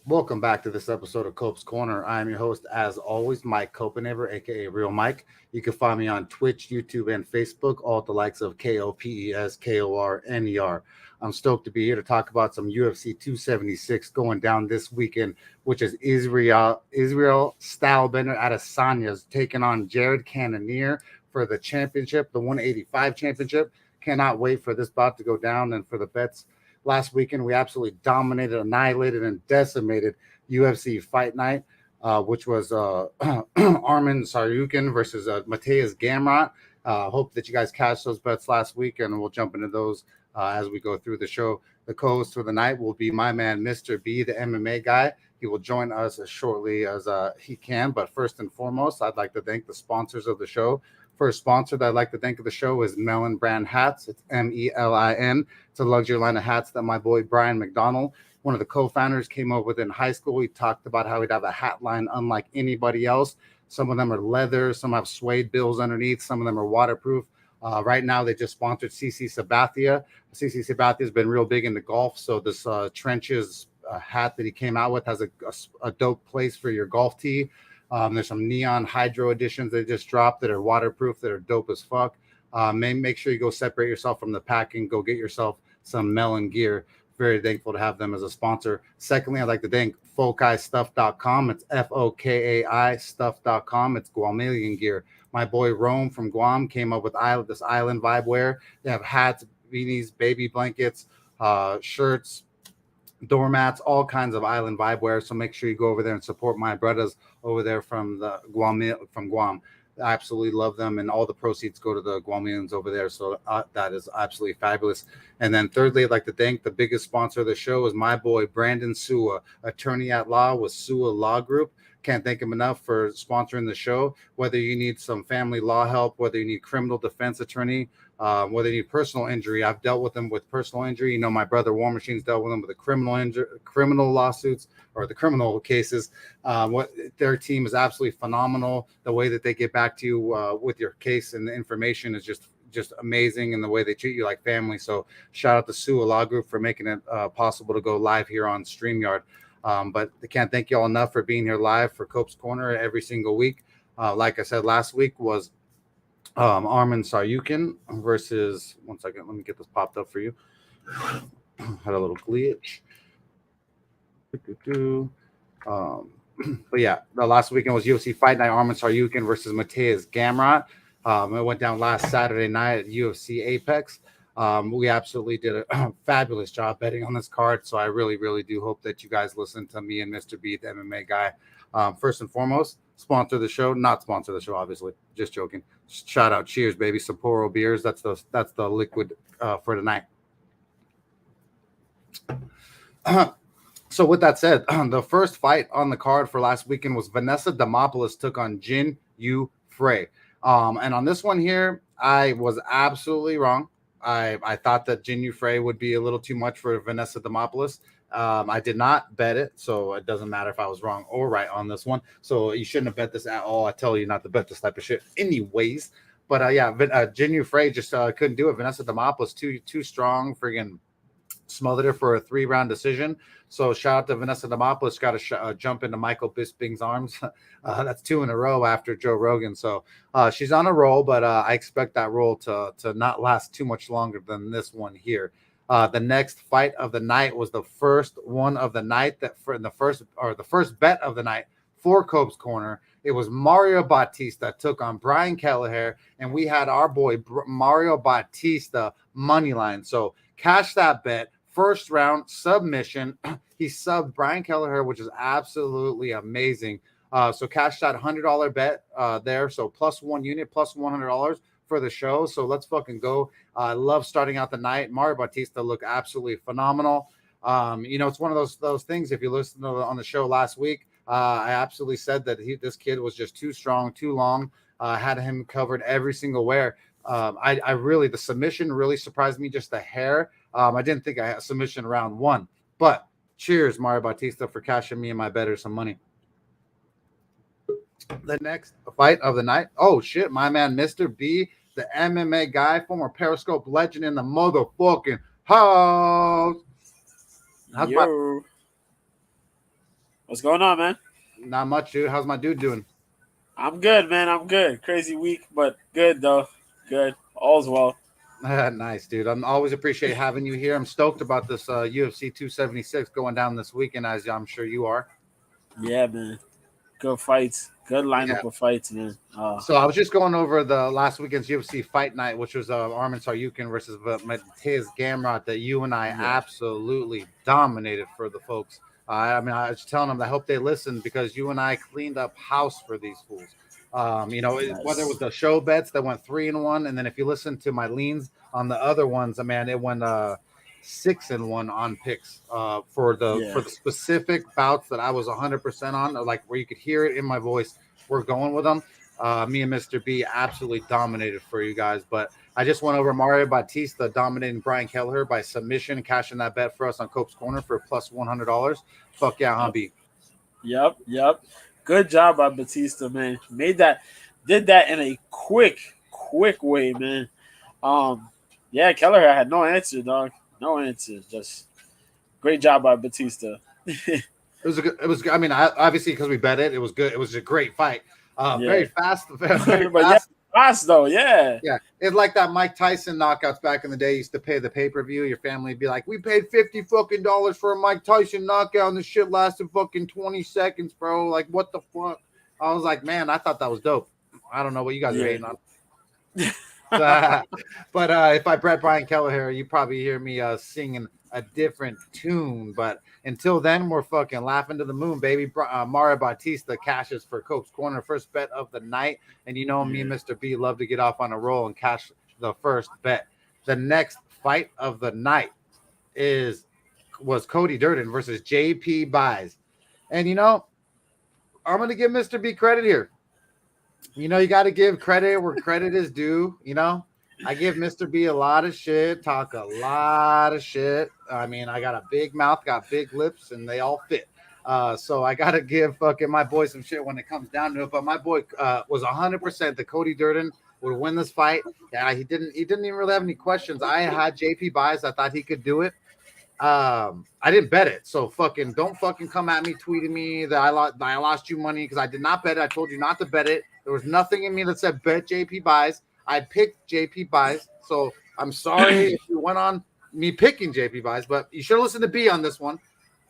Welcome back to this episode of Cope's Corner. I am your host, as always, Mike Copenaver, aka Real Mike. You can find me on Twitch, YouTube, and Facebook, all at the likes of KOPESKORNER. I'm stoked to be here to talk about some UFC 276 going down this weekend, which is Israel Stylebender Adesanya's taking on Jared Cannonier for the championship, the 185 championship. Cannot wait for this bout to go down and for the bets. Last weekend, we absolutely dominated, annihilated, and decimated UFC Fight Night, which was Armin Saryukin versus Mateus Gamrot. Hope that you guys cashed those bets last week, and we'll jump into those as we go through the show. The co-host for the night will be my man, Mr. B, the MMA guy. He will join us as shortly as he can. But first and foremost, I'd like to thank the sponsors of the show. First sponsor that I'd like to thank of the show is Melon Brand Hats. It's MELIN. It's a luxury line of hats that my boy Brian McDonald, one of the co-founders, came up with in high school. He talked about how he'd have a hat line unlike anybody else. Some of them are leather. Some have suede bills underneath. Some of them are waterproof. Right now, they just sponsored CC Sabathia. CC Sabathia has been real big into golf. So this Trenches hat that he came out with has a dope place for your golf tee. There's some neon hydro editions they just dropped that are waterproof, that are dope as fuck. Make sure you go separate yourself from the pack and go get yourself some Melon gear. Very thankful to have them as a sponsor. Secondly, I'd like to thank FokaiStuff.com. It's FOKAI Stuff.com. It's Guamanian gear. My boy Rome from Guam came up with this island vibe wear. They have hats, beanies, baby blankets, shirts, doormats, all kinds of island vibe wear. So make sure you go over there and support my brothers over there from Guam. I absolutely love them, and all the proceeds go to the Guamanians over there. So that is absolutely fabulous. And then thirdly, I'd like to thank the biggest sponsor of the show is my boy Brandon Sua, attorney at law with Sua Law Group. Can't thank him enough for sponsoring the show. Whether you need some family law help, whether you need criminal defense attorney, whether you need personal injury, I've dealt with them with personal injury. You know, my brother War Machine's dealt with them with the criminal lawsuits or the criminal cases. What their team is absolutely phenomenal. The way that they get back to you with your case and the information is just amazing, and the way they treat you like family. So shout out to Sua Law Group for making it possible to go live here on StreamYard. But I can't thank you all enough for being here live for Cope's Corner every single week. Like I said, last week was Armin Saryukin versus, one second, let me get this popped up for you. Had a little glitch. But yeah, the last weekend was UFC Fight Night, Armin Saryukin versus Mateus Gamrot. It went down last Saturday night at UFC Apex. We absolutely did a fabulous job betting on this card. So I really, really do hope that you guys listen to me and Mr. B, the MMA guy. First and foremost, sponsor the show, not sponsor the show, obviously. Just joking. Shout out, cheers, baby. Sapporo beers. That's the liquid for tonight. So with that said, the first fight on the card for last weekend was Vanessa Demopoulos took on Jin Yu Frey. And on this one here, I was absolutely wrong. I thought that Jin Yu Frey would be a little too much for Vanessa Demopoulos. I did not bet it, so it doesn't matter if I was wrong or right on this one. So you shouldn't have bet this at all. I tell you not to bet this type of shit anyways. But Jin Yu Frey just couldn't do it. Vanessa Demopoulos too strong, friggin' smothered her for a 3-round decision. So shout out to Vanessa Demopoulos. Got to jump into Michael Bisping's arms. That's 2 in a row after Joe Rogan. So she's on a roll, but I expect that roll to not last too much longer than this one here. The next fight of the night was the first one of the night the first bet of the night for Cope's Corner. It was Mario Bautista took on Brian Kelleher, and we had our boy Mario Bautista money line. So cash that bet. First round submission. He subbed Brian Kelleher, which is absolutely amazing. So cash that $100 bet there. So plus 1 unit, plus $100 for the show. So let's fucking go. I love starting out the night. Mario Bautista looked absolutely phenomenal. It's one of those things. If you listen on the show last week, I absolutely said that this kid was just too strong, too long. Had him covered every single where. The submission really surprised me, just the hair. I didn't think I had submission round 1, but cheers, Mario Bautista, for cashing me and my better some money. The next fight of the night. Oh shit, my man, Mr. B, the MMA guy, former Periscope legend in the motherfucking house. What's going on, man? Not much, dude. How's my dude doing? I'm good, man. I'm good. Crazy week, but good though. Good. All's well. Nice, dude. I'm always appreciate having you here. I'm stoked about this UFC 276 going down this weekend, as I'm sure you are. Yeah, man. Good fights. Good Yeah. lineup of fights, man. So I was just going over the last weekend's UFC fight night, which was Arman Saryukin versus Mateus Gamrot, that you and I Yeah. absolutely dominated for the folks. I mean, I was telling them I hope they listened because you and I cleaned up house for these fools. Whether it was Yes. the show bets that went 3-1, and then if you listen to my leans on the other ones, man, it went 6-1 on picks Yeah. for the specific bouts that I was 100% on, like where you could hear it in my voice. We're going with them. Me and Mr. B absolutely dominated for you guys. But I just went over Mario Bautista dominating Brian Kelleher by submission, cashing that bet for us on Cope's Corner for plus $100. Fuck yeah, huh, Yep. B? Yep. Good job by Batista, man. Did that in a quick way, man. Yeah, Kelleher had no answer, dog. No answer. Just great job by Batista. It was. I mean, obviously because we bet it, it was good. It was a great fight. Very Yeah. fast, very But yeah, fast. fast though, yeah. Yeah, it's like that Mike Tyson knockouts back in the day. You used to pay the pay per view. Your family would be like, "We paid $50 for a Mike Tyson knockout, and this shit lasted fucking 20 seconds, bro. Like, what the fuck?" I was like, "Man, I thought that was dope. I don't know what you guys are Yeah. hating on." But if I bet Brian Kelleher, you probably hear me singing a different tune. But until then, we're fucking laughing to the moon, baby. Mario Bautista cashes for Cope's Corner, first bet of the night. And you know me and Yeah. Mr. B love to get off on a roll and cash the first bet. The next fight of the night was Cody Durden versus JP Buys. And I'm gonna give Mr. B credit here. You got to give credit where credit is due. I give Mr. B a lot of shit, talk a lot of shit. I mean, I got a big mouth, got big lips, and they all fit. So I got to give fucking my boy some shit when it comes down to it. But my boy was 100% that Cody Durden would win this fight. Yeah, he didn't even really have any questions. I had JP Buys. I thought he could do it. I didn't bet it, so fucking don't fucking come at me tweeting me that I lost you money because I did not bet it. I told you not to bet it. There was nothing in me that said bet JP Buys. I picked JP Buys, so I'm sorry if you went on me picking JP Buys, but you should listen to B on this one.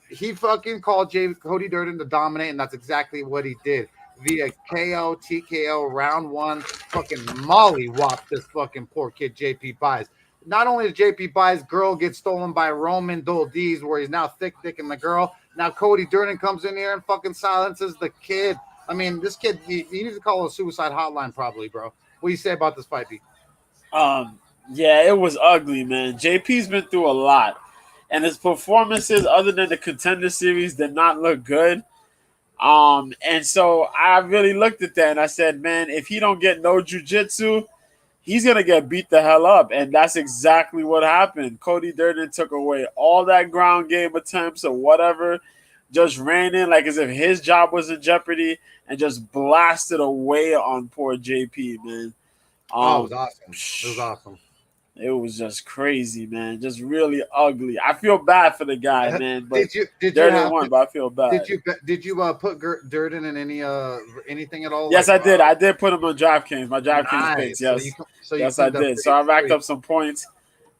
He fucking called Cody Durden to dominate, and that's exactly what he did via KO, TKO, round one. Fucking Molly whopped this fucking poor kid JP Buys. Not only did JP Buys' girl get stolen by Roman Doldiz, where he's now thick-dicking the girl, now Cody Durden comes in here and fucking silences the kid. I mean, this kid, he needs to call a suicide hotline probably, bro. What do you say about this fight, B? Yeah, it was ugly, man. JP's been through a lot. And his performances, other than the contender series, did not look good. And so I really looked at that and I said, man, if he don't get no jujitsu, he's gonna get beat the hell up. And that's exactly what happened. Cody Durden took away all that ground game attempts or whatever, just ran in like as if his job was in jeopardy and just blasted away on poor JP, man. Oh, it was Um, awesome. It was awesome. it was just crazy, man. Just really ugly. I feel bad for the guy, man. But Did you Durden have won, but I feel bad. did you put Durden in anything at all? Yes, Like, I did. I did put him on DraftKings. My DraftKings picks. nice. Yes, So you yes, I cleaned up did. So pretty I racked pretty up some points.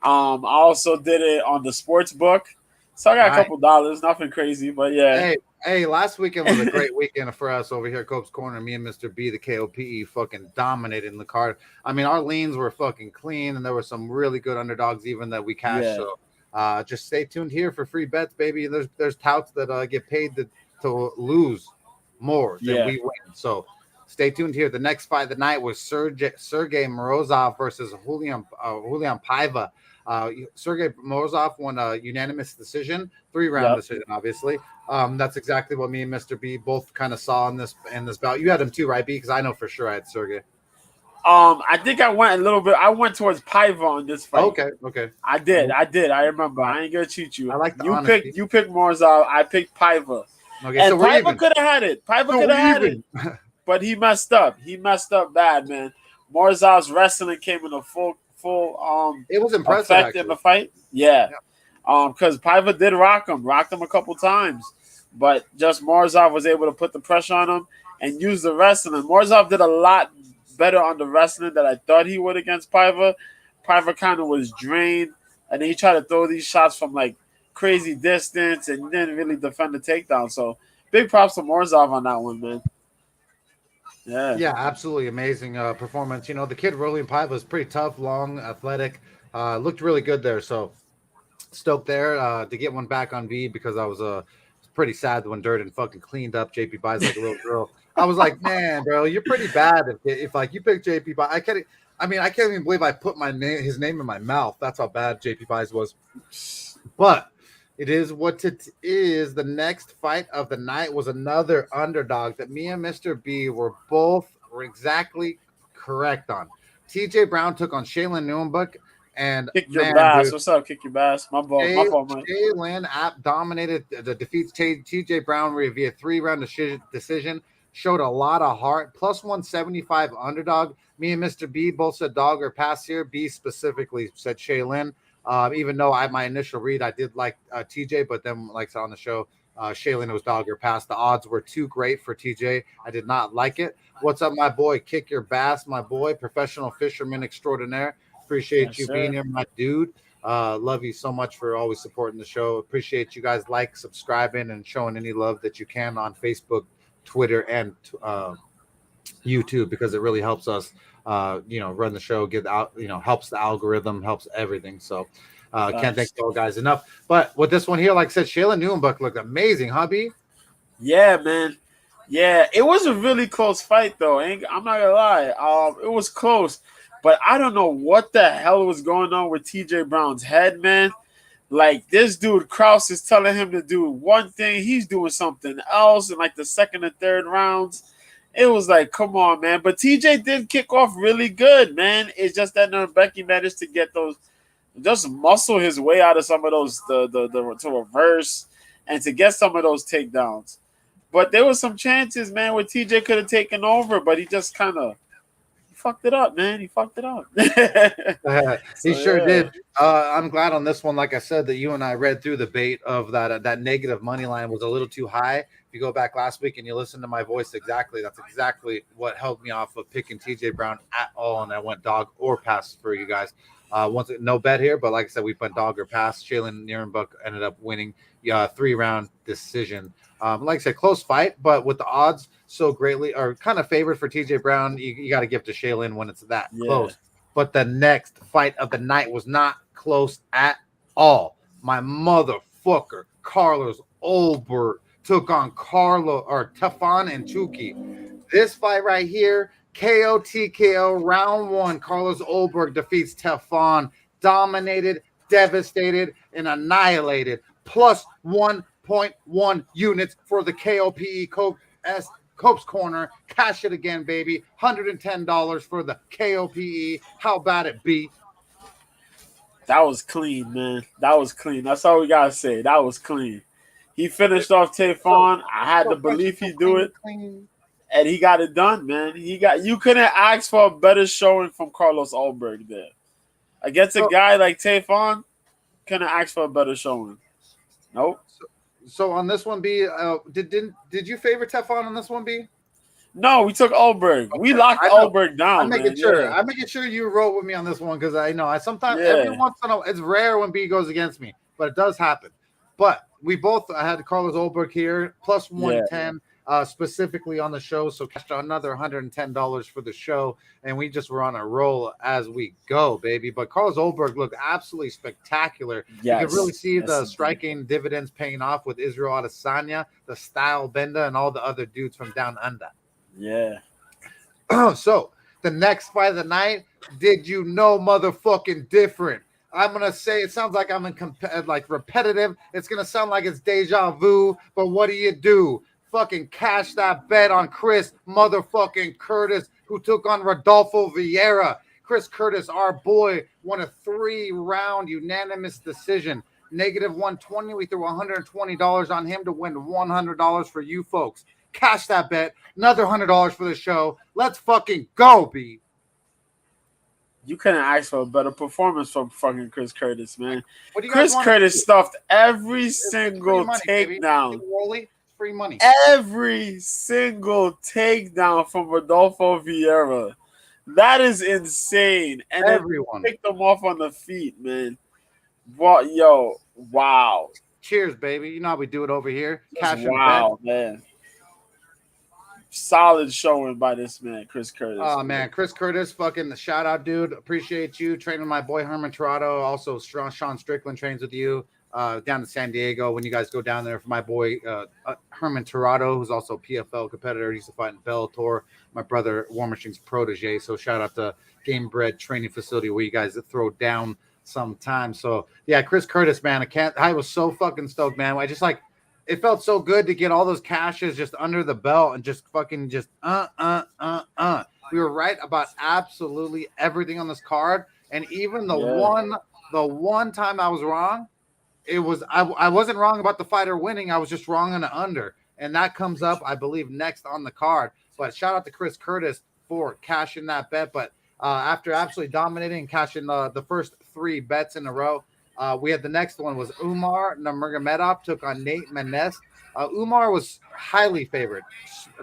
I also did it on the sports book. So I got a nice. couple dollars. Nothing crazy, but yeah. Hey, last weekend was a great weekend for us over here at Cope's Corner. Me and Mr. B, the KOPE, fucking dominated in the card. I mean, our leans were fucking clean, and there were some really good underdogs even that we cashed. Yeah. So just stay tuned here for free bets, baby. There's touts that get paid to lose more than Yeah. we win. So stay tuned here. The next fight of the night was Sergey Morozov versus Julian Paiva. Sergey Morozov won a unanimous decision, 3-round Yep. decision, obviously. That's exactly what me and Mr. B both kind of saw in this bout. You had him too, right, B? Because I know for sure I had Sergey. I think I went a little bit. I went towards Paiva on this fight. Okay. I did. I remember. I ain't gonna cheat you. I like the honesty. You picked Morzov. I picked Paiva. Okay, And so we're Paiva even. could have had it. Paiva So could have we're had it. even. But he messed up. He messed up bad, man. Morzov's wrestling came in a full It was impressive, effect actually. in the fight. Yeah. Because Paiva did rock him a couple times. but just Morozov was able to put the pressure on him and use the wrestling. Morozov did a lot better on the wrestling than I thought he would against Piva. Piva kind of was drained, and then he tried to throw these shots from like crazy distance and didn't really defend the takedown. So big props to Morozov on that one, man. Yeah, absolutely amazing performance. You know, the kid Rolian Piva was pretty tough, long, athletic, looked really good there. So stoked there to get one back on V because I was pretty sad when Durden fucking cleaned up JP Buys like a little girl. I was like, man, bro, you're pretty bad if like you pick JP Buys. I can't even believe I put his name in my mouth. That's how bad JP Buys was. But it is what it is. The next fight of the night was another underdog that me and Mr. B were exactly correct on. TJ Brown took on Shaylin Newenbuck. And Kick your bass. Dude, what's up? Kick your bass. My fault, man. Shaylin dominated the defeats TJ Brown via 3-round decision. Showed a lot of heart. Plus 175 underdog. Me and Mr. B both said dog or pass here. B specifically said Shaylin. Even though my initial read, I did like TJ, but then like I said on the show, Shaylin was dog or pass. The odds were too great for TJ. I did not like it. What's up, my boy? Kick your bass, my boy. Professional fisherman extraordinaire. Appreciate you being here, my dude. Love you so much for always supporting the show. Appreciate you guys subscribing, and showing any love that you can on Facebook, Twitter, and YouTube, because it really helps us, run the show, get out, helps the algorithm, helps everything. So can't thank you all guys enough. But with this one here, like I said, Shaylin Newenbuck looked amazing, hubby. Yeah, man. Yeah, it was a really close fight, though. I'm not gonna lie. It was close. But I don't know what the hell was going on with TJ Brown's head, man. Like, this dude, Krause, is telling him to do one thing. He's doing something else in, like, the second and third rounds. It was like, come on, man. But TJ did kick off really good, man. It's just that Becky managed to get those, just muscle his way out of some of those, to reverse and to get some of those takedowns. But there was some chances, man, where TJ could have taken over, but he just kind of fucked it up, man. He fucked it up. He sure did. I'm glad on this one, like I said, that you and I read through the bait of that negative money line was a little too high. If you go back last week and you listen to my voice exactly, that's exactly what held me off of picking TJ Brown at all, and I went dog or pass for you guys. Once no bet here, but like I said, we put dog or pass. Shaylin Newenbuck ended up winning 3-round decision. Like I said, close fight, but with the odds so greatly or kind of favored for TJ Brown, you got to give to Shaylin when it's that close. But the next fight of the night was not close at all. My motherfucker, Carlos Olberg took on Tefan and Chuki. This fight right here, KO TKO round 1. Carlos Olberg defeats Tefan, dominated, devastated, and annihilated. Plus 1.1 units for the KOPE Cope's Corner. Cash it again, baby. $110 for the KOPE. How about it, B? That was clean, man. That was clean. That's all we gotta say. That was clean. He finished off Tefan. I had the belief he'd do it, and he got it done, man. You couldn't ask for a better showing from Carlos Olberg there against a guy like Tefan. Couldn't ask for a better showing. Nope. So on this one, B, did you favor Tefan on this one, B? No, we took Olberg. Okay. We locked Olberg down. I'm making sure. I'm making sure you roll with me on this one because I know I sometimes every once in a while it's rare when B goes against me, but it does happen. But we both had Carlos Olberg here plus 110 specifically on the show, so cashed another $110 for the show, and we just were on a roll as we go, baby. But Carlos Olberg looked absolutely spectacular. You could really see the striking dividends paying off with Israel Adesanya, the Style Bender, and all the other dudes from down under. Yeah. So the next fight of the night, did you know motherfucking different? I'm gonna say it sounds like I'm like repetitive. It's gonna sound like it's deja vu, but what do? Fucking cash that bet on Chris motherfucking Curtis, who took on Rodolfo Vieira. Chris Curtis, our boy, won a 3-round unanimous decision. Negative 120. We threw $120 on him to win $100 for you folks. Cash that bet. Another $100 for the show. Let's fucking go, B. You couldn't ask for a better performance from fucking Chris Curtis, man. Chris Curtis stuffed every single takedown. free money. Every single takedown from Rodolfo Vieira. That is insane. And Everyone. then picked them off on the feet, man. What, yo, wow. Cheers, baby. You know how we do it over here. Cash and Wow, man. Solid showing by this man, Chris Curtis. Oh, man. Chris Curtis, fucking shout out, dude. Appreciate you training my boy Herman Torado. Also, Sean Strickland trains with you down to San Diego when you guys go down there for my boy Herman Torado, who's also a PFL competitor. He used to fight in Bellator. My brother, War Machine's protege. So shout out to Game Bred Training Facility where you guys throw down sometimes. So, yeah, Chris Curtis, man. I was so fucking stoked, man. I just like, it felt so good to get all those cashes just under the belt and just fucking just We were right about absolutely everything on this card, and even the one time I was wrong, it was I wasn't wrong about the fighter winning. I was just wrong on the under, and that comes up, I believe, next on the card. But shout out to Chris Curtis for cashing that bet. But after absolutely dominating and cashing the first 3 bets in a row. We had the next one was Umar Nurmagomedov took on Nate Maness. Umar was highly favored,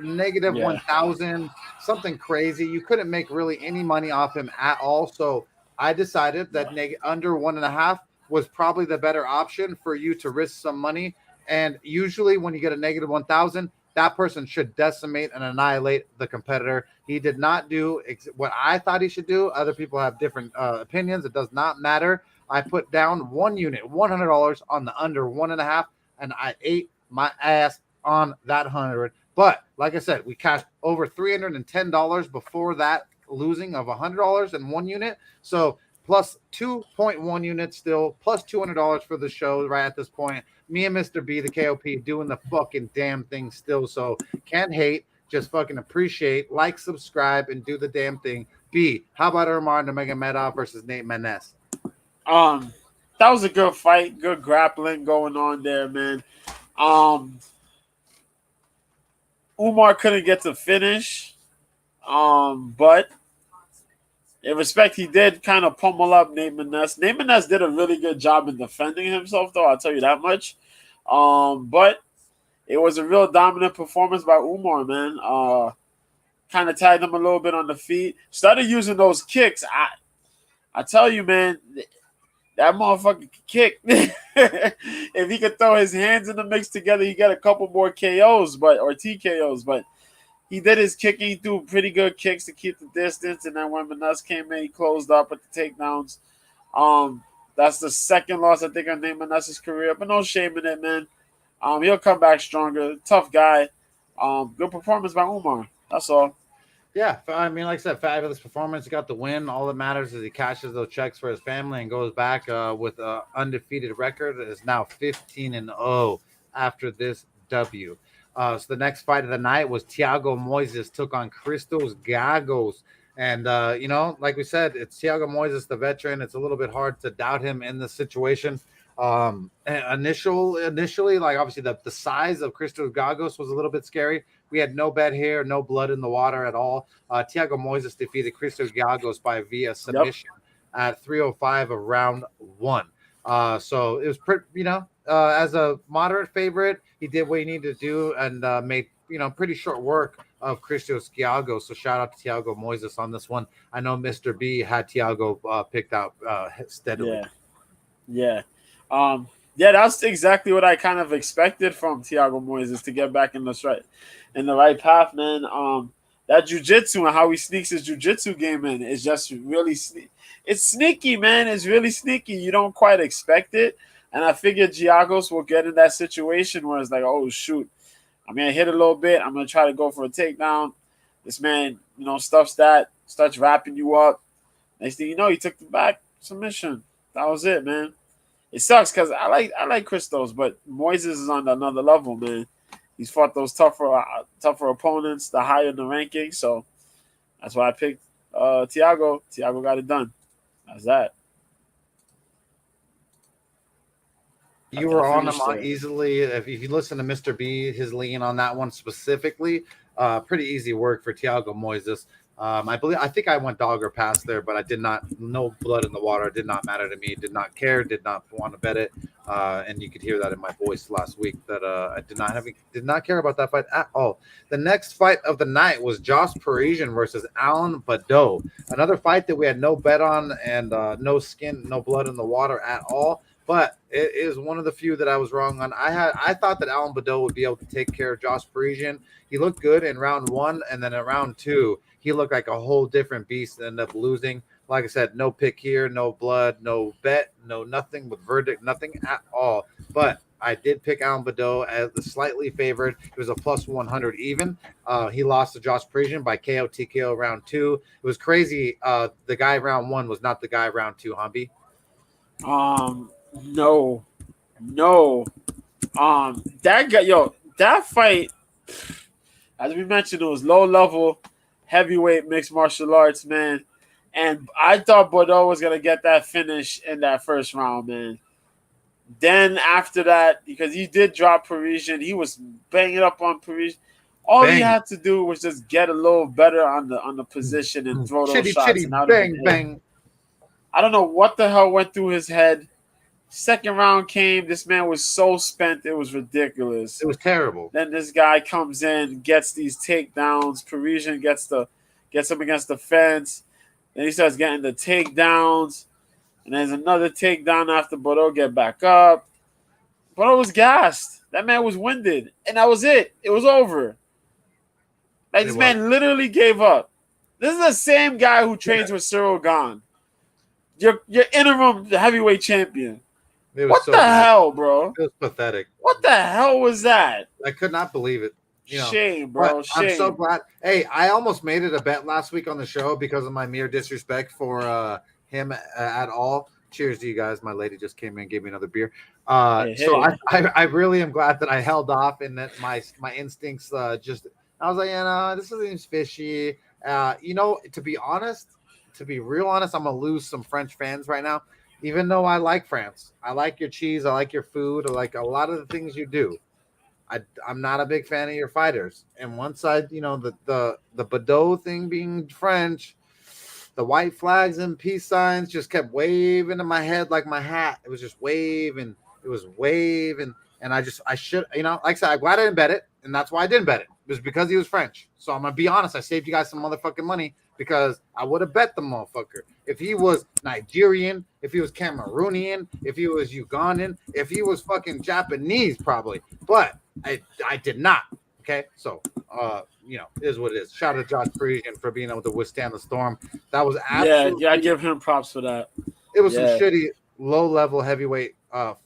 negative 1,000, something crazy. You couldn't make really any money off him at all. So I decided that under 1.5 was probably the better option for you to risk some money. And usually when you get a negative 1,000, that person should decimate and annihilate the competitor. He did not do what I thought he should do. Other people have different opinions. It does not matter. I put down 1 unit, $100 on the under 1.5, and I ate my ass on that 100. But like I said, we cashed over $310 before that losing of $100 in 1 unit. So plus 2.1 units still, plus $200 for the show right at this point. Me and Mr. B, the KOP, doing the fucking damn thing still. So can't hate, just fucking appreciate, like, subscribe, and do the damn thing. B, how about Umar Nurmagomedov versus Nate Maness? That was a good fight, good grappling going on there, man. Umar couldn't get to finish, but in respect, he did kind of pummel up Nate Maness. Nate Maness did a really good job in defending himself, though, I'll tell you that much. But it was a real dominant performance by Umar, man. Kind of tied him a little bit on the feet. Started using those kicks. I tell you, man, that motherfucker can kick. If he could throw his hands in the mix together, he got a couple more KOs, or TKOs. But he did his kicking. He threw pretty good kicks to keep the distance. And then when Munoz came in, he closed up with the takedowns. That's the second loss, I think, on Nate Maness's career. But no shame in it, man. He'll come back stronger. Tough guy. Good performance by Umar. That's all. Yeah, I mean, like I said, fabulous performance. He got the win. All that matters is he cashes those checks for his family and goes back with an undefeated record. It is now 15-0 after this W. So the next fight of the night was Thiago Moises took on Christos Gagos. And, like we said, it's Thiago Moises, the veteran. It's a little bit hard to doubt him in this situation. Initially, like obviously the size of Christos Gagos was a little bit scary. We had no bet here, no blood in the water at all. Thiago Moises defeated Christos Gagos via submission at 3:05 of round 1. So it was pretty, as a moderate favorite, he did what he needed to do and made pretty short work of Christos Gagos. So shout out to Thiago Moises on this one. I know Mr. B had Thiago picked out steadily. Yeah. That's exactly what I kind of expected from Thiago Moises to get back in the right path, man. That jiu-jitsu and how he sneaks his jiu-jitsu game in is just really it's sneaky, man. It's really sneaky. You don't quite expect it. And I figured Giagos will get in that situation where it's like, oh, shoot, I'm going to hit a little bit. I'm going to try to go for a takedown. This man, stuffs that, starts wrapping you up. Next thing you know, he took the back submission. That was it, man. It sucks because I like Christos, but Moises is on another level, man. He's fought those tougher opponents, the higher in the ranking. So that's why I picked Thiago. Thiago got it done. That's that. You were on him easily. If you listen to Mr. B, his lean on that one specifically, pretty easy work for Thiago Moises. I think I went dog or pass there, but I did not. No blood in the water. It did not matter to me. Did not care. Did not want to bet it. And you could hear that in my voice last week that I did not care about that fight at all. The next fight of the night was Josh Parisian versus Alan Badeau. Another fight that we had no bet on and no skin, no blood in the water at all. But it is one of the few that I was wrong on. I thought that Alan Badeau would be able to take care of Josh Parisian. He looked good in round 1, and then in round 2, he looked like a whole different beast and ended up losing. Like I said, no pick here, no blood, no bet, no nothing with verdict, nothing at all. But I did pick Alan Badeau as the slightly favored. It was a plus 100 even. He lost to Josh Parisian by KO TKO round 2. It was crazy. The guy round 1 was not the guy round 2, Humby. No. That guy, that fight, as we mentioned, it was low level, heavyweight mixed martial arts, man. And I thought Bordeaux was gonna get that finish in that first round, man. Then after that, because he did drop Parisian, he was banging up on Parisian. All he had to do was just get a little better on the position and throw those shots. And bang. I don't know what the hell went through his head. Second round came. This man was so spent. It was ridiculous. It was terrible. Then this guy comes in, gets these takedowns. Parisian gets him against the fence. Then he starts getting the takedowns. And there's another takedown after Bordeaux get back up. Bordeaux was gassed. That man was winded. And that was it. It was over. Like, this man literally gave up. This is the same guy who trains with Cerrone. Your interim heavyweight champion. What the hell, bro? It was pathetic. What the hell was that? I could not believe it. Shame, bro. Shame. I'm so glad. Hey, I almost made it a bet last week on the show because of my mere disrespect for him at all. Cheers to you guys. My lady just came in and gave me another beer. So I really am glad that I held off and that my instincts I was like, this seems fishy. To be honest, to be real honest, I'm gonna lose some French fans right now. Even though I like France, I like your cheese, I like your food, I like a lot of the things you do. I'm not a big fan of your fighters. And once the Badeau thing being French, the white flags and peace signs just kept waving in my head like my hat. It was just waving. It was waving. And I should, like I said, I'm glad I didn't bet it. And that's why I didn't bet it. It was because he was French. So I'm going to be honest. I saved you guys some motherfucking money because I would have bet the motherfucker. If he was Nigerian, if he was Cameroonian, if he was Ugandan, if he was fucking Japanese, probably. But I did not. Okay. So, it is what it is. Shout out to Josh Parisian for being able to withstand the storm. That was absolutely. Yeah, I give him props for that. It was some shitty, low-level heavyweight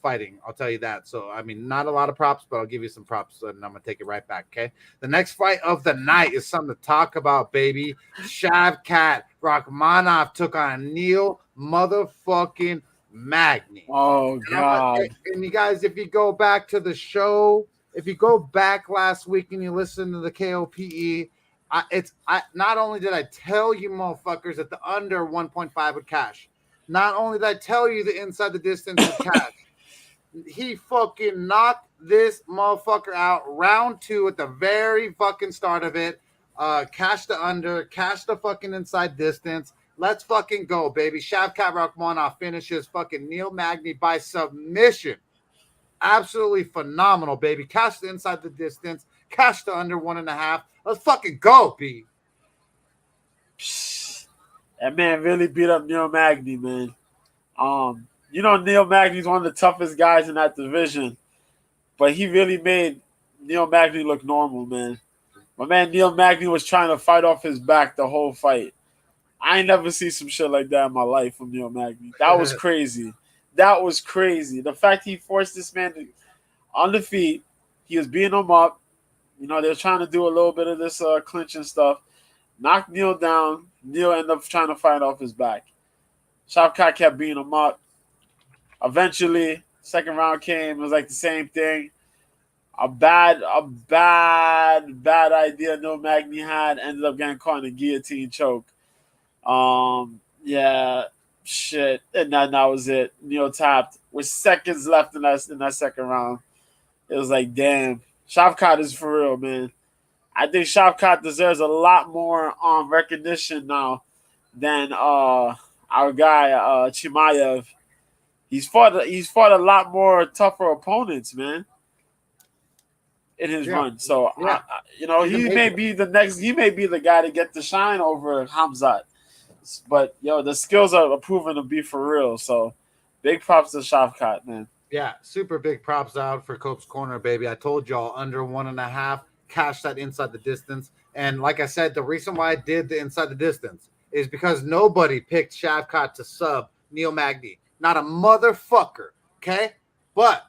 fighting. I'll tell you that. So, I mean, not a lot of props, but I'll give you some props, and I'm going to take it right back, okay? The next fight of the night is something to talk about, baby. Shavkat Rakhmonov took on Neil motherfucking Magny. Oh, God. And you guys, if you go back to the show, if you go back last week and you listen to the KOPE, not only did I tell you motherfuckers that the under 1.5 would cash, not only did I tell you the inside the distance would cash, he fucking knocked this motherfucker out round 2 at the very fucking start of it. Cash the under, cash the fucking inside distance. Let's fucking go, baby. Shavkat Rakhmonov finishes fucking Neil Magny by submission. Absolutely phenomenal, baby. Cash the inside the distance. Cash the under 1.5. Let's fucking go, B. That man really beat up Neil Magny, man. Neil Magny's one of the toughest guys in that division, but he really made Neil Magny look normal, man. My man Neil Magny was trying to fight off his back the whole fight. I ain't never seen some shit like that in my life from Neil Magny. That was crazy. That was crazy. The fact he forced this man on the feet, he was beating him up. They were trying to do a little bit of this clinching stuff. Knocked Neil down. Neil ended up trying to fight off his back. Shavkat kept beating him up. Eventually, second round came. It was like the same thing. A bad idea Neil Magny had. Ended up getting caught in a guillotine choke. Shit. And that was it. Neil tapped with seconds left in that second round. It was like, damn. Shavkat is for real, man. I think Shavkat deserves a lot more recognition now than our guy Chimaev. He's fought a lot more tougher opponents, man, in his run. So he may be the next. He may be the guy to get the shine over Hamzat. But the skills are proven to be for real. So big props to Shavkat, man. Yeah, super big props out for Cope's Corner, baby. I told y'all under 1.5, cash that inside the distance. And like I said, the reason why I did the inside the distance is because nobody picked Shavkat to sub Neil Magny. Not a motherfucker, okay? But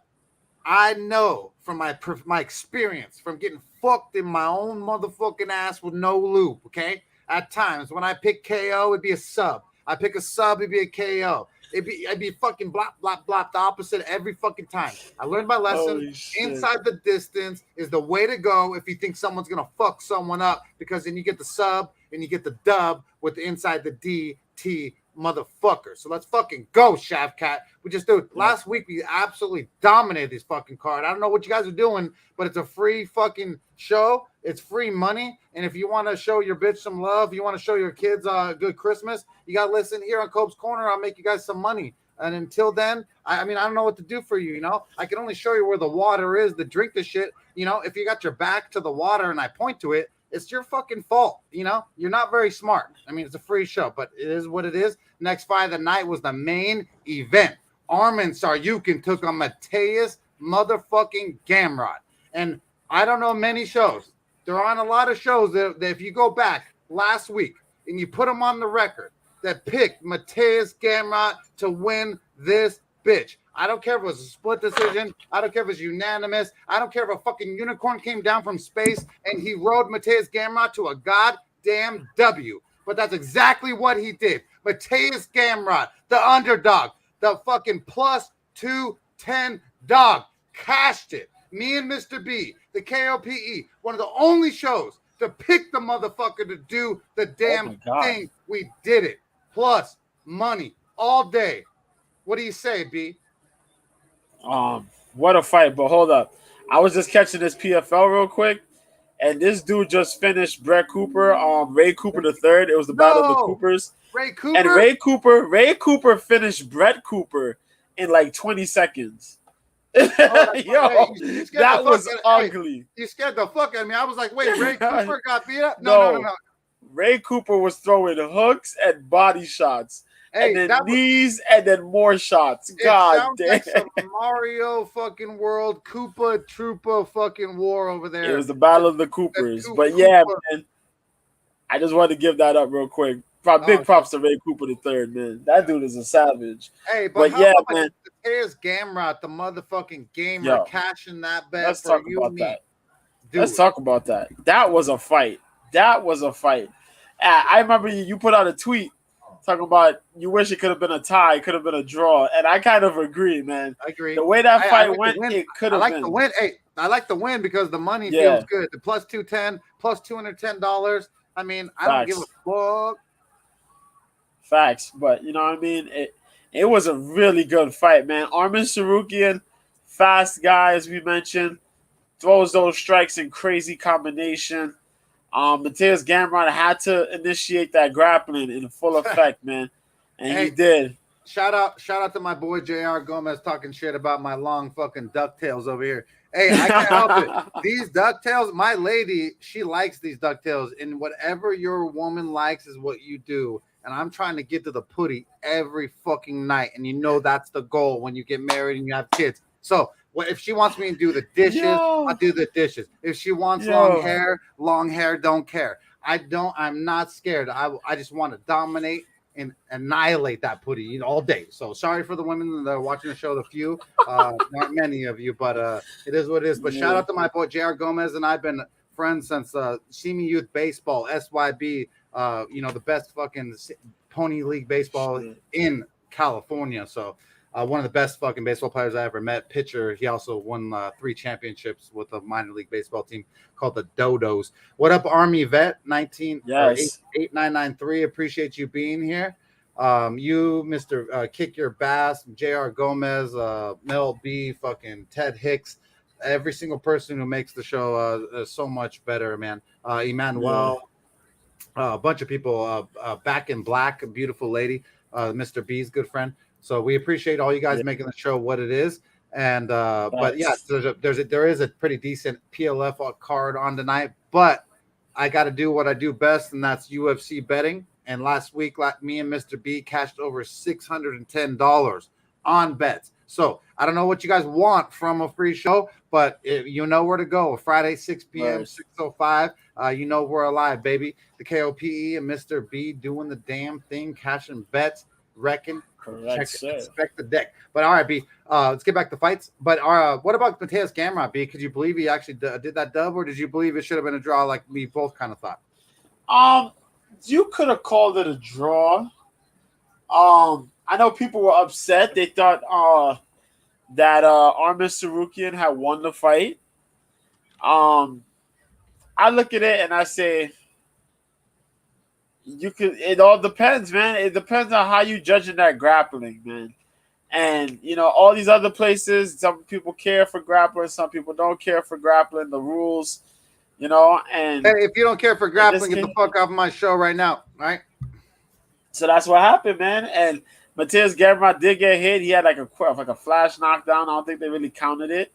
I know from my experience from getting fucked in my own motherfucking ass with no loop, okay? At times when I pick KO, it'd be a sub. I pick a sub, it'd be a KO. I'd be fucking blop, blop, blop, the opposite every fucking time. I learned my lesson. Inside the distance is the way to go if you think someone's going to fuck someone up, because then you get the sub and you get the dub with the inside the DT motherfucker. So let's fucking go, Shavkat. Last week we absolutely dominated this fucking card. I don't know what you guys are doing, but it's a free fucking show. It's free money. And if you want to show your bitch some love, you want to show your kids a good Christmas, you got to listen here on Cope's Corner. I'll make you guys some money. And until then, I don't know what to do for you, you know? I can only show you where the water is to drink the shit. You know, if you got your back to the water and I point to it, it's your fucking fault, you know? You're not very smart. I mean, it's a free show, but it is what it is. Next fight of the night was the main event. Arman Saryukin took on Mateus motherfucking Gamrot. And I don't know many shows. There are on a lot of shows that if you go back last week and you put them on the record that picked Mateus Gamrot to win this bitch. I don't care if it was a split decision. I don't care if it was unanimous. I don't care if a fucking unicorn came down from space and he rode Mateus Gamrot to a goddamn W. But that's exactly what he did. Mateus Gamrot, the underdog, the fucking plus 210 dog, cashed it. Me and Mr. B, the KOPE, one of the only shows to pick the motherfucker to do the damn thing. We did it. Plus money all day. What do you say, B? What a fight. But hold up. I was just catching this PFL real quick, and this dude just finished Brett Cooper, Ray Cooper the third. It was the Battle of the Coopers. Ray Cooper? And Ray Cooper finished Brett Cooper in like 20 seconds. Yo, that was ugly. You scared the fuck out of me. I was like, wait, Ray Cooper got beat up? No. Ray Cooper was throwing hooks and body shots. Hey, and then knees and then more shots. God damn. Like some Mario fucking World Koopa Troopa fucking war over there. It was the Battle of the Coopers. But yeah, man, I just wanted to give that up real quick. Big props to Ray Cooper the third, man. That dude is a savage. Hey, but yeah, man. Here's Gamrot, the motherfucking gamer, cashing that bet. Let's talk about that. Let's talk about that. That was a fight. I remember you put out a tweet talking about you wish it could have been a tie, it could have been a draw, and I kind of agree, man. I agree. The way that fight went, it could have been. I like the win. Hey, I like the win because the money feels good. The plus 210, plus $210. I mean, I don't give a fuck. Facts, but you know what I mean? It was a really good fight, man. Arman Saryukin, fast guy, as we mentioned, throws those strikes in crazy combination. Mateus Gamrot had to initiate that grappling in full effect, man, and he did. Shout out to my boy JR Gomez talking shit about my long fucking ducktails over here. Hey, I can't help it. These ducktails, my lady, she likes these ducktails, and whatever your woman likes is what you do. And I'm trying to get to the putty every fucking night, and you know that's the goal when you get married and you have kids. So if she wants me to do the dishes, I'll do the dishes. If she wants long hair, don't care. I'm not scared. I just want to dominate and annihilate that putty all day. So sorry for the women that are watching the show, the few, not many of you, but it is what it is. But shout out to my boy JR Gomez, and I've been friends since Semi Youth Baseball, SYB, the best fucking pony league baseball in California. So one of the best fucking baseball players I ever met. Pitcher. He also won 3 championships with a minor league baseball team called the Dodos. What up, Army Vet 8993? Appreciate you being here. You, Mr. Kick Your Bass, JR Gomez, Mel B, fucking Ted Hicks, every single person who makes the show so much better, man. Emmanuel, a bunch of people, Back in Black, a beautiful lady, Mr. B's good friend. So we appreciate all you guys making the show what it is. And but yeah, there is a pretty decent PLF card on tonight, but I got to do what I do best, and that's UFC betting. And last week, me and Mr. B cashed over $610 on bets. So I don't know what you guys want from a free show, but you know where to go. Friday, 6 p.m., 6:05. You know we're alive, baby. The KOPE and Mr. B doing the damn thing, cashing bets, wrecking. Expect the deck. But all right, B. Let's get back to fights. But what about Mateus Gamrot, B? Could you believe he actually did that dub, or did you believe it should have been a draw like we both kind of thought? You could have called it a draw. I know people were upset. They thought that Armin Sarukian had won the fight. I look at it and I say, it all depends, man. It depends on how you judging that grappling, man. And all these other places, some people care for grappling, some people don't care for grappling, the rules, and hey, if you don't care for grappling, get the fuck off my show right now, right? So that's what happened, man. And Mateus Gamrot did get hit. He had like a flash knockdown. I don't think they really counted it.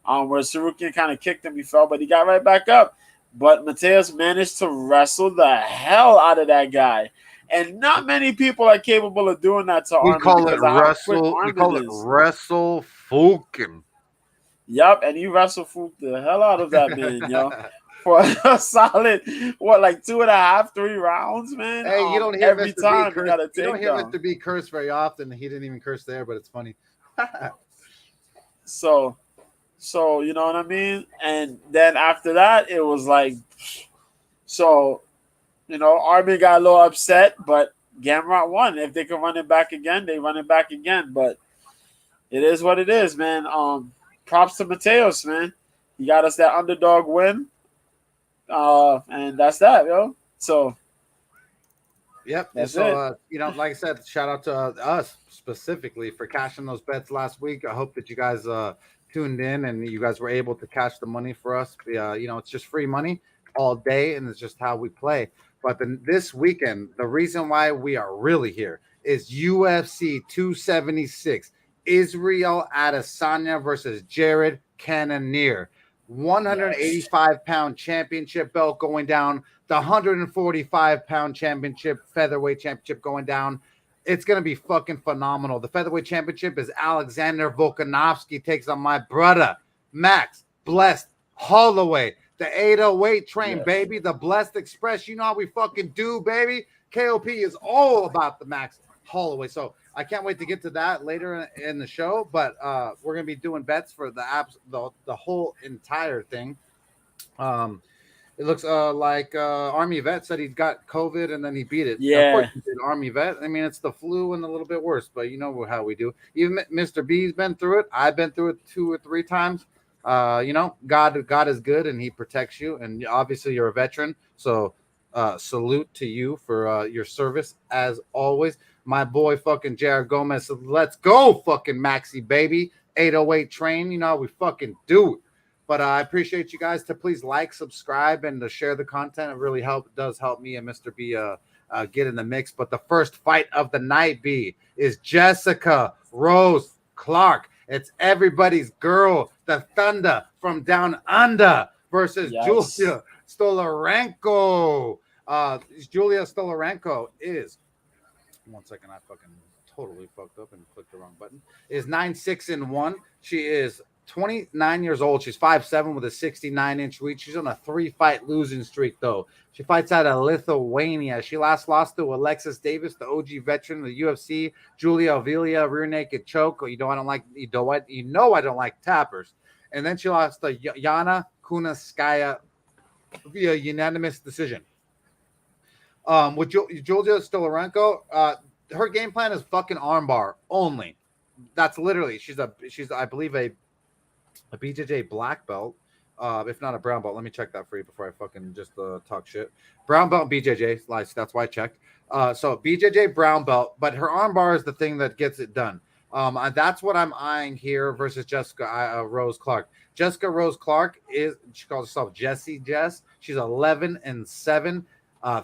Where Sarukian kind of kicked him, he fell, but he got right back up. But Mateus managed to wrestle the hell out of that guy. And not many people are capable of doing that to Armin. We call it wrestle fucking. Yep, and he wrestle fucked the hell out of that man, for a solid, like 2.5, 3 rounds, man. Hey, you don't hear every Mr. time B curse. You don't hear Mr. B curse very often. He didn't even curse there, but it's funny. So you know what I mean? And then after that, it was like, Armin got a little upset, but Gamrot won. If they can run it back again, they run it back again. But it is what it is, man. Props to Mateus, man. He got us that underdog win. And that's that, yo. So, yep. So, like I said, shout out to us specifically for cashing those bets last week. I hope that you guys tuned in and you guys were able to cash the money for us. It's just free money all day, and it's just how we play. But this weekend, the reason why we are really here is UFC 276, Israel Adesanya versus Jared Cannonier. 185-pound championship belt going down, the 145-pound championship, featherweight championship going down. It's going to be fucking phenomenal. The featherweight championship is Alexander Volkanovski takes on my brother, Max Blessed Holloway. The 808 train, baby. The Blessed Express. You know how we fucking do, baby. KOP is all about the Max Holloway. So I can't wait to get to that later in the show. But we're going to be doing bets for the whole entire thing. It looks like Army Vet said he got COVID and then he beat it. Yeah. Of course he did, Army Vet. I mean, it's the flu and a little bit worse, but you know how we do. Even Mr. B's been through it. I've been through it 2 or 3 times. God is good and he protects you. And obviously you're a veteran. So salute to you for your service as always. My boy fucking Jared Gomez. Let's go fucking Maxi, baby. 808 train. You know how we fucking do it. But I appreciate you guys to please like, subscribe, and to share the content. It really does help me and Mr. B get in the mix. But the first fight of the night, B, is Jessica Rose Clark. It's everybody's girl, the Thunder from Down Under versus Julia Stolarenko. Julia Stolarenko is, one second, I fucking totally fucked up and clicked the wrong button, is 9-6-1. She is 29 years old. She's 5'7" with a 69-inch reach. She's on a 3-fight losing streak, though. She fights out of Lithuania. She last lost to Alexis Davis, the OG veteran of the UFC. Julia Avila, rear naked choke. I don't like tappers. And then she lost to Yana Kunitskaya via unanimous decision. With Julia Stolarenko, her game plan is fucking armbar only. That's literally she's I believe a BJJ black belt, if not a brown belt. Let me check that for you before I fucking just talk shit. Brown belt BJJ, that's why I checked. So BJJ brown belt, but her armbar is the thing that gets it done. That's what I'm eyeing here versus Jessica Rose Clark. Jessica Rose Clark she calls herself Jessie Jess. She's 11-7,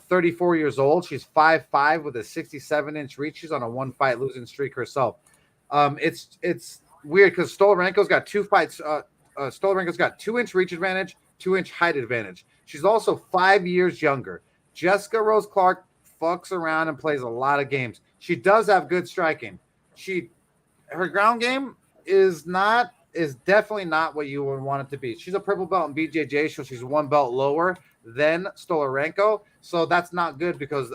34 years old. She's 5'5" with a 67-inch reach. She's on a 1-fight losing streak herself. It's weird because Stolarenko's got 2 fights. Stolarenko's got 2-inch reach advantage, 2-inch height advantage. She's also 5 years younger. Jessica Rose Clark fucks around and plays a lot of games. She does have good striking. Her ground game is definitely not what you would want it to be. She's a purple belt in BJJ, so she's 1 belt lower than Stolarenko. So that's not good because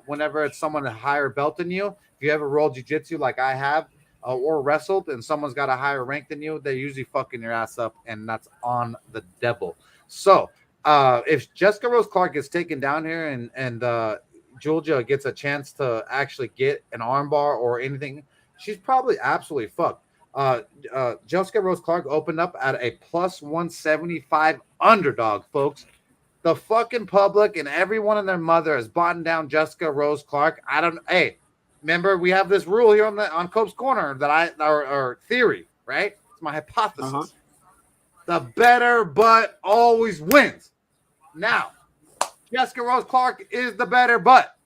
whenever it's someone a higher belt than you, if you ever roll jiu-jitsu like I have or wrestled and someone's got a higher rank than you, they're usually fucking your ass up, and that's on the devil. So if Jessica Rose Clark gets taken down here and Julia gets a chance to actually get an armbar or anything, she's probably absolutely fucked. Jessica Rose Clark opened up at a plus 175 underdog, folks. The fucking public and everyone and their mother has bought down Jessica Rose Clark. Hey, remember we have this rule here on Cope's Corner that our theory, right? It's my hypothesis. Uh-huh. The better butt always wins. Now, Jessica Rose Clark is the better butt.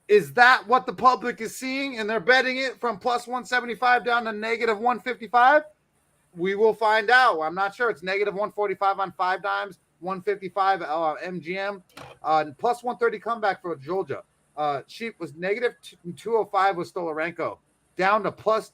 Is that what the public is seeing? And they're betting it from plus 175 down to negative 155? We will find out. I'm not sure. It's negative 145 on 5 dimes, 155 MGM, plus 130 comeback for Georgia. She was negative 205 with Stolarenko, down to plus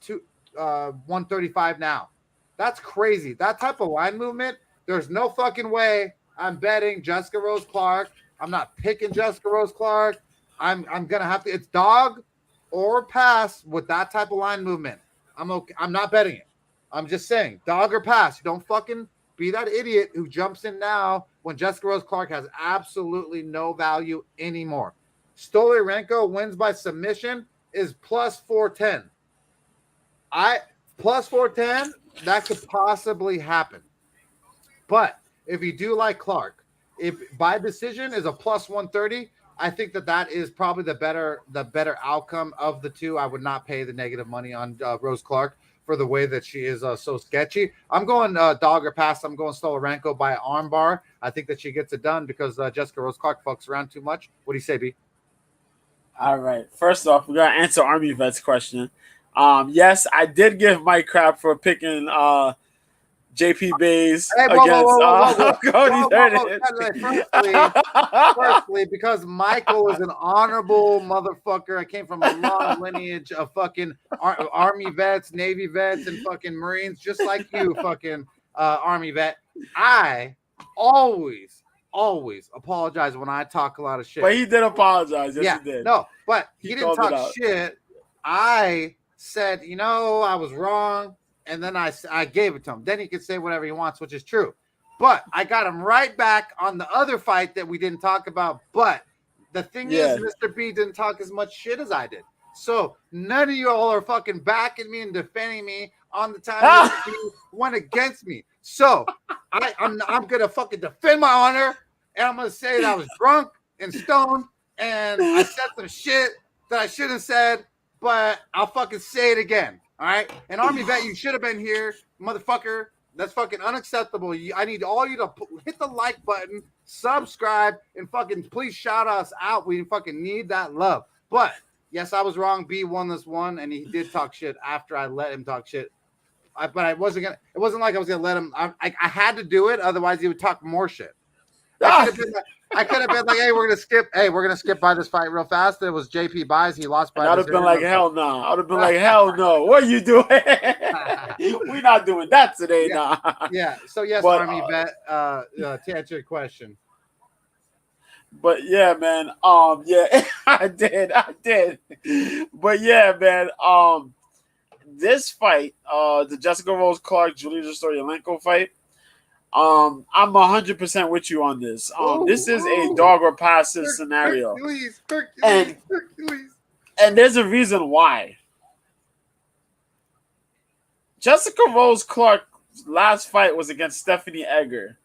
135 now. That's crazy. That type of line movement, there's no fucking way I'm betting Jessica Rose Clark. I'm not picking Jessica Rose Clark. I'm gonna have to. It's dog or pass with that type of line movement. I'm okay. I'm not betting it. I'm just saying dog or pass. Don't fucking be that idiot who jumps in now when Jessica Rose Clark has absolutely no value anymore. Stolarenko wins by submission is plus 410. Plus 410. That could possibly happen. But if you do like Clark, if by decision is a plus 130. I think that is probably the better outcome of the two. I would not pay the negative money on Rose Clark for the way that she is so sketchy. I'm going dog or pass. I'm going Stolarenko by armbar. I think that she gets it done because Jessica Rose Clark fucks around too much. What do you say, B? All right. First off, we got to answer Army Vet's question. Yes, I did give Mike crap for picking JP Bays against Cody. Firstly, because Michael is an honorable motherfucker. I came from a long lineage of fucking Army vets, Navy vets, and fucking Marines, just like you, fucking Army vet. I always apologize when I talk a lot of shit. But he did apologize. Yes, he did. No, but he didn't talk shit. I said, I was wrong. And then I gave it to him. Then he could say whatever he wants, which is true. But I got him right back on the other fight that we didn't talk about. But the thing is, Mr. B didn't talk as much shit as I did. So none of y'all are fucking backing me and defending me on the time Mr. B went against me. So I'm going to fucking defend my honor. And I'm going to say that I was drunk and stoned. And I said some shit that I shouldn't have said. But I'll fucking say it again. All right, and Army Vet, you should have been here, motherfucker. That's fucking unacceptable. I need all you to hit the like button, subscribe, and fucking please shout us out. We fucking need that love. But yes, I was wrong. B won this one, and he did talk shit after I let him talk shit. But I wasn't gonna. It wasn't like I was gonna let him. I had to do it, otherwise he would talk more shit. I could have been like, hey, we're gonna skip by this fight real fast. It was JP buys. He lost by. I'd have been like, hell no. I'd have been like, hell no. What are you doing? We're not doing that today, nah. Yeah. So yes, but, Army Vet. To answer your question. But yeah, man. Yeah, I did. But yeah, man. This fight, the Jessica Rose Clark, Julia Stolarenko fight. I'm 100% with you on this. This is a dog or passive scenario. Hercules. And there's a reason why. Jessica Rose Clark's last fight was against Stephanie Egger,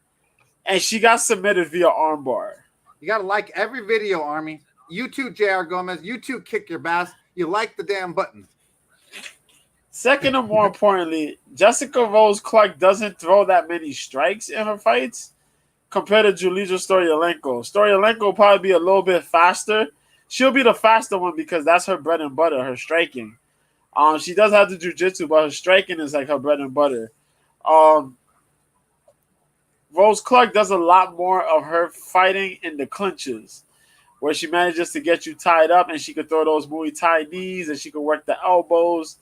and she got submitted via armbar. You got to like every video, Army. You too, JR Gomez. You too, kick your bass. You like the damn button. Second, and more importantly, Jessica Rose Clark doesn't throw that many strikes in her fights compared to Julija Storyalenko. Storyalenko will probably be a little bit faster. She'll be the faster one because that's her bread and butter, her striking. She does have the jiu-jitsu, but her striking is like her bread and butter. Rose Clark does a lot more of her fighting in the clinches, where she manages to get you tied up and she could throw those Muay Thai knees and she could work the elbows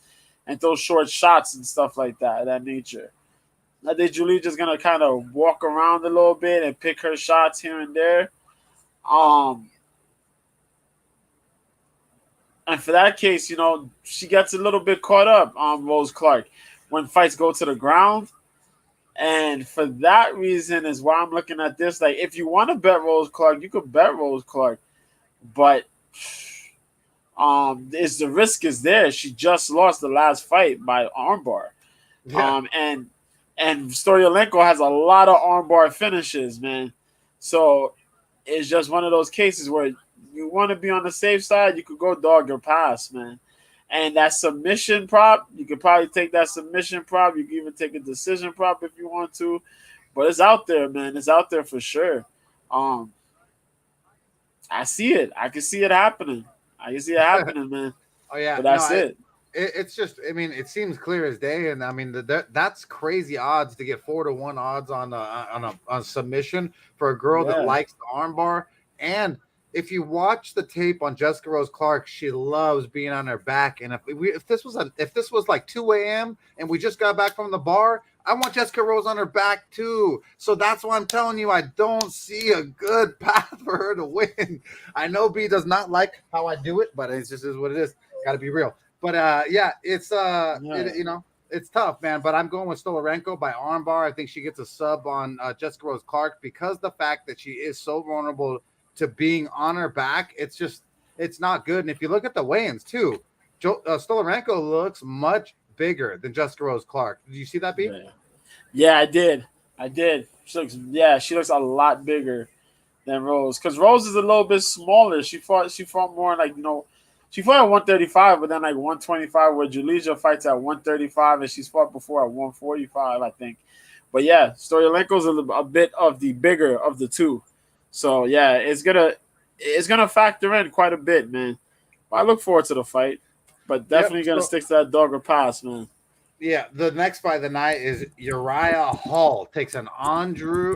and throw short shots and stuff like that, of that nature. I think Julia's going to kind of walk around a little bit and pick her shots here and there. And for that case, she gets a little bit caught up on Rose Clark when fights go to the ground. And for that reason is why I'm looking at this. Like, if you want to bet Rose Clark, you could bet Rose Clark. But the risk is there. She just lost the last fight by armbar. Yeah. And Storyalenko has a lot of armbar finishes, man. So it's just one of those cases where you want to be on the safe side, you could go dog your pass, man. And that submission prop, you could probably take that submission prop. You can even take a decision prop if you want to. But it's out there, man. It's out there for sure. I see it. I can see it happening. I can see it happening, man. Oh, yeah. But that's it. It's just, I mean, it seems clear as day. And, I mean, that's crazy odds to get 4-1 odds on a submission for a girl that likes the armbar. And if you watch the tape on Jessica Rose Clark, she loves being on her back. And if this was like 2 a.m. and we just got back from the bar, I want Jessica Rose on her back too. So that's why I'm telling you, I don't see a good path for her to win. I know B does not like how I do it, but it just is what it is. Got to be real. But it's it's tough, man. But I'm going with Stolarenko by armbar. I think she gets a sub on Jessica Rose Clark because the fact that she is so vulnerable to being on her back, it's not good. And if you look at the weigh-ins too, Stolarenko looks much bigger than Jessica Rose Clark. Did you see that, B? Yeah, I did. She looks a lot bigger than Rose because Rose is a little bit smaller. She fought more like she fought at 135, but then like 125, where Julija fights at 135, and she's fought before at 145, I think. But yeah, Storyalenko's a bit of the bigger of the two. So yeah, it's gonna factor in quite a bit, man. But I look forward to the fight, but definitely gonna stick to that dog or pass, man. Yeah, the next fight of the night is Uriah Hall takes on Andre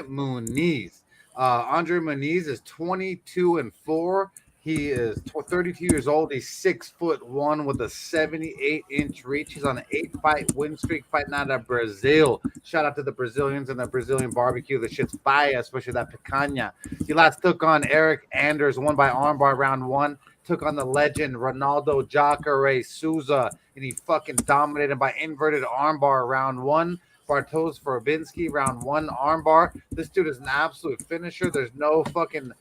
Muniz. Andre Muniz is 22-4. He is 32 years old. He's 6'1" with a 78-inch reach. He's on an 8-fight win streak, fighting out of Brazil. Shout out to the Brazilians and the Brazilian barbecue. The shit's fire, especially that picanha. He last took on Eric Anders, won by armbar round 1. Took on the legend Ronaldo Jacare Souza, and he fucking dominated by inverted armbar round 1. Bartosz Verbinski round 1 armbar. This dude is an absolute finisher. There's no fucking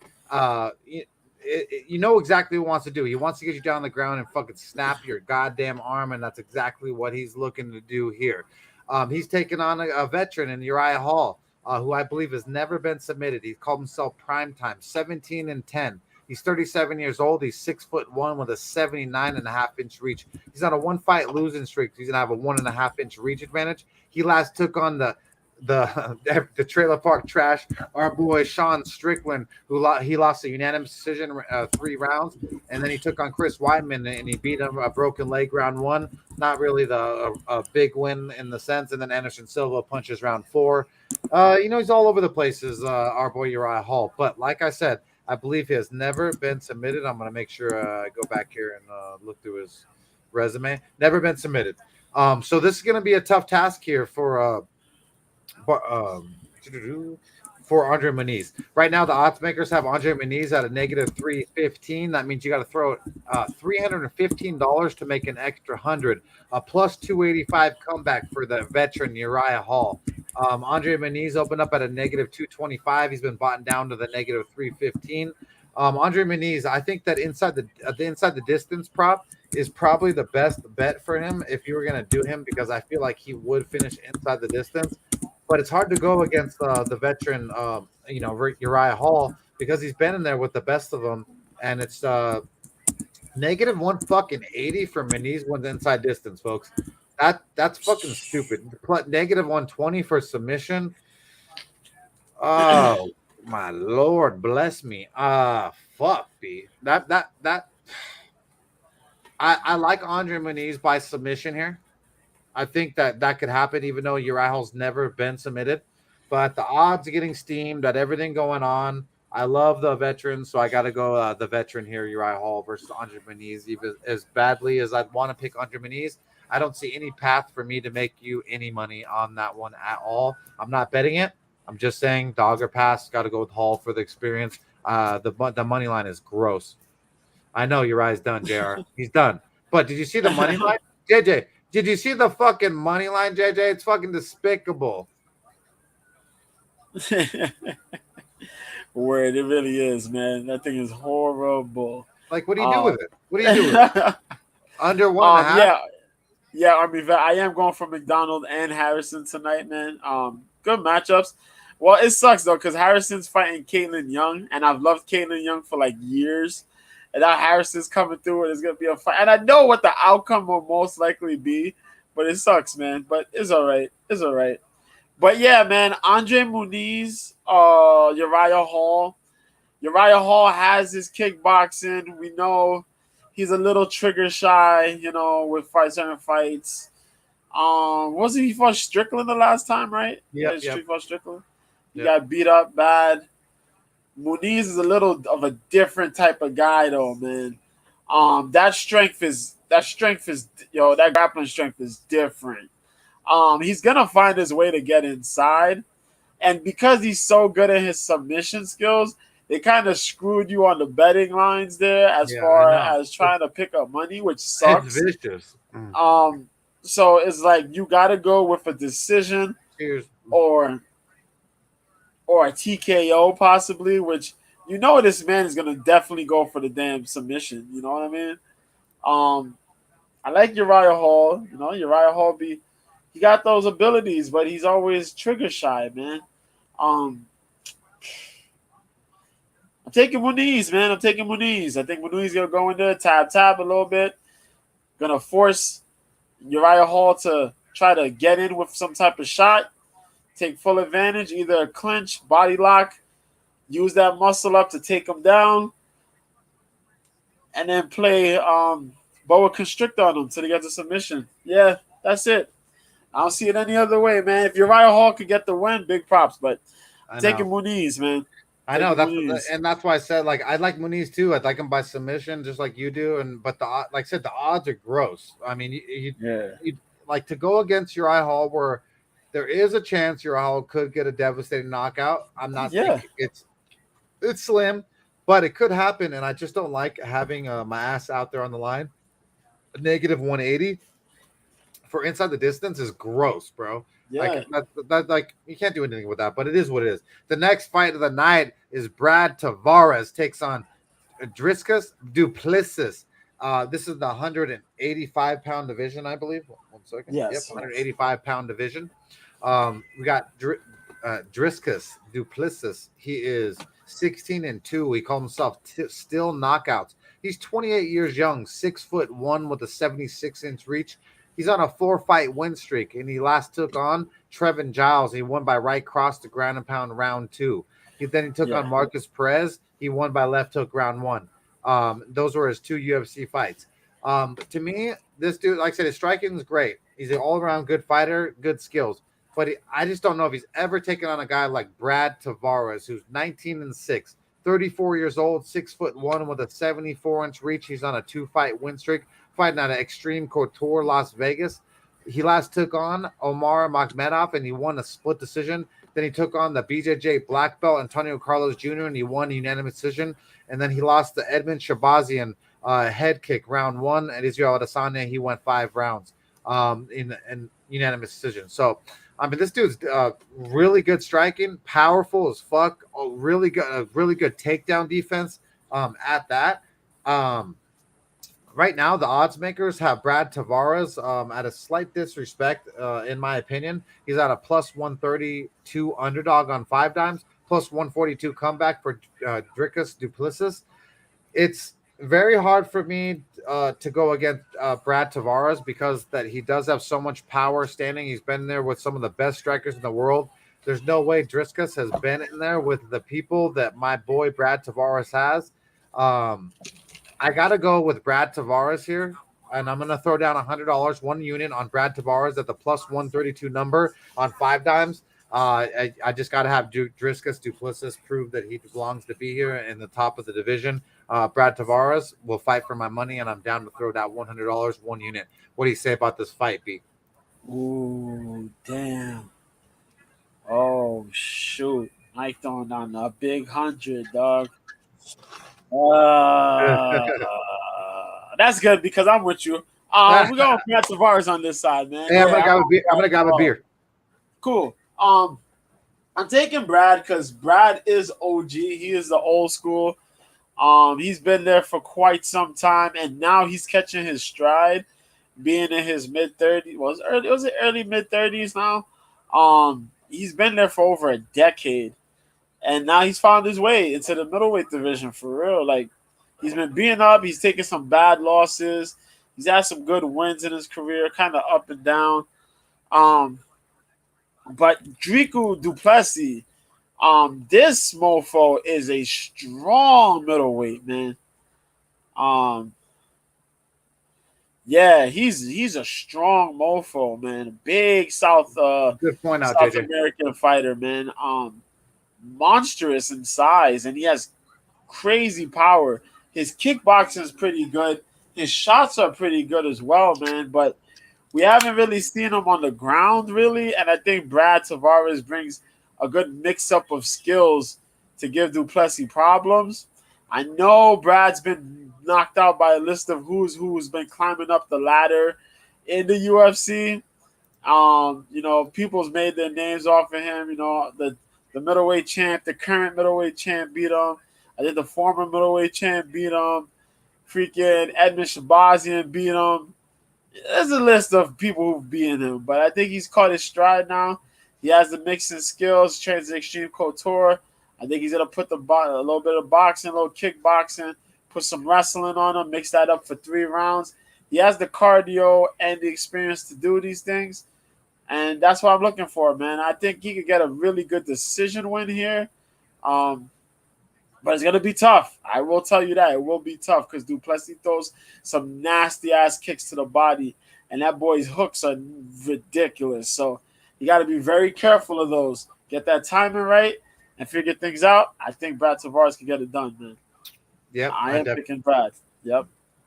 you know exactly what he wants to do. He wants to get you down on the ground and fucking snap your goddamn arm, and that's exactly what he's looking to do here. He's taking on a veteran in Uriah Hall, who I believe has never been submitted. He's called himself Primetime, 17-10. He's 37 years old. He's 6'1" with a 79.5-inch reach. He's on a 1-fight losing streak. He's gonna have a 1.5-inch reach advantage. He last took on the trailer park trash, our boy Shawn Strickland, he lost a unanimous decision 3 rounds, and then he took on Chris Weidman and he beat him a broken leg round 1. Not really a big win in the sense. And then Anderson Silva punches round 4. He's all over the places, our boy Uriah Hall. But like I said, I believe he has never been submitted. I'm gonna make sure I go back here and look through his resume. Never been submitted. So this is gonna be a tough task here for Andre Muniz. Right now, the odds makers have Andre Muniz at a -315. That means you got to throw $315 to make an extra 100. A plus 285 comeback for the veteran Uriah Hall. Andre Muniz opened up at a -225. He's been bought down to the -315. Andre Muniz, I think that inside the distance prop is probably the best bet for him if you were going to do him, because I feel like he would finish inside the distance. But it's hard to go against the veteran, Uriah Hall, because he's been in there with the best of them, and it's Negative 180 for Munoz wins inside distance, folks. That's fucking stupid. Negative 120 for submission. Oh my lord, bless me. Fuck, B. That. I like Andre Munoz by submission here. I think that could happen, even though Uriah Hall's never been submitted. But the odds of getting steamed, at everything going on, I love the veteran, so I got to go the veteran here, Uriah Hall versus Andre Munoz. Even as badly as I'd want to pick Andre Munoz, I don't see any path for me to make you any money on that one at all. I'm not betting it. I'm just saying dog or pass. Got to go with Hall for the experience. The money line is gross. I know Uriah's done, JR. He's done. But did you see the money line? JJ, did you see the fucking money line, JJ? It's fucking despicable. Word, it really is, man. That thing is horrible. Like, what do you do with it? What do you do with it? Under 1.5? Yeah. I mean, I am going for McDonald and Harrison tonight, man. Good matchups. Well, it sucks though because Harrison's fighting Caitlin Young, and I've loved Caitlin Young for like years. And now Harrison's coming through, and it's gonna be a fight. And I know what the outcome will most likely be, but it sucks, man. But it's all right. It's all right. But yeah, man, Andre Munoz, Uriah Hall. Uriah Hall has his kickboxing. We know he's a little trigger shy, with certain fights. Wasn't he fought Strickland the last time, right? Yeah. Fought Strickland. He got beat up bad. Munoz is a little of a different type of guy, though, man. That grappling strength is different. He's gonna find his way to get inside, and because he's so good at his submission skills, they kind of screwed you on the betting lines there as far as trying to pick up money, which sucks. It's vicious. So it's like you got to go with a decision or a TKO possibly, which this man is gonna definitely go for the damn submission. You know what I mean? I like Uriah Hall. Uriah Hall he got those abilities, but he's always trigger shy, man. I'm taking Munoz, man. I think Munoz gonna go in there, tap a little bit. Gonna force Uriah Hall to try to get in with some type of shot. Take full advantage, either a clinch, body lock, use that muscle up to take him down, and then play boa constrictor on him till he gets a submission. Yeah, that's it. I don't see it any other way, man. If Uriah Hall could get the win, big props. But taking Munoz, man. I know that's why I said I like Munoz too. I'd like him by submission, just like you do. But like I said, the odds are gross. I mean, you like to go against Uriah Hall where there is a chance Uriah Hall could get a devastating knockout. I'm not thinking it's slim, but it could happen. And I just don't like having my ass out there on the line. A negative 180 for inside the distance is gross, bro. Yeah. Like you can't do anything with that, but it is what it is. The next fight of the night is Brad Tavares takes on Dricus Duplessis. This is the 185-pound division, I believe. 1 second. Yes. Yep, 185-pound division. We got Dricus Duplessis. He is 16-2. He calls himself Still Knockouts. He's 28 years young, 6'1" with a 76-inch reach. He's on a 4-fight win streak, and he last took on Trevin Giles. He won by right cross to ground and pound round 2. Then he took on Marcus Perez. He won by left hook round 1. Those were his 2 UFC fights. To me, this dude, like I said, his striking is great. He's an all-around good fighter, good skills. But I just don't know if he's ever taken on a guy like Brad Tavares, who's 19-6, 34 years old, 6'1" with a 74-inch reach. He's on a 2-fight win streak, fighting out of Extreme Couture, Las Vegas. He last took on Omar Makhmedov, and he won a split decision. Then he took on the BJJ black belt, Antonio Carlos Jr., and he won a unanimous decision. And then he lost to Edmund Shabazian head kick round 1. And Israel Adesanya, he went 5 rounds in unanimous decision. So, I mean, this dude's really good striking, powerful as fuck, really good takedown defense at that. Right now, the odds makers have Brad Tavares at a slight disrespect, in my opinion. He's at a plus 132 underdog on 5 dimes, plus 142 comeback for Dricus Duplessis. It's very hard for me to go against Brad Tavares because that he does have so much power standing. He's been there with some of the best strikers in the world. There's no way Driscus has been in there with the people that my boy Brad Tavares has. Um, I gotta go with Brad Tavares here, and I'm gonna throw down $100 one unit on Brad Tavares at the plus 132 number on 5 dimes. I just gotta have Driscus Duplessis prove that he belongs to be here in the top of the division. Brad Tavares will fight for my money, and I'm down to throw down $100 one unit. What do you say about this fight, B? Ooh, damn. Oh shoot. Mike throwing down a big 100, dog. Uh, that's good because I'm with you. We're going with Matt Tavares on this side, man. Hey, I'm Yeah, gonna grab a beer. cool. I'm taking Brad because Brad is OG. He is the old school. He's been there for quite some time, and now he's catching his stride, being in his mid-30s. Was it early mid-30s now? He's been there for over a decade, and now he's found his way into the middleweight division for real. Like, he's been being up. He's taken some bad losses. He's had some good wins in his career, kind of up and down. But Driku Duplessis, this mofo is a strong middleweight, man. Yeah, he's a strong mofo, man. Big Good point out, South JJ. American fighter, man. Monstrous in size, and he has crazy power. His kickboxing is pretty good. His shots are pretty good as well, man. But we haven't really seen him on the ground, really. And I think Brad Tavares brings a good mix-up of skills to give Duplessis problems. I know Brad's been knocked out by a list of who's been climbing up the ladder in the UFC. People's made their names off of him. The middleweight champ, the current middleweight champ beat him. I think the former middleweight champ beat him. Freaking Edmund Shabazian beat him. There's a list of people who've beaten him, but I think he's caught his stride now. He has the mixing skills, trains the Extreme Couture. I think he's going to put a little bit of boxing, a little kickboxing, put some wrestling on him, mix that up for 3 rounds. He has the cardio and the experience to do these things, and that's what I'm looking for, man. I think he could get a really good decision win here, but it's going to be tough. I will tell you that. It will be tough because Duplessis throws some nasty-ass kicks to the body, and that boy's hooks are ridiculous. So you got to be very careful of those. Get that timing right and figure things out. I think Brad Tavares can get it done, man. Yep, I am picking Brad. Yep.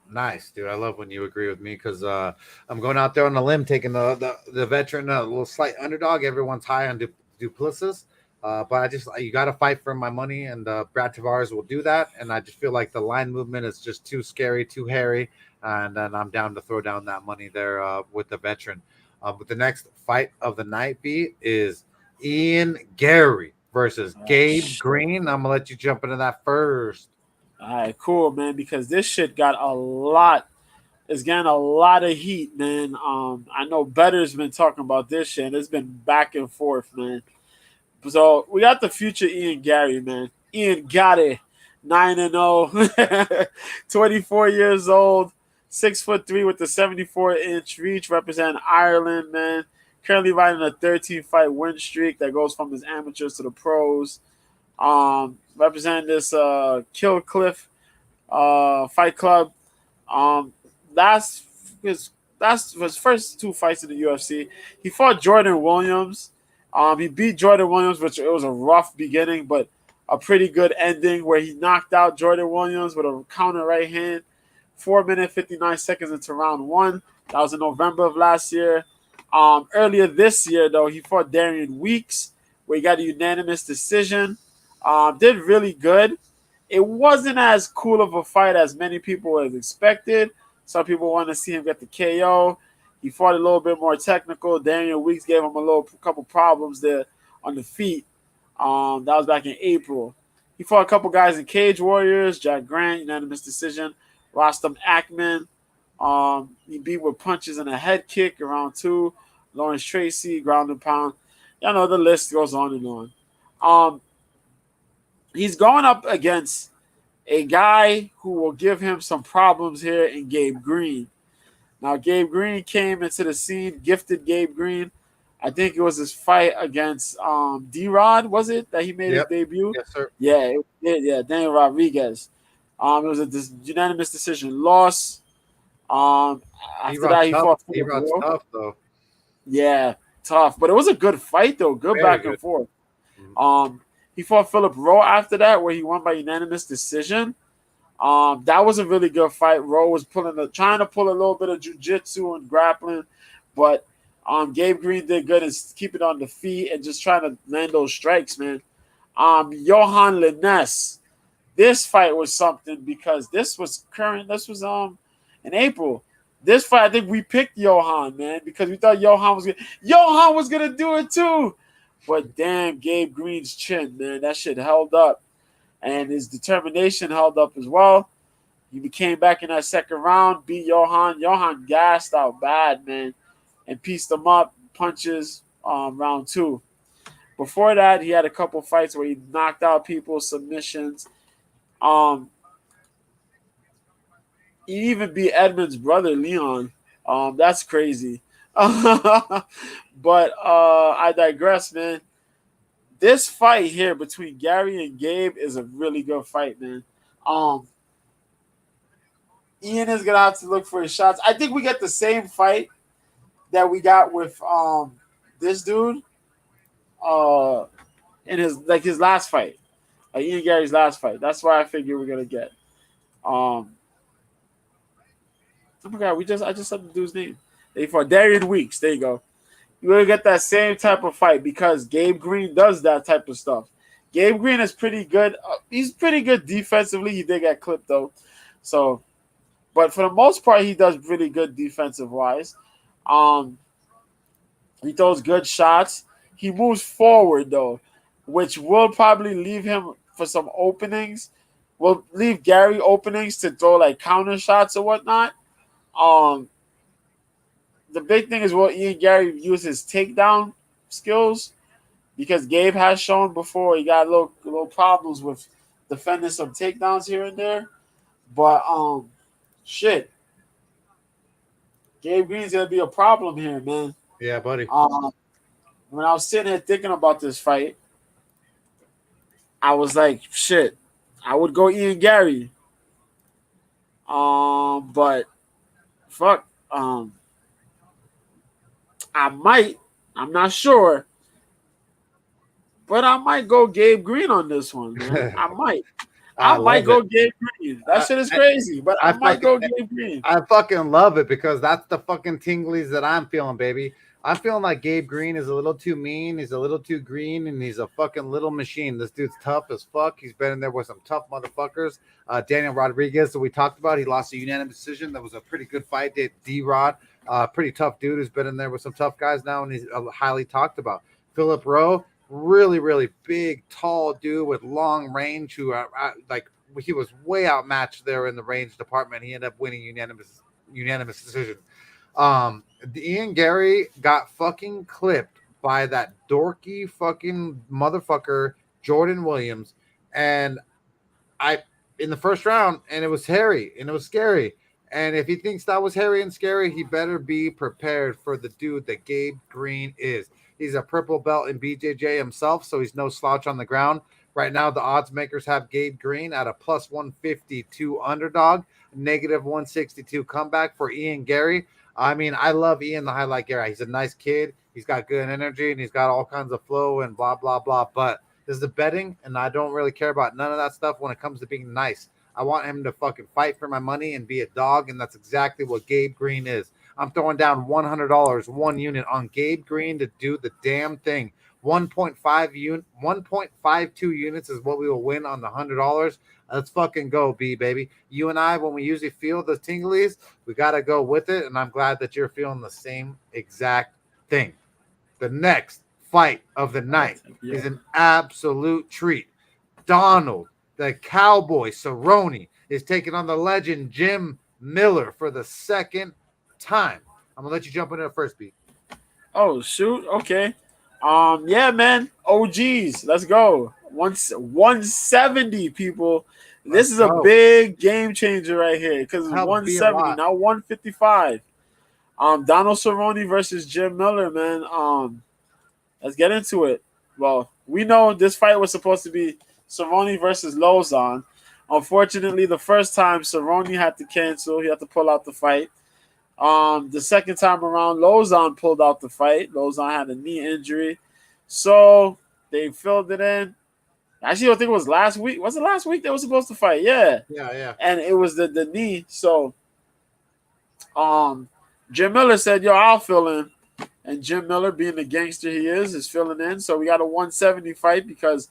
Nice, dude. I love when you agree with me because I'm going out there on a limb, taking the veteran, a little slight underdog. Everyone's high on Duplessis. But you got to fight for my money, and Brad Tavares will do that. And I just feel like the line movement is just too scary, too hairy, and then I'm down to throw down that money there with the veteran. But the next fight of the night, B, is Ian Gary versus Gabe Green. I'm gonna let you jump into that first. All right, cool, man. Because this shit got a lot. It's getting a lot of heat, man. I know Better's been talking about this shit. And it's been back and forth, man. So we got the future Ian Gary, man. Ian Gary, 9-0, 24 years old, 6'3" with the 74-inch reach, representing Ireland, man. Currently riding a 13-fight win streak that goes from his amateurs to the pros. Representing this Kill Cliff Fight Club. That's his first 2 fights in the UFC. He fought Jordan Williams. He beat Jordan Williams, which it was a rough beginning, but a pretty good ending where he knocked out Jordan Williams with a counter right hand. 4 minutes, 59 seconds into round 1. That was in November of last year. Earlier this year, though, he fought Darian Weeks, where he got a unanimous decision. Did really good. It wasn't as cool of a fight as many people had expected. Some people want to see him get the KO. He fought a little bit more technical. Daniel Weeks gave him couple problems there on the feet. That was back in April. He fought a couple guys in Cage Warriors, Jack Grant, unanimous decision. Rostam Ackman, he beat with punches and a head kick around 2. Lawrence Tracy, ground and pound. Y'all know the list goes on and on. He's going up against a guy who will give him some problems here in Gabe Green. Now, Gabe Green came into the scene, gifted Gabe Green. I think it was his fight against D-Rod, was it, that he made his Yep. debut? Yes, sir. Yeah, Daniel Rodriguez. It was a unanimous decision loss. After that, he fought Philip D-Rod's Rowe. tough, though. Yeah, tough. But it was a good fight, though. Good Very back and good. forth. Mhm. He fought Philip Rowe after that, where he won by unanimous decision. That was a really good fight. Rowe was trying to pull a little bit of jiu-jitsu and grappling, but Gabe Green did good and keep it on the feet and just trying to land those strikes, man. Johan Liness. This fight was something because this was in April. This fight, I think we picked Johan, man, because we thought Johan was gonna do it too. But damn, Gabe Green's chin, man, that shit held up. And his determination held up as well. He came back in that second round, beat Johan. Johan gassed out bad, man, and pieced him up, punches round 2. Before that, he had a couple fights where he knocked out people, submissions. He even beat Edmund's brother, Leon. That's crazy. But I digress, man. This fight here between Gary and Gabe is a really good fight, man. Ian is gonna have to look for his shots. I think we get the same fight that we got with this dude in his last fight. Ian Gary's last fight. That's why I figure we're gonna get. Oh my god, I just said the dude's name. They fought Darian Weeks. There you go. You're gonna get that same type of fight because Gabe Green does that type of stuff. Gabe Green is pretty good. He's pretty good defensively. He did get clipped though. So, but for the most part, he does really good defensive wise. He throws good shots. He moves forward though, which will probably leave him for some openings. Will leave Gary openings to throw like counter shots or whatnot. The big thing is will Ian Gary use his takedown skills because Gabe has shown before he got little problems with defending some takedowns here and there. But shit, Gabe Green's gonna be a problem here, man. Yeah, buddy. When I was sitting here thinking about this fight, I was like, shit, I would go Ian Gary. But fuck, I might. I'm not sure. But I might go Gabe Green on this one, man. I might. I might go Gabe Green. That shit is crazy, but I might go Gabe Green. I fucking love it because that's the fucking tinglies that I'm feeling, baby. I'm feeling like Gabe Green is a little too mean. He's a little too green, and he's a fucking little machine. This dude's tough as fuck. He's been in there with some tough motherfuckers. Daniel Rodriguez that we talked about, he lost a unanimous decision. That was a pretty good fight. D-Rod, pretty tough dude who's been in there with some tough guys now, and he's highly talked about. Philip Rowe, really, really big, tall dude with long range who he was way outmatched there in the range department. He ended up winning unanimous decision. Ian Gary got fucking clipped by that dorky fucking motherfucker Jordan Williams, and in the first round, and it was hairy and it was scary. And if he thinks that was hairy and scary, he better be prepared for the dude that Gabe Green is. He's a purple belt in BJJ himself, so he's no slouch on the ground. Right now, the odds makers have Gabe Green at a plus 152 underdog, negative 162 comeback for Ian Gary. I mean, I love Ian the Highlight Gary. He's a nice kid. He's got good energy, and he's got all kinds of flow and blah, blah, blah. But this is the betting, and I don't really care about none of that stuff when it comes to being nice. I want him to fucking fight for my money and be a dog, and that's exactly what Gabe Green is. I'm throwing down $100, one unit on Gabe Green to do the damn thing. 1.52 units is what we will win on the $100. Let's fucking go, B, baby. You and I, when we usually feel the tinglies, we got to go with it, and I'm glad that you're feeling the same exact thing. The next fight of the night is an absolute treat. Donald, the Cowboy Cerrone, is taking on the legend Jim Miller for the second time. I'm going to let you jump in there first, B. Oh, shoot. Okay. Yeah, man. OGs. Let's go. 170 people. This is a big game changer right here because it's 170, now 155. Donald Cerrone versus Jim Miller, man. Let's get into it. Well, we know this fight was supposed to be Cerrone versus Lozon. Unfortunately, the first time Cerrone had to cancel, he had to pull out the fight. The second time around, Lozon pulled out the fight. Lozon had a knee injury, so they filled it in. Actually, I think it was last week. Was it last week they were supposed to fight? Yeah. And it was the knee. So, Jim Miller said, "Yo, I'll fill in." And Jim Miller, being the gangster he is filling in. So we got a 170 fight because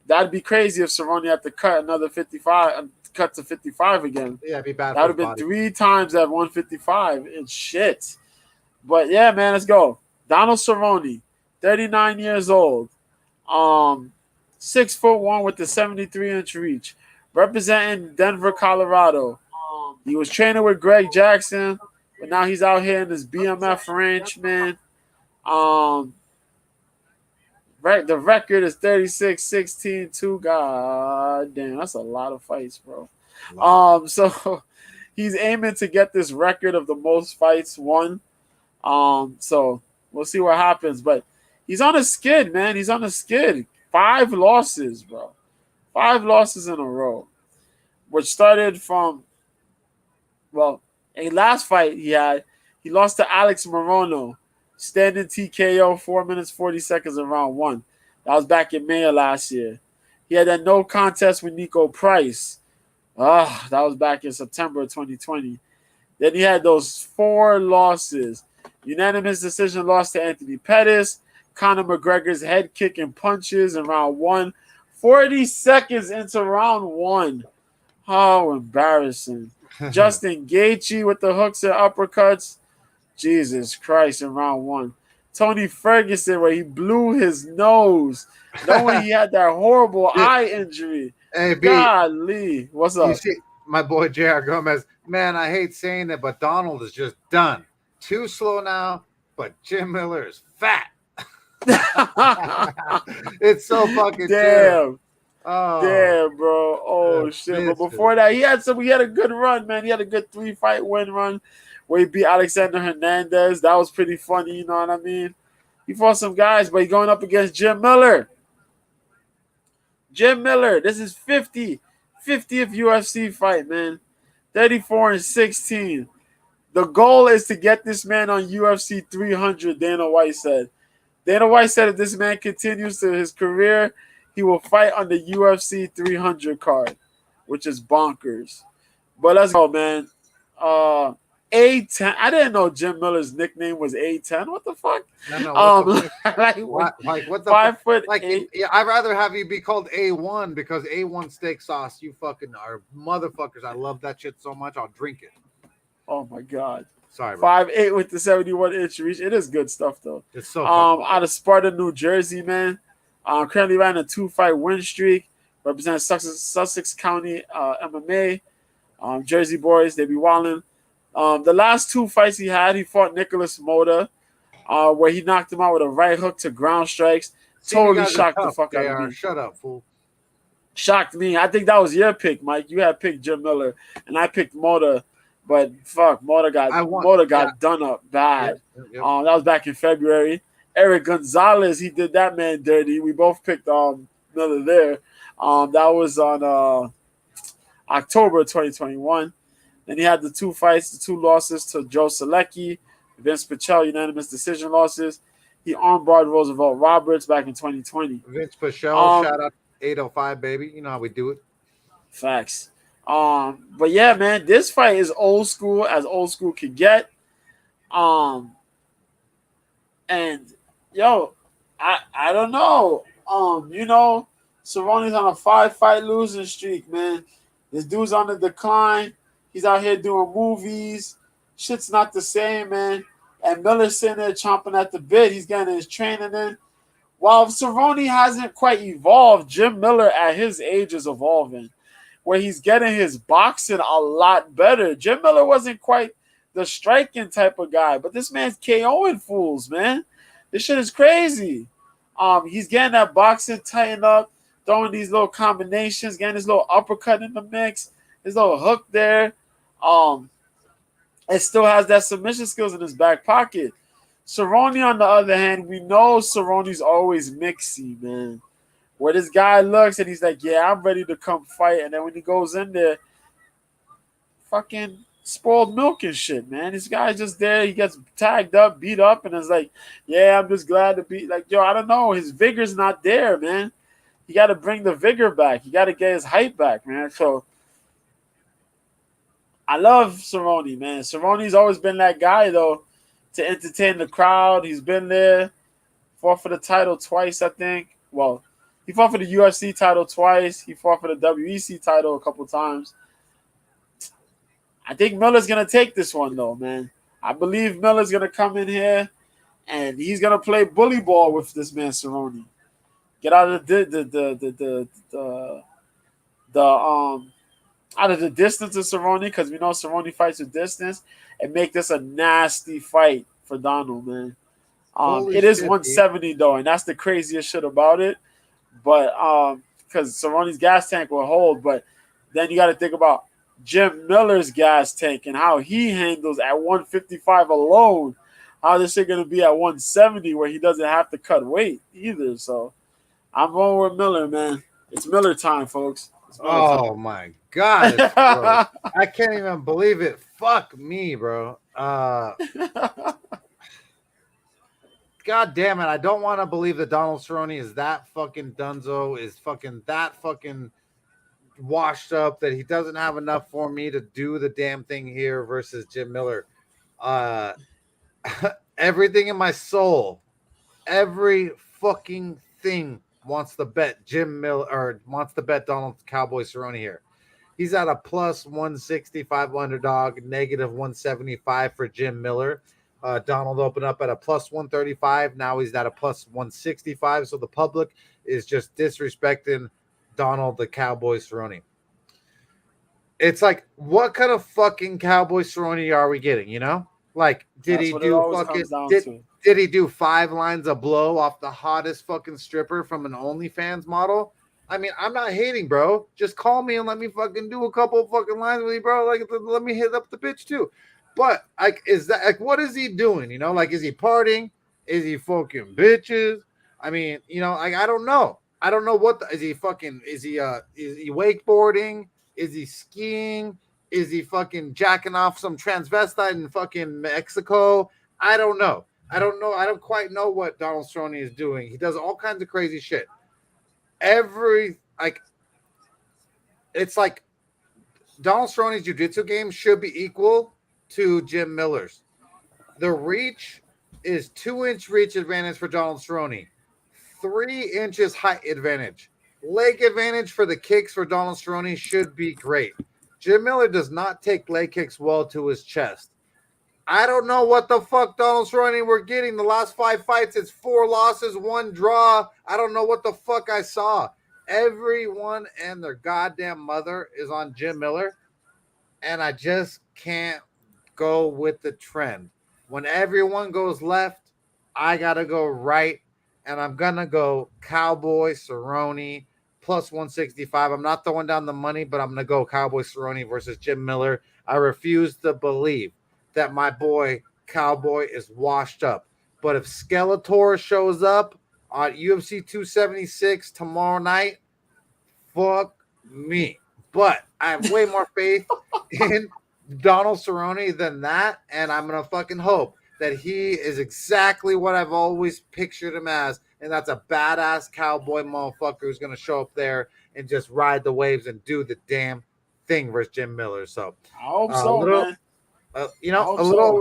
that'd be crazy if Cerrone had to cut another 55, cut to 55 again. Yeah, it'd be bad. That would have been 3 times at 155. It's shit. But yeah, man, let's go. Donald Cerrone, 39 years old. 6'1" with the 73-inch reach. Representing Denver, Colorado. He was training with Greg Jackson, but now he's out here in this BMF ranch, man. Right, the record is 36-16-2. God damn, that's a lot of fights, bro. Wow. So he's aiming to get this record of the most fights won. So we'll see what happens. But he's on a skid, man. He's on a skid. 5 losses, bro. 5 losses in a row. Which started from, well, a last fight he had, he lost to Alex Morono. Standing TKO, 4 minutes, 40 seconds in round 1. That was back in May of last year. He had that no contest with Nico Price. That was back in September of 2020. Then he had those 4 losses. Unanimous decision loss to Anthony Pettis. Conor McGregor's head kick and punches in round 1. 40 seconds into round 1. How embarrassing. Justin Gaethje with the hooks and uppercuts. Jesus Christ, in round 1. Tony Ferguson, where he blew his nose, knowing he had that horrible eye injury. Hey, B, golly. What's up? You see, my boy J.R. Gomez, man, I hate saying it, but Donald is just done. Too slow now, but Jim Miller is fat. It's so fucking damn. True. Oh, damn, bro. Oh, shit. But before that, he had a good run, man. He had a good 3-fight win run where he beat Alexander Hernandez. That was pretty funny, you know what I mean? He fought some guys, but he's going up against Jim Miller. Jim Miller, this is 50th UFC fight, man. 34-16. The goal is to get this man on UFC 300, Dana White said. Dana White said if this man continues to his career, he will fight on the UFC 300 card, which is bonkers. But let's go, man. A10. I didn't know Jim Miller's nickname was A10. What the fuck? No, what the 5 foot like 8. I'd rather have you be called A1 because A1 steak sauce, you fucking are motherfuckers. I love that shit so much. I'll drink it. Oh my god. Sorry, bro. 5'8" with the 71-inch reach. It is good stuff though. It's so out of Sparta, New Jersey, man. Currently ran a 2-fight win streak. Represents Sussex County MMA. Jersey boys, they be wilding. The last 2 fights he had, he fought Nicholas Mota, where he knocked him out with a right hook to ground strikes. Totally shocked the fuck out of me. Shut up, fool. Shocked me. I think that was your pick, Mike. You had picked Jim Miller, and I picked Mota. But fuck, Mota got done up bad. Yep. That was back in February. Eric Gonzalez, he did that man dirty. We both picked Miller there. That was on October 2021. Then he had the 2 fights, the 2 losses to Joe Selecki, Vince Pichel, unanimous decision losses. He armbarred Roosevelt Roberts back in 2020. Vince Pichel, shout out 805, baby. You know how we do it. Facts. But yeah, man, this fight is old school as old school could get. And yo, I don't know. Cerrone's on a 5-fight losing streak, man. This dude's on the decline. He's out here doing movies. Shit's not the same, man. And Miller's sitting there chomping at the bit. He's getting his training in. While Cerrone hasn't quite evolved, Jim Miller at his age is evolving, where he's getting his boxing a lot better. Jim Miller wasn't quite the striking type of guy, but this man's KOing fools, man. This shit is crazy. He's getting that boxing tightened up. throwing these little combinations, getting his little uppercut in the mix, his little hook there. It still has that submission skills in his back pocket. Cerrone, on the other hand, we know Cerrone's always mixy, man. Where this guy looks and he's like, yeah, I'm ready to come fight. And then when he goes in there, fucking spoiled milk and shit, man. This guy's just there. He gets tagged up, beat up, and it's like, yeah, I'm just glad to be like, yo, I don't know. His vigor's not there, man. You got to bring the vigor back. You got to get his hype back, man. So I love Cerrone, man. Cerrone's always been that guy, though, to entertain the crowd. He's been there. Fought for the title twice, I think. Well, he fought for the UFC title twice. He fought for the WEC title a couple times. I think Miller's going to take this one, though, man. I believe Miller's going to come in here, and he's going to play bully ball with this man, Cerrone. Get out of out of the distance of Cerrone, because we know Cerrone fights with distance, and make this a nasty fight for Donald, man. It is 170, though, and that's the craziest shit about it. But because Cerrone's gas tank will hold, but then you got to think about Jim Miller's gas tank and how he handles at 155 alone. How this shit going to be at 170 where he doesn't have to cut weight either. So I'm going with Miller, man. It's Miller time, folks. Oh my God. Bro. I can't even believe it. Fuck me, bro. God damn it. I don't want to believe that Donald Cerrone is that fucking dunzo, is fucking that fucking washed up, that he doesn't have enough for me to do the damn thing here versus Jim Miller. Everything in my soul, every fucking thing wants to bet Jim Miller, or wants to bet Donald Cowboy Cerrone here. He's at a plus 165 underdog, negative 175 for Jim Miller. Donald opened up at a plus 135. Now he's at a plus 165. So the public is just disrespecting Donald the Cowboy Cerrone. It's like, what kind of fucking Cowboy Cerrone are we getting? You know, like, did he do 5 lines of blow off the hottest fucking stripper from an OnlyFans model? I mean, I'm not hating, bro. Just call me and let me fucking do a couple of fucking lines with you, bro. Like, let me hit up the bitch too. But like, is that like, what is he doing? You know, like, is he partying? Is he fucking bitches? I mean, you know, like, I don't know. I don't know what is he wakeboarding? Is he skiing? Is he fucking jacking off some transvestite in fucking Mexico? I don't know. I don't quite know what Donald Cerrone is doing. He does all kinds of crazy shit. It's like Donald Cerrone's jiu-jitsu game should be equal to Jim Miller's. The reach is 2-inch reach advantage for Donald Cerrone. 3 inches height advantage. Leg advantage for the kicks for Donald Cerrone should be great. Jim Miller does not take leg kicks well to his chest. I don't know what the fuck Donald Cerrone we're getting. The last 5 fights, it's 4 losses, 1 draw. I don't know what the fuck I saw. Everyone and their goddamn mother is on Jim Miller, and I just can't go with the trend. When everyone goes left, I got to go right. And I'm going to go Cowboy Cerrone plus 165. I'm not throwing down the money, but I'm going to go Cowboy Cerrone versus Jim Miller. I refuse to believe that my boy Cowboy is washed up. But if Skeletor shows up on UFC 276 tomorrow night, fuck me. But I have way more faith in Donald Cerrone than that, and I'm going to fucking hope that he is exactly what I've always pictured him as, and that's a badass cowboy motherfucker who's going to show up there and just ride the waves and do the damn thing versus Jim Miller. So I hope so, man. A little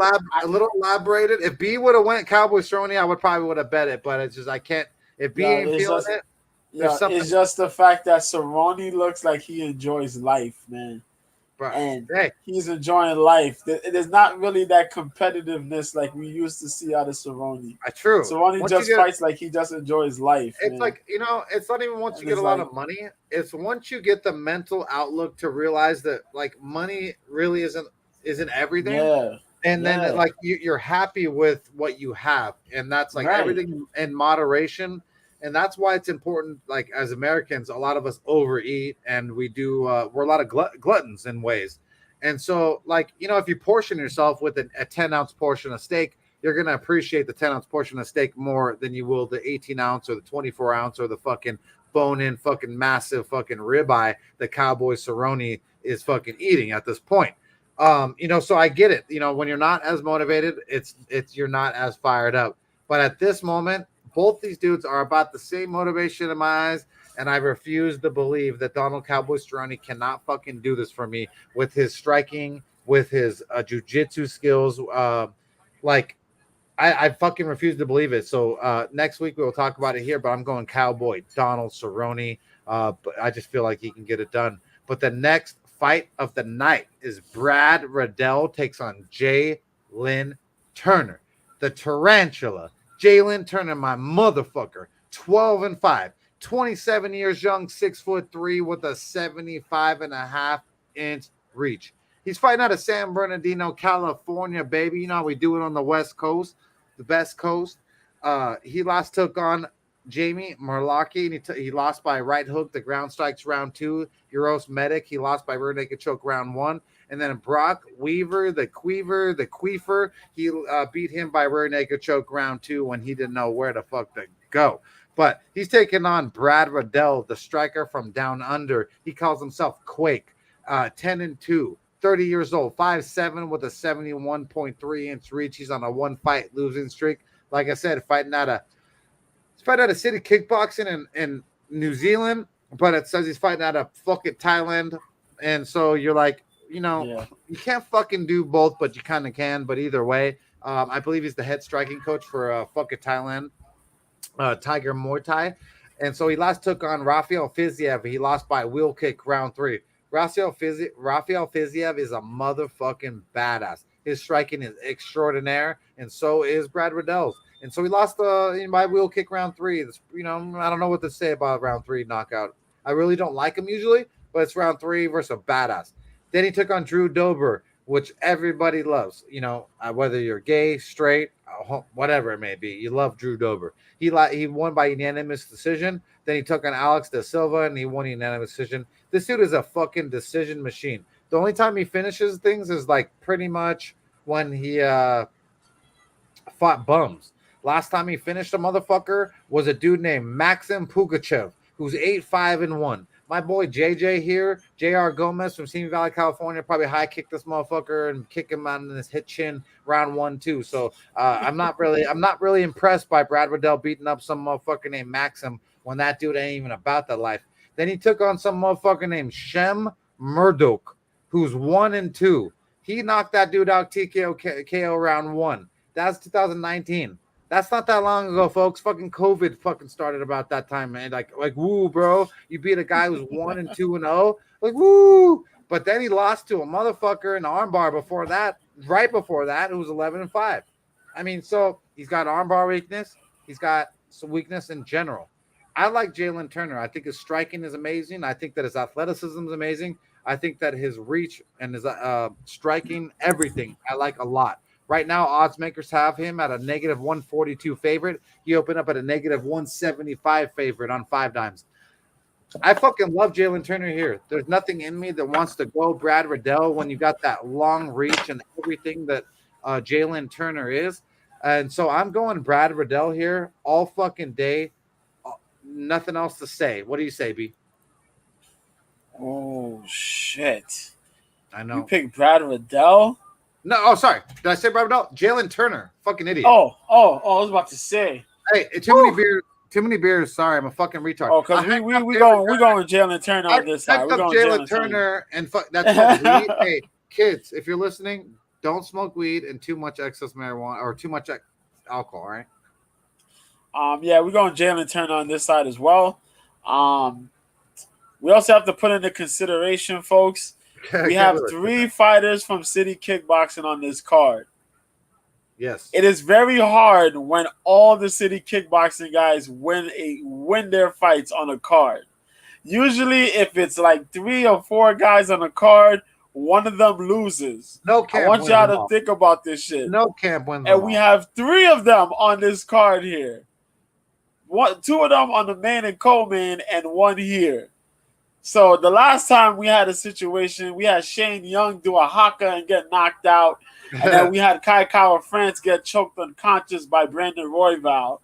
elaborated. If B would have went Cowboy Cerrone, I would have bet it, but it's just I can't. If B ain't feeling it, it's just the fact that Cerrone looks like he enjoys life, man. Bro, and he's enjoying life. There's not really that competitiveness like we used to see out of Cerrone. True. Cerrone just fights like he just enjoys life. It's man. Like, you know, it's not even once you get a lot of money. It's once you get the mental outlook to realize that like money really isn't everything. Yeah. And then like you're happy with what you have, and that's like everything in moderation. And that's why it's important. Like as Americans, a lot of us overeat, and we do. We're a lot of gluttons in ways. And so, like if you portion yourself with a 10-ounce portion of steak, you're gonna appreciate the 10-ounce portion of steak more than you will the 18-ounce or the 24-ounce or the fucking bone-in fucking massive fucking ribeye the cowboy Cerrone is fucking eating at this point. So I get it. When you're not as motivated, it's you're not as fired up. But at this moment, both these dudes are about the same motivation in my eyes, and I refuse to believe that Donald Cowboy Cerrone cannot fucking do this for me with his striking, with his jiu-jitsu skills. I fucking refuse to believe it. So next week we'll talk about it here, but I'm going Cowboy Donald Cerrone. But I just feel like he can get it done. But the next fight of the night is Brad Riddell takes on Lynn Turner. The Tarantula. Lynn Turner, my motherfucker. 12-5. 27 years young, 6'3" with a 75.5-inch reach. He's fighting out of San Bernardino, California, baby. You know how we do it on the West Coast, the best coast. He last took on Jamie Merlocki, and he lost by right hook, the ground strikes round 2. Euros Medic, he lost by rear naked choke round 1. And then Brock Weaver, the Queefer, he beat him by rear naked choke round 2 when he didn't know where the fuck to go. But he's taking on Brad Riddell, the striker from down under. He calls himself Quake, 10-2. 30 years old, 5'7" with a 71.3-inch reach. He's on a one-fight losing streak. Like I said, fighting out of City Kickboxing in New Zealand, but it says he's fighting out of fucking Thailand. And so you're like, you can't fucking do both, but you kind of can. But either way, I believe he's the head striking coach for fucking Thailand, Tiger Muay Thai. And so he last took on Rafael Fiziev. He lost by wheel kick round 3. Rafael Fiziev is a motherfucking badass. His striking is extraordinaire, and so is Brad Riddell's. And so he lost by wheel kick round 3. I don't know what to say about round 3 knockout. I really don't like him usually, but it's round 3 versus a badass. Then he took on Drew Dober, which everybody loves. Whether you're gay, straight, whatever it may be, you love Drew Dober. He won by unanimous decision. Then he took on Alex Da Silva, and he won unanimous decision. This dude is a fucking decision machine. The only time he finishes things is like pretty much when he fought bums. Last time he finished a motherfucker was a dude named Maxim Pugachev, who's 8-5-1. My boy JJ here, JR Gomez from Simi Valley, California, probably high kick this motherfucker and kick him out in his hit chin round 1 too. So I'm not really impressed by Brad Riddell beating up some motherfucker named Maxim when that dude ain't even about that life. Then he took on some motherfucker named Shem Murdoch, who's 1-2. He knocked that dude out TKO KO round 1. That's 2019. That's not that long ago, folks. Fucking COVID fucking started about that time, man. Like woo, bro. You beat a guy who's 1-2-0. Like, woo. But then he lost to a motherfucker in the armbar before that, right before that, who was 11-5. I mean, so he's got armbar weakness. He's got some weakness in general. I like Lynn Turner. I think his striking is amazing. I think that his athleticism is amazing. I think that his reach and his striking, everything, I like a lot. Right now, odds makers have him at a -142 favorite. He opened up at a -175 favorite on 5 dimes. I fucking love Lynn Turner here. There's nothing in me that wants to go Brad Riddell when you got that long reach and everything that Lynn Turner is. And so I'm going Brad Riddell here all fucking day. Nothing else to say. What do you say, B? Oh, shit. I know. You picked Brad Riddell? No, oh, sorry. Did I say Brad Riddell? Lynn Turner. Fucking idiot. Oh, I was about to say. Hey, too many beers. Sorry, I'm a fucking retard. Oh, because we going Lynn Turner on this side. We're going Lynn Turner and that's called weed. Hey, kids, if you're listening, don't smoke weed and too much excess marijuana or too much alcohol, all right? Yeah, we're going Lynn Turner on this side as well. We also have to put into consideration, folks, we have 3 fighters from City Kickboxing on this card. Yes. It is very hard when all the City Kickboxing guys win their fights on a card. Usually, if it's like 3 or 4 guys on a card, one of them loses. No camp. I want y'all to think about this shit. No camp wins. And we have 3 of them on this card here. two of them on the main and co-main, and one here. So the last time we had a situation, we had Shane Young do a haka and get knocked out, and then we had Kai Kara France get choked unconscious by Brandon Royval.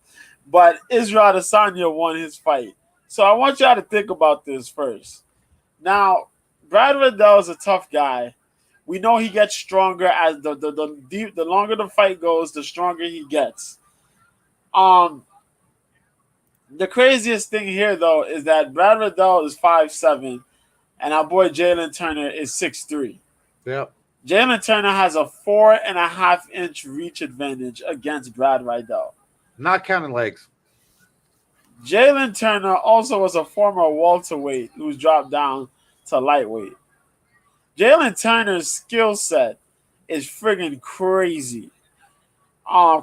But Israel Adesanya won his fight. So I want y'all to think about this first. Now, Brad Riddell is a tough guy. We know he gets stronger as the longer the fight goes, the stronger he gets. The craziest thing here, though, is that Brad Riddell is 5'7", and our boy Jalen Turner is 6'3". Yep. Jalen Turner has a 4.5-inch reach advantage against Brad Riddell. Not counting legs. Jalen Turner also was a former welterweight who's dropped down to lightweight. Jalen Turner's skill set is friggin' crazy.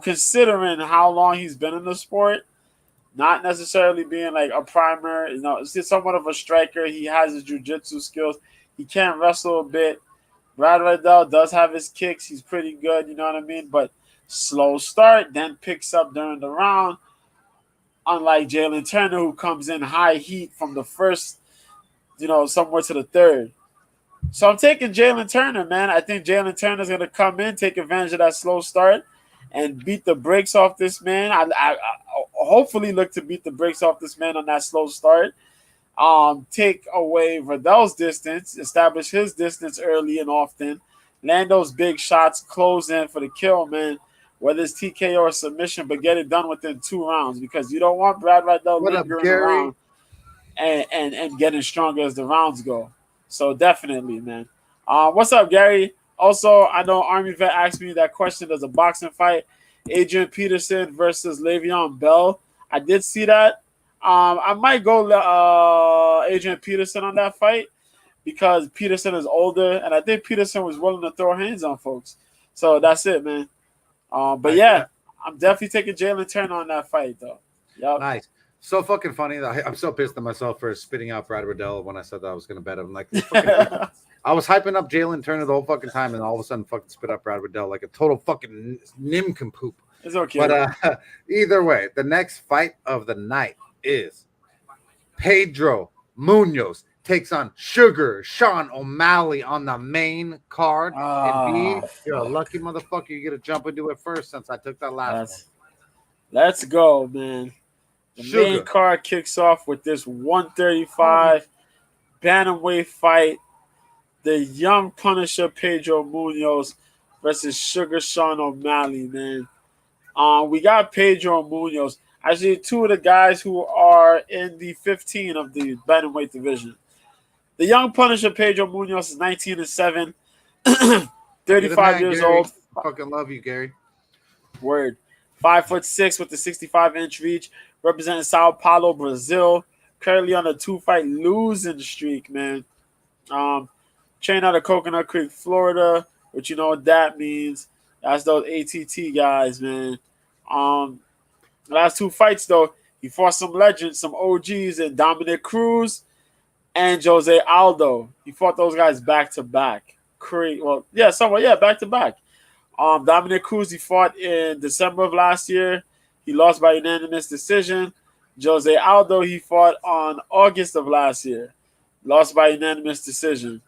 Considering how long he's been in the sport, not necessarily being like a primer, he's somewhat of a striker. He has his jiu-jitsu skills. He can wrestle a bit. Brad Riddell does have his kicks. He's pretty good, you know what I mean? But slow start, then picks up during the round. Unlike Jalen Turner, who comes in high heat from the first, somewhere to the third. So I'm taking Jalen Turner, man. I think Jalen Turner's going to come in, take advantage of that slow start, and beat the brakes off this man. I hopefully look to beat the brakes off this man on that slow start. Take away Riddell's distance, establish his distance early and often, land those big shots, close in for the kill, man. Whether it's TKO or submission, but get it done within 2 rounds because you don't want Brad Riddell lingering around and getting stronger as the rounds go. So definitely, man. What's up, Gary? Also, I know Army Vet asked me that question. There's a boxing fight, Adrian Peterson versus Le'Veon Bell. I did see that. I might go Adrian Peterson on that fight because Peterson is older, and I think Peterson was willing to throw hands on folks. So that's it, man. But yeah, I'm definitely taking Jalen Turner on that fight, though. Yep. Nice. So fucking funny. I'm so pissed at myself for spitting out Brad Riddell when I said that I was going to bet him. Like, I was hyping up Jalen Turner the whole fucking time, and all of a sudden fucking spit out Brad Riddell like a total fucking nincompoop. It's okay. But either way, the next fight of the night is Pedro Munoz takes on Shawn O'Malley on the main card. And B, you're a lucky motherfucker. You get to jump into it first since I took that last one. Let's go, man. The main card kicks off with this 135 bantamweight fight. The young Punisher Pedro Munoz versus Shawn O'Malley, man. We got Pedro Munoz. Actually, 2 of the guys who are in the 15 of the bantamweight division. The young Punisher Pedro Munoz is 19-7, 35 years old. Fucking love you, Gary. Word. 5'6" with the 65-inch reach, representing Sao Paulo, Brazil. Currently on a 2-fight losing streak, man. Trained out of Coconut Creek, Florida, which you know what that means. That's those ATT guys, man. Last 2 fights, though, he fought some legends, some OGs, and Dominic Cruz and Jose Aldo. He fought those guys back-to-back. Back-to-back. Dominic Cruz, he fought in December of last year. He lost by unanimous decision. Jose Aldo, he fought on August of last year. Lost by unanimous decision.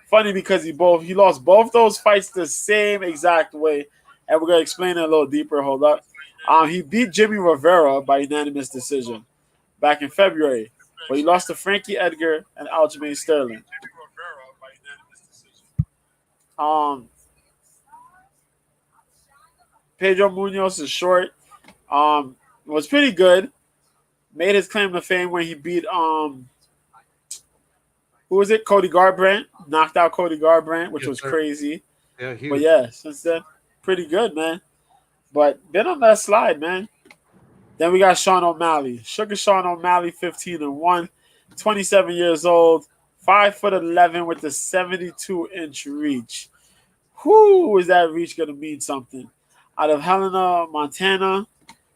Funny because he lost both those fights the same exact way. And we're going to explain it a little deeper. Hold up. He beat Jimmy Rivera by unanimous decision back in February. But he lost to Frankie Edgar and Aljamain Sterling. Pedro Munoz is short. Was pretty good. Made his claim to fame when he beat who was it? Cody Garbrandt. Knocked out Cody Garbrandt, which was crazy. Yeah, huge. But yeah, since then, pretty good, man. But been on that slide, man. Then we got Shawn O'Malley. Shawn O'Malley, 15-1, 27 years old, 5'11" with the 72-inch reach. Whoo, is that reach going to mean something? Out of Helena, Montana,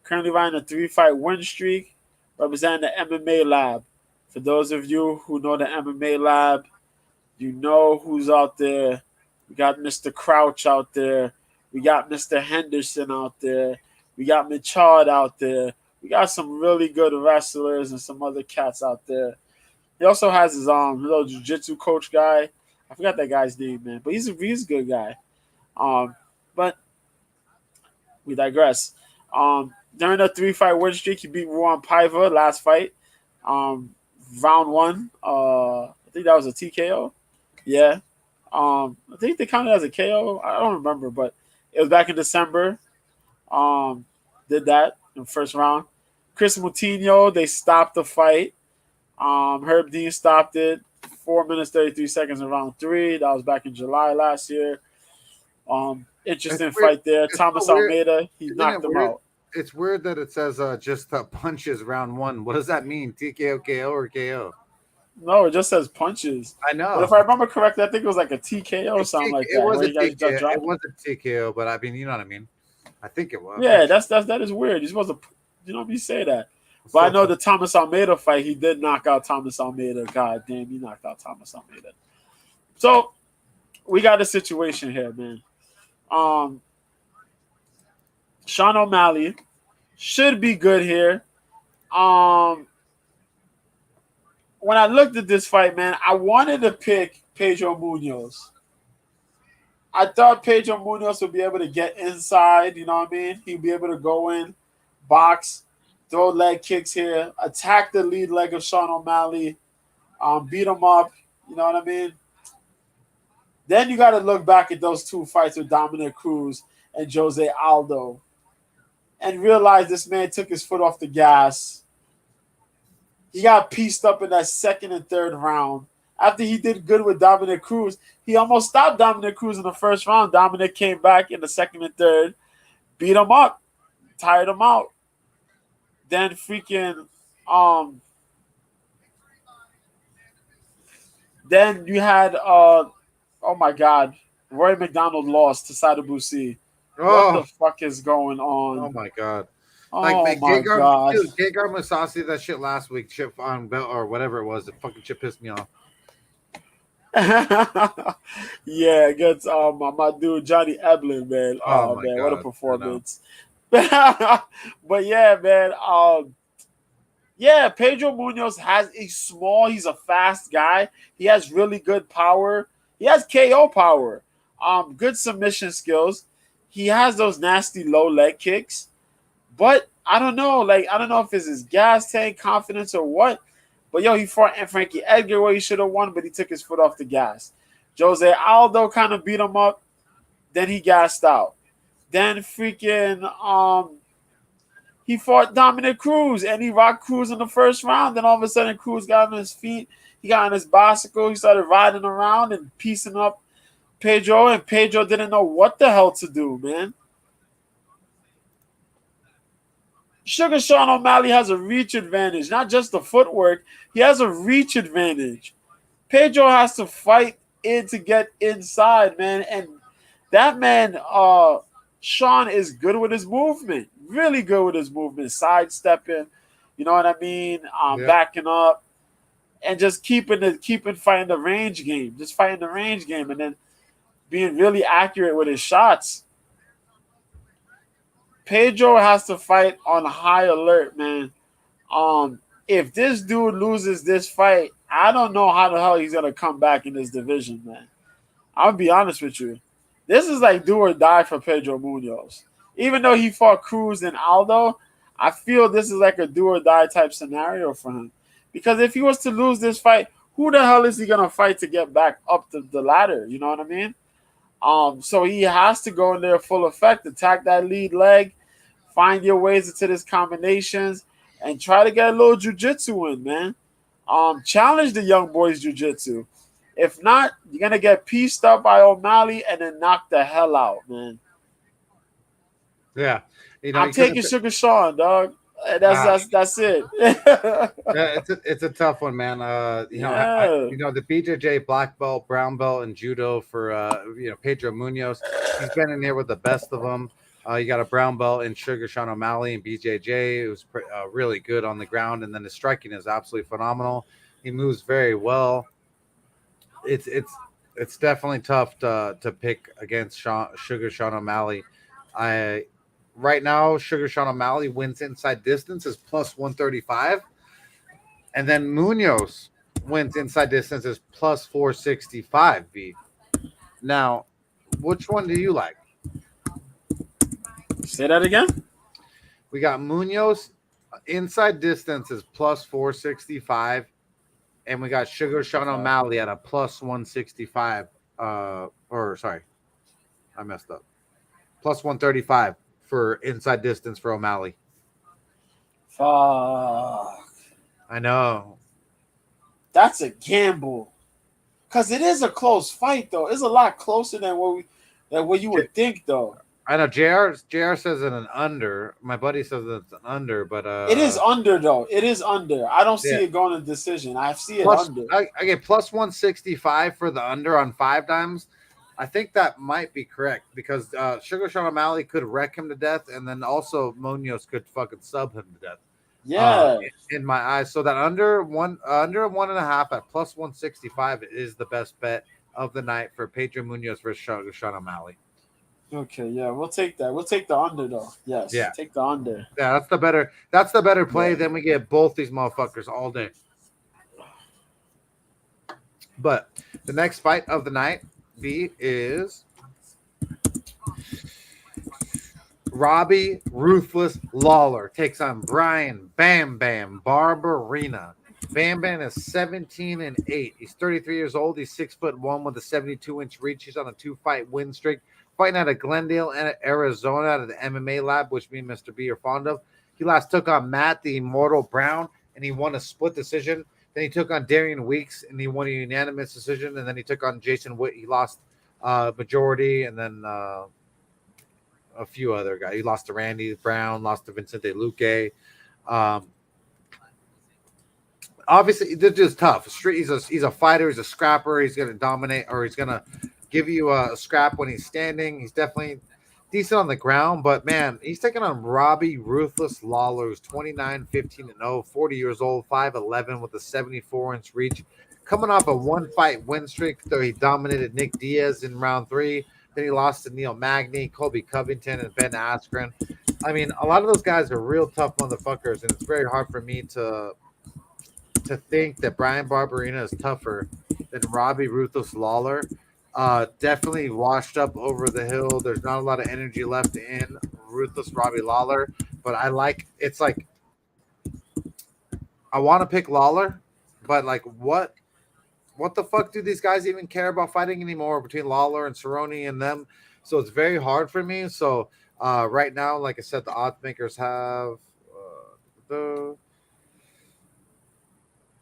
currently riding a 3-fight win streak, representing the MMA Lab. For those of you who know the MMA Lab, you know who's out there. We got Mr. Crouch out there. We got Mr. Henderson out there. We got Michard out there. We got some really good wrestlers and some other cats out there. He also has his little jiu-jitsu coach guy. I forgot that guy's name, man, but he's a good guy. But we digress. During the 3-fight win streak, he beat Ruan Paiva last fight. Round 1. I think that was a TKO. Yeah. I think they counted as a KO. I don't remember, but it was back in December. Did that in the first round. Chris Moutinho, they stopped the fight. Herb Dean stopped it. 4 minutes 33 seconds in round 3. That was back in July last year. Interesting fight there. Thomas Almeida, he knocked him out. It's weird that it says just punches round 1. What does that mean? TKO, KO, or KO? No, it just says punches. I know. But if I remember correctly, I think it was like a TKO or something like that. It was a TKO. It was a TKO, but I mean, you know what I mean. I think it was. Yeah, that is weird. You're supposed to, me say that. But I know the Thomas Almeida fight, he did knock out Thomas Almeida. God damn, he knocked out Thomas Almeida. So we got a situation here, man. Sean O'Malley should be good here. When I looked at this fight, man, I wanted to pick Pedro Munoz. I thought Pedro Munoz would be able to get inside, you know what I mean? He'd be able to go in, box, throw leg kicks here, attack the lead leg of Sean O'Malley, beat him up, you know what I mean? Then you got to look back at those 2 fights with Dominic Cruz and Jose Aldo and realize this man took his foot off the gas. He got pieced up in that 2nd and 3rd round. After he did good with Dominic Cruz, he almost stopped Dominic Cruz in the 1st round. Dominic came back in the 2nd and 3rd, beat him up, tired him out. Then then you had oh my God, Roy McDonald lost to Sadabusi. What the fuck is going on? Oh my God. Like, my God. Dude, Gegard Mousasi, that shit last week, chip on belt or whatever it was, the fucking shit pissed me off. Yeah, against my dude Johnny Eblin, man. Oh man, God, what a performance. But yeah, man. Yeah, Pedro Munoz he's a fast guy. He has really good power. He has KO power. Good submission skills. He has those nasty low leg kicks. But I don't know. I don't know if it's his gas tank confidence or what. But, he fought Frankie Edgar where he should have won, but he took his foot off the gas. Jose Aldo kind of beat him up. Then he gassed out. Then he fought Dominic Cruz, and he rocked Cruz in the 1st round. Then all of a sudden, Cruz got on his feet. He got on his bicycle. He started riding around and piecing up Pedro, and Pedro didn't know what the hell to do, man. Sugar Sean O'Malley has a reach advantage, not just the footwork. He has a reach advantage. Pedro has to fight in to get inside, man. And that man, Shawn, is good with his movement. Really good with his movement. Sidestepping, you know what I mean? Backing up. And just keeping fighting the range game. Just fighting the range game. And then being really accurate with his shots. Pedro has to fight on high alert, man. If this dude loses this fight, I don't know how the hell he's gonna come back in this division, man. I'll be honest with you. This is like do or die for Pedro Munoz. Even though he fought Cruz and Aldo, I feel this is like a do or die type scenario for him. Because if he was to lose this fight, who the hell is he gonna fight to get back up the ladder? You know what I mean? So he has to go in there full effect, attack that lead leg, find your ways into these combinations, and try to get a little jiu-jitsu in, man. Challenge the young boys jiu-jitsu. If not, you're going to get pieced up by O'Malley and then knock the hell out, man. Yeah. I'm taking Sugar Sean, dog. That's it. Yeah, it's a tough one, man. The BJJ black belt, brown belt, and judo for Pedro Munoz. He's been in there with the best of them. You got a brown belt in Sugar Sean O'Malley and BJJ. It was really good on the ground, and then his striking is absolutely phenomenal. He moves very well. It's definitely tough to pick against Sugar Sean O'Malley. right now, Sugar Sean O'Malley wins inside distance is plus 135. And then Munoz wins inside distance is plus 465. V. Now, which one do you like? Say that again. We got Munoz inside distance is plus 465. And we got Sugar Sean O'Malley at a plus 165. Sorry, I messed up. Plus 135 for inside distance for O'Malley. Fuck. I know. That's a gamble. Because it is a close fight, though. It's a lot closer than what you would think, though. I know JR says it an under. My buddy says it's an under, but it is under, though. It is under. I don't see it going to decision. I see it plus, under. I get plus 165 for the under on 5 times. I think that might be correct because Sugar Sean O'Malley could wreck him to death, and then also Munoz could fucking sub him to death. Yeah, in my eyes. So that under 1.5 at plus 165 is the best bet of the night for Pedro Munoz versus Sugar Sean O'Malley. Okay, yeah, we'll take that. We'll take the under, though. Yes, yeah, take the under. Yeah, that's the better play. Yeah. Then we get both these motherfuckers all day. But the next fight of the night, B, is Robbie Ruthless Lawler takes on Brian Bam Bam Barbarina. Bam Bam is 17-8. He's 33 years old. He's 6'1" with a 72-inch reach. He's on a 2-fight win streak. Fighting out of Glendale, Arizona, out of the MMA lab, which me and Mr. B are fond of. He last took on Matt the Immortal Brown, and he won a split decision. Then he took on Darian Weeks, and he won a unanimous decision. And then he took on Jason Witt. He lost majority, and then a few other guys. He lost to Randy Brown, lost to Vicente Luque. Obviously, this is tough. He's a fighter. He's a scrapper. He's going to dominate, or he's going to give you a scrap when he's standing. He's definitely decent on the ground, but man, he's taking on Robbie Ruthless Lawler, who's 29, 15-0, 40 years old, 5'11" with a 74-inch reach. Coming off a 1-fight win streak, though he dominated Nick Diaz in round 3. Then he lost to Neil Magny, Colby Covington, and Ben Askren. I mean, a lot of those guys are real tough motherfuckers, and it's very hard for me to think that Brian Barbarina is tougher than Robbie Ruthless Lawler. Definitely washed up over the hill. There's not a lot of energy left in Ruthless Robbie Lawler, but I want to pick Lawler, but like what the fuck do these guys even care about fighting anymore between Lawler and Cerrone and them? So it's very hard for me. So right now, like I said, the odds makers have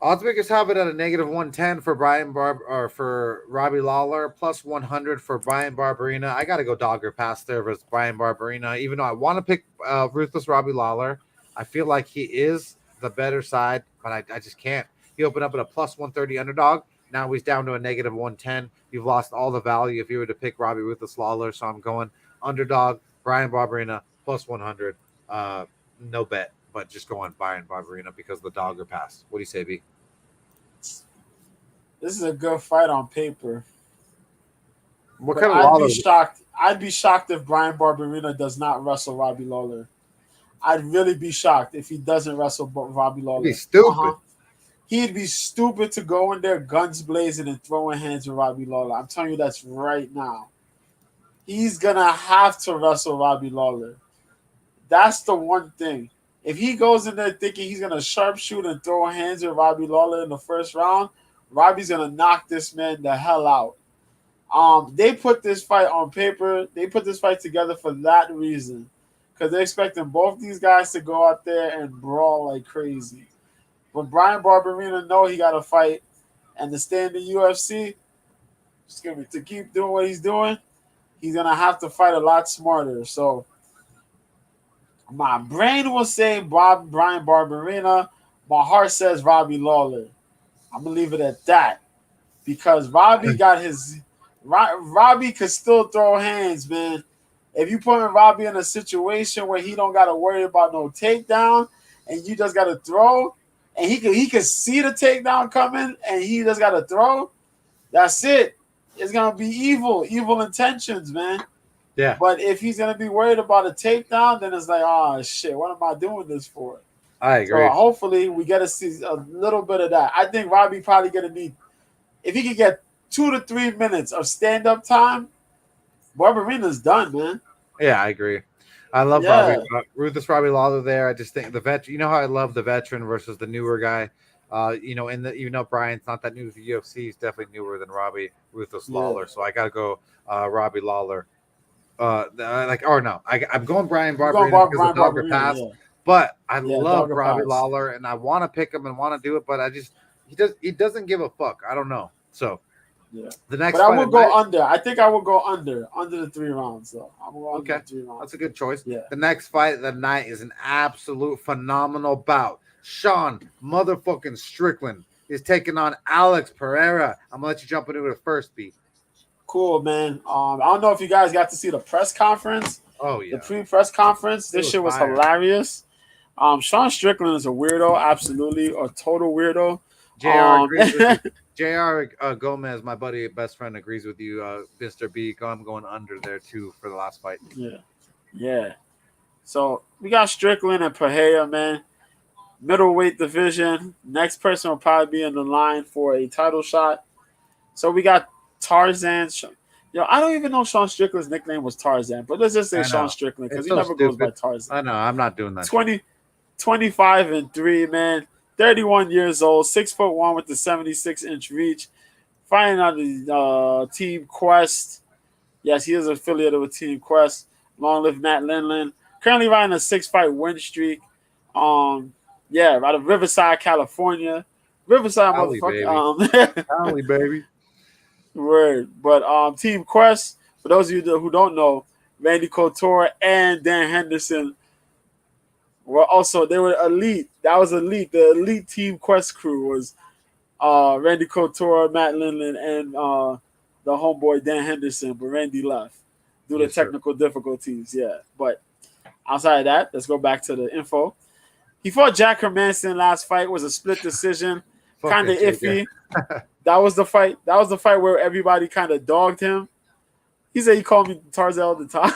Oddsmakers have it at a negative 110 for for Robbie Lawler, plus 100 for Brian Barbarina. I got to go dogger pass there versus Brian Barbarina, even though I want to pick Ruthless Robbie Lawler. I feel like he is the better side, but I just can't. He opened up at a plus 130 underdog. Now he's down to a negative 110. You've lost all the value if you were to pick Robbie Ruthless Lawler, so I'm going underdog, Brian Barbarina, plus 100. No bet, but just going Brian Barbarina because of the dogger pass. What do you say, B? This is a good fight on paper. What kind of Lawler? I'd be shocked if Brian Barbarina does not wrestle Robbie Lawler. I'd really be shocked if he doesn't wrestle Robbie Lawler. He'd be stupid. He'd be stupid to go in there guns blazing and throwing hands with Robbie Lawler. I'm telling you that's right now. He's going to have to wrestle Robbie Lawler. That's the one thing. If he goes in there thinking he's going to sharpshoot and throw hands with Robbie Lawler in the first round, Robbie's going to knock this man the hell out. They put this fight on paper. They put this fight together for that reason, because they're expecting both these guys to go out there and brawl like crazy. But Brian Barbarina know he got to fight, and to stay in the UFC, to keep doing what he's doing, he's going to have to fight a lot smarter. So my brain will say Brian Barbarina. My heart says Robbie Lawler. I'm going to leave it at that, because Robbie could still throw hands, man. If you put Robbie in a situation where he don't got to worry about no takedown and you just got to throw, and he could see the takedown coming and he just got to throw, that's it. It's going to be evil intentions, man. Yeah, But if he's gonna be worried about a takedown, then it's like, oh shit, what am I doing this for? I So agree. hopefully we get to see a little bit of that. I think Robbie probably gonna need, if he can get 2 to 3 minutes of stand up time, Barbarina's done, man. Yeah, I agree. I love Robbie, Yeah, Ruthless Robbie Lawler there. I just think the vet. You know how I love the veteran versus the newer guy. And even though Brian's not that new to the UFC, he's definitely newer than Robbie Ruthless yeah. Lawler. So I gotta go Robbie Lawler. Or no, I'm going Brian You going Barberina because of Brian Dogger Barbarina? Pass. Yeah, But I yeah. love Dogger Robbie Pass. Lawler, and I want to pick him and want to do it, but he doesn't give a fuck. I don't know. So Yeah. the But next I fight will at go night. under. I think I will go under the 3 rounds. So I'm going under Okay, the 3 rounds. that's a good choice. Yeah. The next fight of the night is an absolute phenomenal bout. Shawn motherfucking Strickland is taking on Alex Pereira. I'm gonna let you jump into it first, B. Cool, man. I don't know if you guys got to see the press conference, Oh the yeah, pre-press conference. it This was shit was fire. hilarious. Shawn Strickland is a weirdo, absolutely a total weirdo. JR agrees with you. JR Gomez, my buddy, best friend, agrees with you. Mr. B, I'm going under there too for the last fight. Yeah, yeah. So we got Strickland and Peja, man. Middleweight division. Next person will probably be in the line for a title shot. So we got Tarzan. I don't even know Shawn Strickland's nickname was Tarzan, but let's just say I Shawn know. Strickland because It's he so never goes by stupid. Tarzan. I know. I'm not doing that. 20, 25-3, man. 31 years old, 6'1" with the 76-inch reach. Fighting on the Team Quest. Yes, he is affiliated with Team Quest. Long live Matt Lindland. Currently riding a 6-fight win streak. Out of Riverside, California. Riverside, Cali, baby. motherfucker. Cali, baby. Word. But Team Quest, for those of you who don't know, Randy Couture and Dan Henderson they were elite. That was elite. The elite Team Quest crew was Randy Couture, Matt Lindland, and the homeboy Dan Henderson, but Randy left due to technical difficulties. Yeah. But outside of that, let's go back to the info. He fought Jack Hermanson last fight. Was a split decision. Kind of iffy. That was the fight. That was the fight where everybody kind of dogged him. He said he called me Tarzan all the time.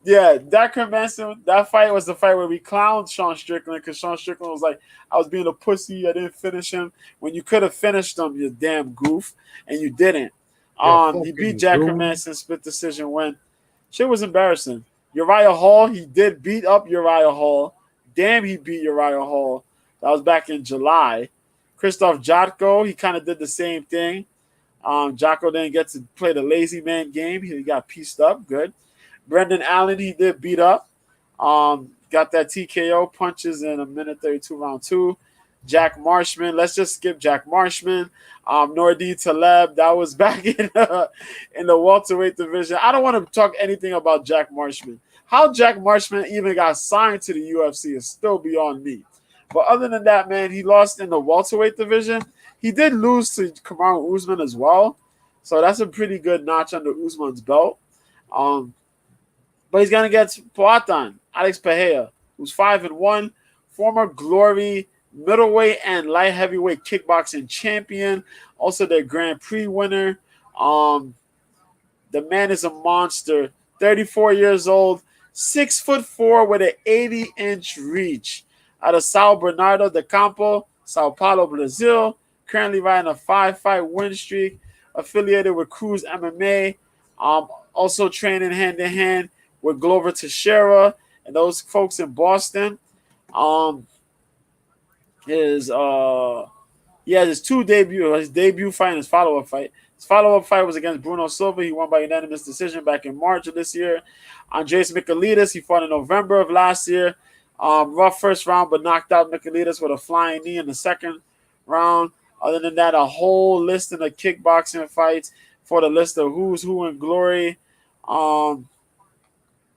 Yeah, Jack Hermanson, that fight was the fight where we clowned Shawn Strickland because Shawn Strickland was like, I was being a pussy. I didn't finish him. When you could have finished him, you damn goof. And you didn't. He beat Jack Hermanson, split decision win. Shit was embarrassing. Uriah Hall, he did beat up Uriah Hall. Damn, he beat Uriah Hall. That was back in July. Christoph Jotko, he kind of did the same thing. Jotko didn't get to play the lazy man game. He got pieced up. Good. Brendan Allen, he did beat up. Got that TKO, punches in a minute 32, round 2. Jack Marshman, let's just skip Jack Marshman. Nordi Taleb, that was back in the welterweight division. I don't want to talk anything about Jack Marshman. How Jack Marshman even got signed to the UFC is still beyond me. But other than that, man, he lost in the welterweight division. He did lose to Kamaru Usman as well. So that's a pretty good notch under Usman's belt. But he's going to get Poatan, Alex Peja, who's 5-1, former Glory middleweight and light heavyweight kickboxing champion, also their Grand Prix winner. The man is a monster, 34 years old, 6'4" with an 80-inch reach. Out of Sao Bernardo de Campo, Sao Paulo, Brazil, currently riding a 5-fight win streak, affiliated with Cruz MMA, also training hand-in-hand with Glover Teixeira and those folks in Boston. His 2 debut. His debut fight and his follow-up fight. His follow-up fight was against Bruno Silva. He won by unanimous decision back in March of this year. Andres Michailidis, he fought in November of last year. Rough first round, but knocked out Michailidis with a flying knee in the second round. Other than that, a whole list of the kickboxing fights for the list of who's who in glory. The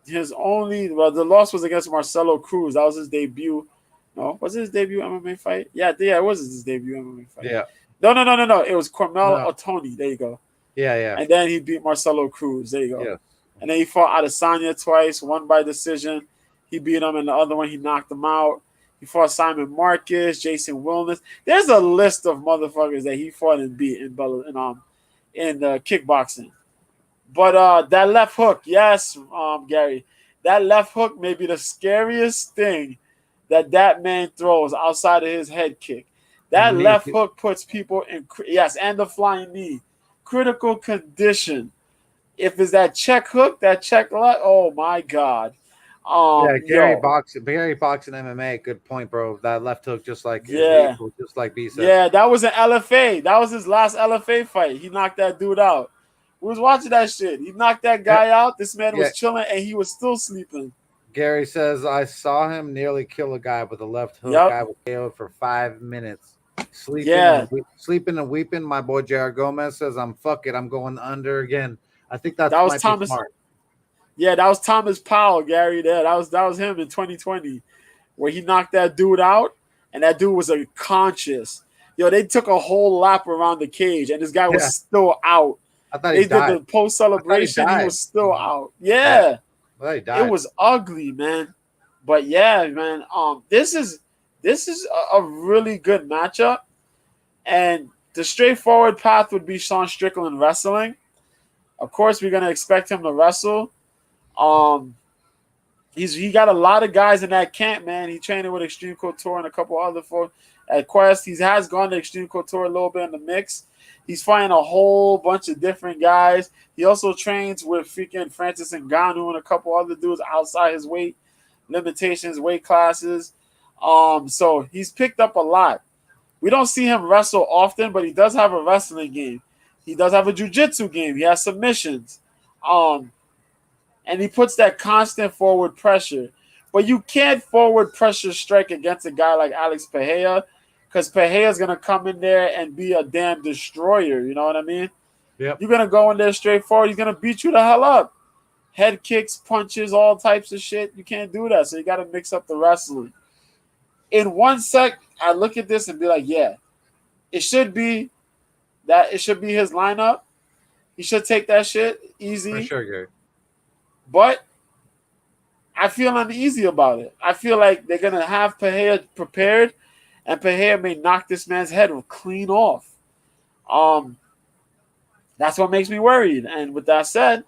loss was against Marcelo Cruz. That was his debut. No, was it his debut MMA fight? Yeah, it was his debut MMA fight. Yeah. No. It was Cormel Otoni. There you go. Yeah. And then he beat Marcelo Cruz. There you go. Yeah. And then he fought Adesanya twice, one by decision. He beat him, and the other one he knocked him out. He fought Simon Marcus, Jason Wilness. There's a list of motherfuckers that he fought and beat in kickboxing. But that left hook, yes, Gary, that left hook may be the scariest thing that man throws outside of his head kick. And the That knee. left hook puts people in yes, and the flying knee, critical condition. If it's that check hook, that check left, oh my god, Yeah, yo, Gary boxing MMA. Good point, bro. That left hook just like is yeah, lethal, just like B said. yeah, that was an LFA. That was his last LFA fight. He knocked that dude out. We was watching that shit. He knocked that guy out. This man Yeah, was chilling and he was still sleeping. Gary says I saw him nearly kill a guy with a left hook. Yep. I was KO'd for 5 minutes. Yeah. Sleeping and weeping. My boy Jared Gomez says I'm fuck it. I'm going under again. I think that That was might be Thomas. smart. Yeah, that was Thomas Powell, Gary. There. That was him in 2020, where he knocked that dude out, and that dude was unconscious. Yo, they took a whole lap around the cage, and this guy was Yeah, still out. I thought They he did died. the post celebration. He died. was still out. Yeah, Yeah. I thought he It died. was ugly, man. But yeah, man. This is a really good matchup, and the straightforward path would be Shawn Strickland wrestling. Of course, we're gonna expect him to wrestle. Um, he got a lot of guys in that camp, man. He trained with Extreme Couture and a couple other folks at Quest. He has gone to Extreme Couture a little bit in the mix. He's fighting a whole bunch of different guys. He also trains with freaking Francis Ngannou and a couple other dudes outside his weight limitations, weight classes. So he's picked up a lot. We don't see him wrestle often, but he does have a wrestling game. He does have a jiu-jitsu game. He has submissions. And he puts that constant forward pressure. But you can't forward pressure strike against a guy like Alex Peja, because Peja is going to come in there and be a damn destroyer. You know what I mean? Yep. You're going to go in there straightforward. He's going to beat you the hell up. Head kicks, punches, all types of shit. You can't do that. So you got to mix up the wrestling. In one sec, I look at this and be like, yeah, it should be his lineup. He should take that shit easy. For sure, Gary. But I feel uneasy about it. I feel like they're going to have Peja prepared, and Peja may knock this man's head clean off. That's what makes me worried. And with that said,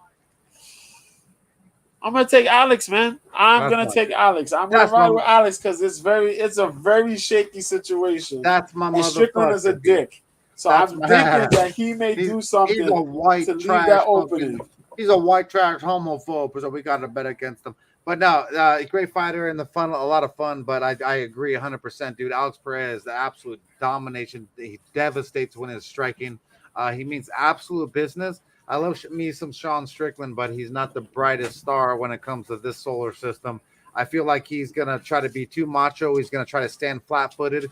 I'm gonna take Alex, man. I'm gonna take Alex. I'm gonna ride with Alex because it's a very shaky situation. That's my motherfucker. Strickland is a dick. So I'm thinking that he may do something he's a white to leave trash that opening. He's a white trash homophobe, so we got to bet against him. But no, great fighter and a lot of fun. But I agree 100%, dude. Alex Perez, the absolute domination. He devastates when it's striking. He means absolute business. I love me some Shawn Strickland, but he's not the brightest star when it comes to this solar system. I feel like he's going to try to be too macho. He's going to try to stand flat-footed.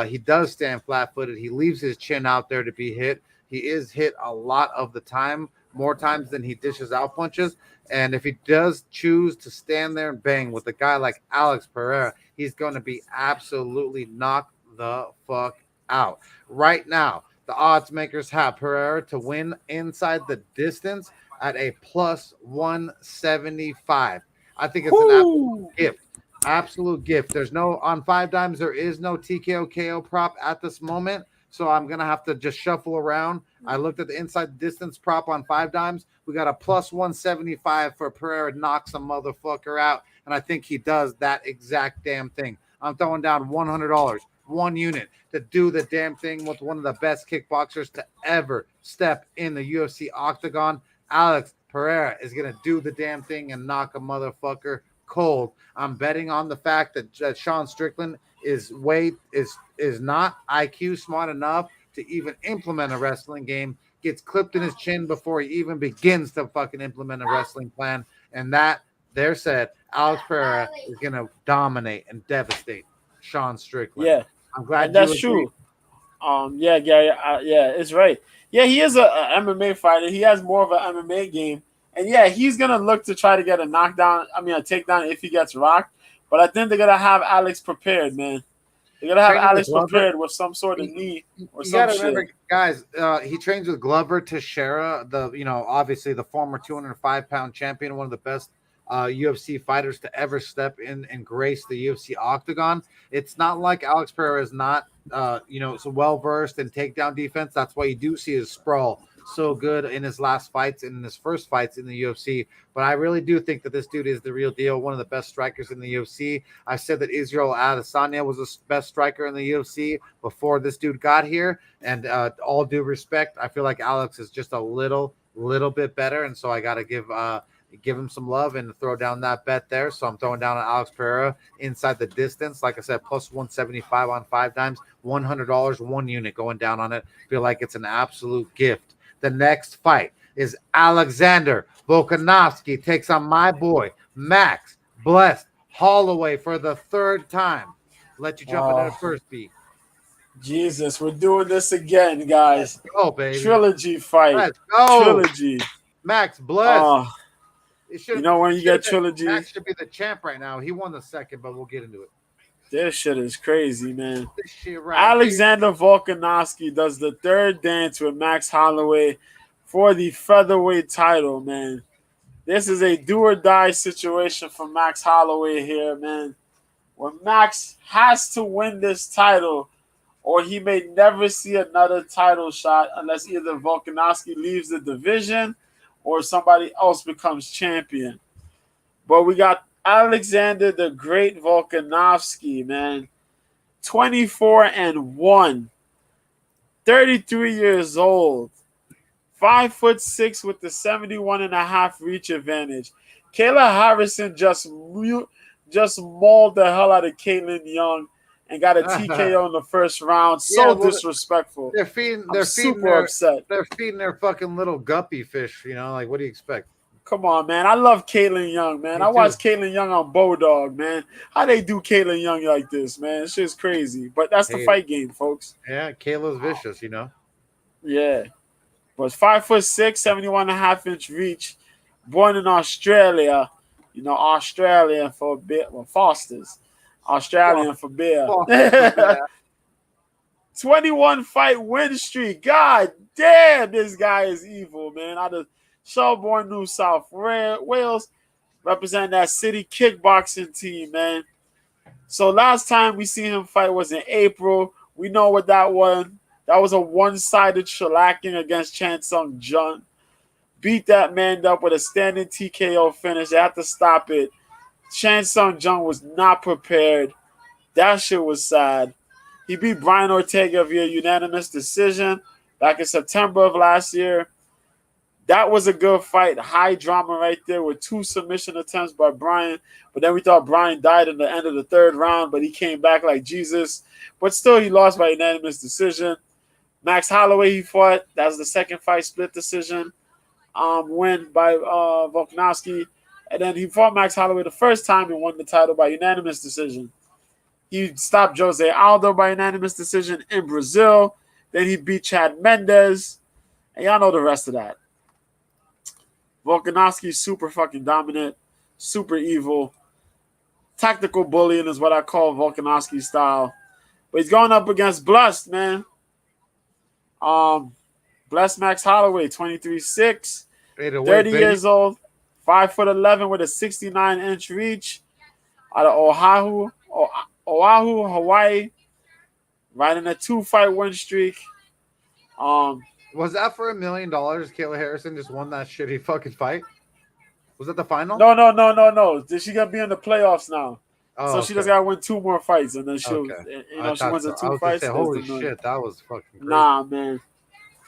He does stand flat-footed. He leaves his chin out there to be hit. He is hit a lot of the time, more times than he dishes out punches. And if he does choose to stand there and bang with a guy like Alex Pereira, he's going to be absolutely knocked the fuck out. Right now, the odds makers have Pereira to win inside the distance at a plus 175. I think it's an absolute gift. Absolute gift. There's no on 5 dimes. There is no TKO KO prop at this moment. So I'm going to have to just shuffle around. I looked at the inside distance prop on 5 dimes. We got a plus 175 for Pereira to knock some motherfucker out. And I think he does that exact damn thing. I'm throwing down $100, 1 unit, to do the damn thing with one of the best kickboxers to ever step in the UFC octagon. Alex Pereira is going to do the damn thing and knock a motherfucker cold. I'm betting on the fact that Shawn Strickland is not IQ smart enough to even implement a wrestling game, gets clipped in his chin before he even begins to fucking implement a wrestling plan. And that, there said, Alex Pereira is going to dominate and devastate Shawn Strickland. Yeah. I'm glad and that's true. Yeah, Gary. Yeah, it's right. Yeah, he is a MMA fighter. He has more of an MMA game, and yeah, he's gonna look to try to get a knockdown. I mean, a takedown if he gets rocked. But I think they're gonna have Alex prepared, man. They're gonna have Alex prepared with some sort of knee or some shit. Remember, guys, he trains with Glover Teixeira, obviously the former 205-pound champion, one of the best UFC fighters to ever step in and grace the UFC octagon. It's not like Alex Pereira is not, so well versed in takedown defense. That's why you do see his sprawl so good in his last fights and in his first fights in the UFC. But I really do think that this dude is the real deal, one of the best strikers in the UFC. I said that Israel Adesanya was the best striker in the UFC before this dude got here. And all due respect, I feel like Alex is just a little bit better. And so I got to give him some love and throw down that bet there. So I'm throwing down on Alex Pereira inside the distance. Like I said, plus 175 on 5 times, $100, 1 unit going down on it. Feel like it's an absolute gift. The next fight is Alexander Volkanovski takes on my boy, Max Blessed Holloway for the 3rd time. Let you jump into the first beat. Jesus, we're doing this again, guys. Let's go, baby. Trilogy fight. Let's go. Trilogy. Max Blessed. You know when you get trilogy, Max should be the champ right now. He won the 2nd, but we'll get into it. This shit is crazy, man. This shit right Alexander Volkanovski does the 3rd dance with Max Holloway for the featherweight title, man. This is a do or die situation for Max Holloway here, man. Where Max has to win this title, or he may never see another title shot unless either Volkanovski leaves the division or somebody else becomes champion. But we got Alexander the Great Volkanovski, man. 24-1. 33 years old. 5'6" with the 71.5 reach advantage. Kayla Harrison just mauled the hell out of Caitlin Young and got a TKO in the first round. Disrespectful. They're feeding upset. They're feeding their fucking little guppy fish, you know, like what do you expect? Come on, man. I love Caitlin Young, man. I watched Caitlin Young on Bodog, man. How they do Caitlin Young like this, man? It's just crazy. But that's the fight game, folks. Yeah, Kayla's vicious, you know. Yeah. But 5'6", 71.5-inch reach. Born in Australia. You know, Australian for a bit. Well, Foster's. Australian for beer. 21 fight win streak. God damn, this guy is evil, man. Out of Shelbourne, New South Wales, represent that city kickboxing team, man. So last time we seen him fight was in April. We know what that was. That was a one-sided shellacking against Chan Sung Jung. Beat that man up with a standing TKO finish. They had to stop it. Chan Sung Jung was not prepared. That shit was sad. He beat Brian Ortega via unanimous decision back in September of last year. That was a good fight. High drama right there with 2 submission attempts by Brian. But then we thought Brian died in the end of the 3rd round, but he came back like Jesus. But still, he lost by unanimous decision. Max Holloway, he fought. That was the 2nd fight, split decision win by Volkanovski. And then he fought Max Holloway the first time and won the title by unanimous decision. He stopped Jose Aldo by unanimous decision in Brazil. Then he beat Chad Mendes. And y'all know the rest of that. Volkanovski super fucking dominant, super evil. Tactical bullying is what I call Volkanovski style. But he's going up against Blessed, man. Blessed Max Holloway, 23-6, 30 years old, 5'11" with a 69-inch reach out of Oahu, Hawaii, riding a 2-fight win streak. Was that for $1 million? Kayla Harrison just won that shitty fucking fight. Was that the final? No. She gonna be in the playoffs now. Oh, so she just gotta win 2 more fights, and then she'll, she wins the 2 fights. Holy shit, that was fucking crazy. Nah, man.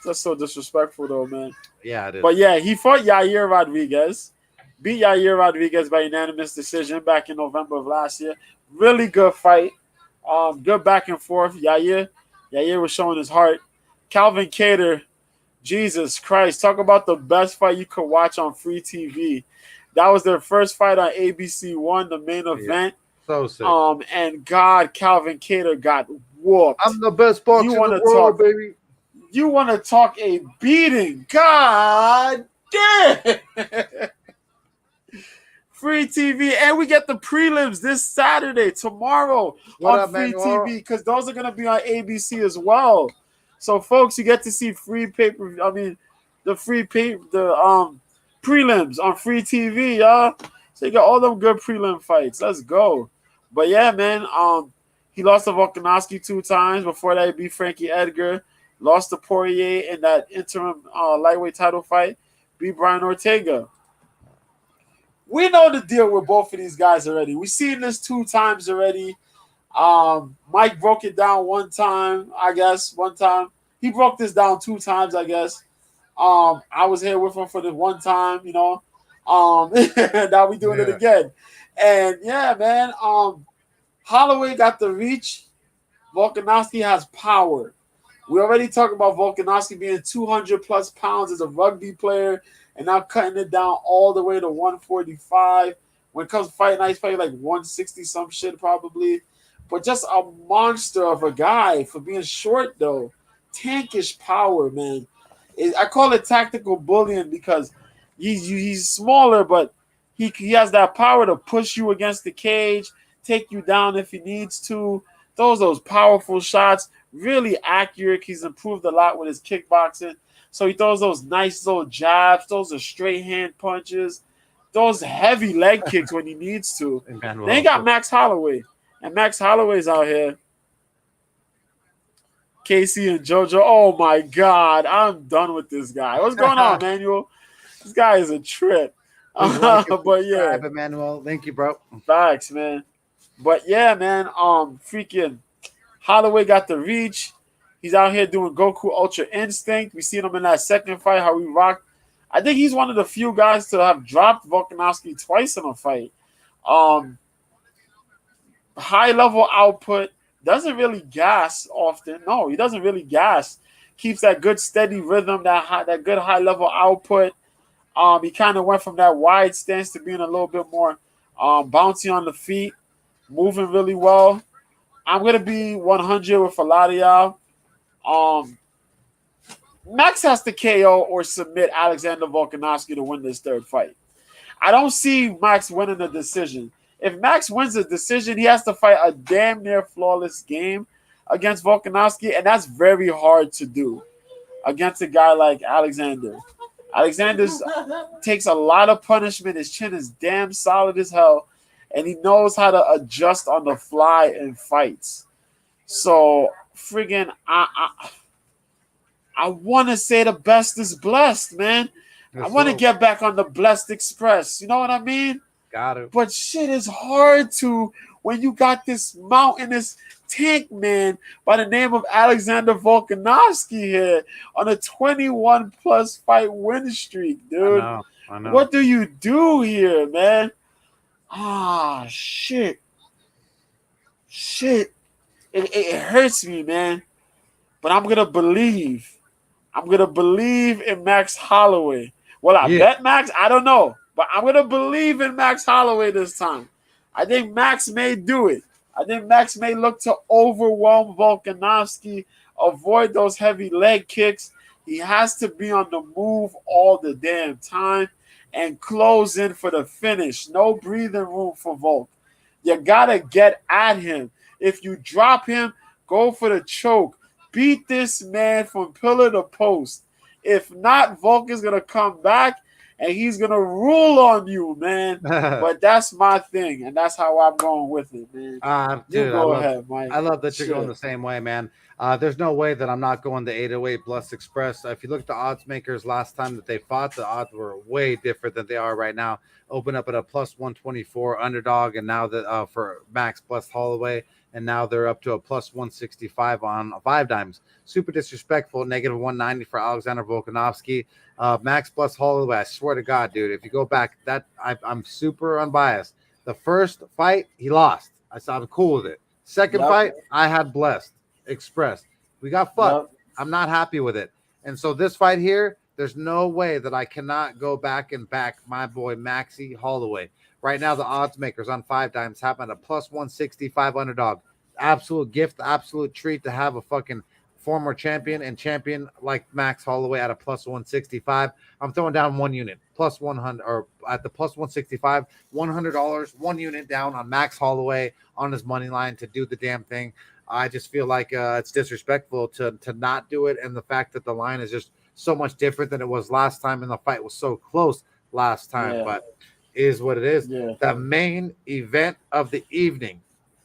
That's so disrespectful, though, man. Yeah, it is. But yeah, he fought Yair Rodriguez. Beat Yair Rodriguez by unanimous decision back in November of last year. Really good fight. Good back and forth. Yair was showing his heart. Calvin Kattar, Jesus Christ. Talk about the best fight you could watch on free TV. That was their first fight on ABC One, the main event. So sick. And God, Calvin Kattar got whooped. I'm the best boxer in the world, baby. You want to talk a beating? God damn. Free TV, and we get the prelims this Saturday, tomorrow on free TV, because those are going to be on ABC as well. So, folks, you get to see free paper. I mean, the prelims on free TV, y'all. So you got all them good prelim fights. Let's go. But yeah, man, he lost to Volkanovski 2 times. Before that, he beat Frankie Edgar. lost to Poirier in that interim lightweight title fight, beat Brian Ortega. We know the deal with both of these guys already. We've seen this 2 times already. Mike broke it down one time, I guess. One time. He broke this down 2 times, I guess. I was here with him for the one time, you know. Now we doing it again. And yeah, man. Holloway got the reach. Volkanovski has power. We already talked about Volkanovski being 200 plus pounds as a rugby player and now cutting it down all the way to 145. When it comes to fight night, he's probably like 160 some shit probably. But just a monster of a guy for being short though. Tankish power, man. I call it tactical bullying because he's smaller, but he has that power to push you against the cage, take you down if he needs to. Those powerful shots, really accurate. He's improved a lot with his kickboxing. So he throws those nice little jabs. Those are straight hand punches. Those heavy leg kicks when he needs to. Then you got Max Holloway. And Max Holloway's out here. Casey and JoJo. Oh, my God. I'm done with this guy. What's going on, Manuel? This guy is a trip. But yeah. Emmanuel. Thank you, bro. Facts, man. But yeah, man, freaking Holloway got the reach. He's out here doing Goku Ultra Instinct. We seen him in that second fight, how he rocked. I think he's one of the few guys to have dropped Volkanovski twice in a fight. High level output, doesn't really gas often. No, he doesn't really gas. Keeps that good steady rhythm, that good high level output. He kind of went from that wide stance to being a little bit more bouncy on the feet. Moving really well. I'm going to be 100 with a lot of y'all. Max has to KO or submit Alexander Volkanovski to win this third fight. I don't see Max winning the decision. If Max wins the decision, he has to fight a damn near flawless game against Volkanovski, and that's very hard to do against a guy like Alexander. Alexander takes a lot of punishment. His chin is damn solid as hell. And he knows how to adjust on the fly in fights. So, friggin', I want to say the best is blessed, man. I want to get back on the Blessed Express. You know what I mean? Got it. But shit is hard to when you got this mountainous tank man by the name of Alexander Volkanovski here on a 21-plus fight win streak, dude. I know. What do you do here, man? Shit. It hurts me, man. But I'm going to believe. I'm going to believe in Max Holloway. Well, I bet Max. I don't know. But I'm going to believe in Max Holloway this time. I think Max may do it. I think Max may look to overwhelm Volkanovski, avoid those heavy leg kicks. He has to be on the move all the damn time and close in for the finish. No breathing room for Volk. You got to get at him. If you drop him, go for the choke. Beat this man from pillar to post. If not, Volk is going to come back and he's going to rule on you, man. But that's my thing, and that's how I'm going with it, man. Dude, go ahead, Mike. I love that you're going the same way, man. There's no way that I'm not going the 808 Blessed Express. If you look at the odds makers last time that they fought, the odds were way different than they are right now. Open up at a plus 124 underdog, and now that for Max Blessed Holloway, and now they're up to a plus 165 on 5 dimes. Super disrespectful. Negative 190 for Alexander Volkanovski. Max Blessed Holloway, I swear to God, dude, if you go back, I'm super unbiased. The first fight, he lost. I'm cool with it. Second fight, I had Blessed Express. We got fucked. I'm not happy with it. And so this fight here, there's no way that I cannot go back and back my boy Maxie Holloway. Right now, the odds makers on 5 dimes have at a plus 165 underdog. Absolute gift, absolute treat to have a fucking former champion and champion like Max Holloway at a plus 165. I'm throwing down 1 unit, plus 100, or at the plus 165, $100, 1 unit down on Max Holloway on his money line to do the damn thing. I just feel like it's disrespectful to not do it, and the fact that the line is just so much different than it was last time, and the fight was so close last time, but is what it is. The main event of the evening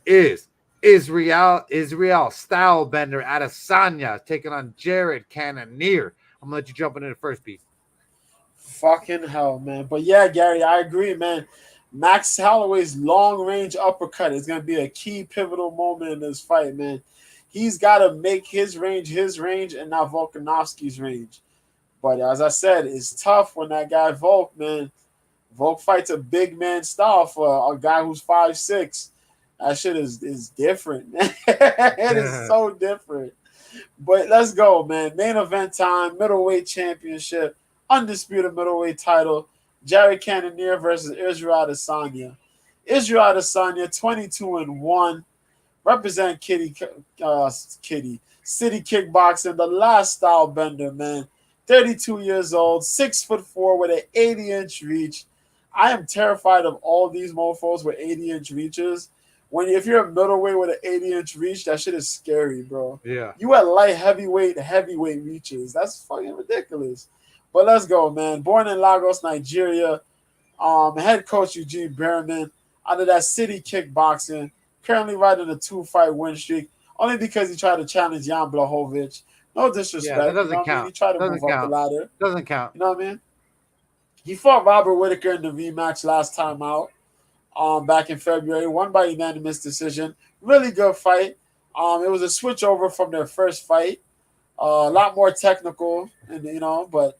is Israel Stylebender Adesanya taking on Jared Cannonier. I'm gonna let you jump into the first beat. Fucking hell, man. But yeah, Gary, I agree, man. Max Holloway's long range uppercut is going to be a key pivotal moment in this fight, man. He's got to make his range, and not Volkanovski's range. But as I said, it's tough when that guy Volk, man. Volk fights a big man style for a guy who's 5'6". That shit is different, man. It is so different. But let's go, man. Main event time, middleweight championship, undisputed middleweight title. Jared Cannonier versus Israel Adesanya. Israel Adesanya, 22-1. Represent City Kickboxing, the last style bender, man. 32 years old, 6'4" with an 80-inch reach. I am terrified of all these mofos with 80-inch reaches. If you're a middleweight with an 80-inch reach, that shit is scary, bro. Yeah. You at light heavyweight reaches. That's fucking ridiculous. But let's go, man. Born in Lagos, Nigeria. Head coach Eugene Berman out of that City Kickboxing. Currently riding a 2-fight win streak. Only because he tried to challenge Jan Blachowicz. No disrespect. Yeah, that doesn't count. I mean? He tried to move up the ladder. Doesn't count. You know what I mean? He fought Robert Whittaker in the rematch last time out. Back in February. Won by unanimous decision. Really good fight. It was a switch over from their first fight. A lot more technical, and but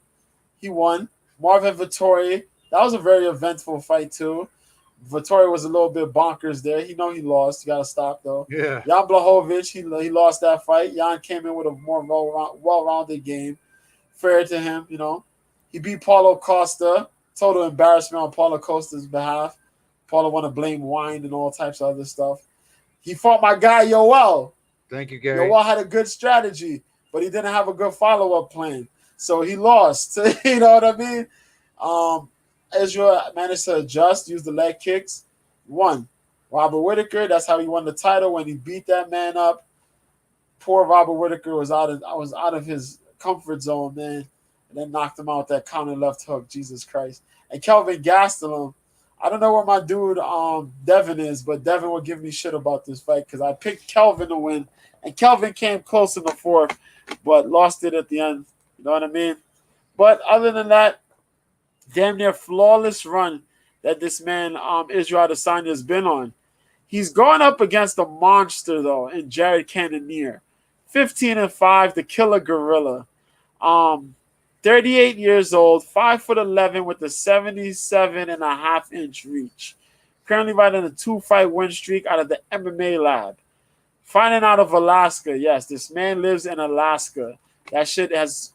he won. Marvin Vettori, that was a very eventful fight too. Vettori was a little bit bonkers there. He lost. You got to stop though. Yeah. Jan Blachowicz, he lost that fight. Jan came in with a more well-rounded game. Fair to him, He beat Paulo Costa. Total embarrassment on Paulo Costa's behalf. Paulo want to blame wine and all types of other stuff. He fought my guy Yoel. Thank you, Gary. Yoel had a good strategy, but he didn't have a good follow-up plan. So he lost. You know what I mean? Israel managed to adjust, use the leg kicks, won. Robert Whittaker, that's how he won the title when he beat that man up. Poor Robert Whittaker was out of his comfort zone, man, and then knocked him out with that counter left hook. Jesus Christ. And Kelvin Gastelum, I don't know where my dude Devin is, but Devin will give me shit about this fight because I picked Kelvin to win, and Kelvin came close in the fourth, but lost it at the end. You know what I mean? But other than that, damn near flawless run that this man Israel Adesanya has been on. He's going up against a monster though in Jared Cannonier, 15-5, the killer gorilla. 38 years old, 5'11" with a 77.5-inch reach. Currently riding a 2-fight win streak out of the MMA lab. Fighting out of Alaska. Yes, this man lives in Alaska. That shit has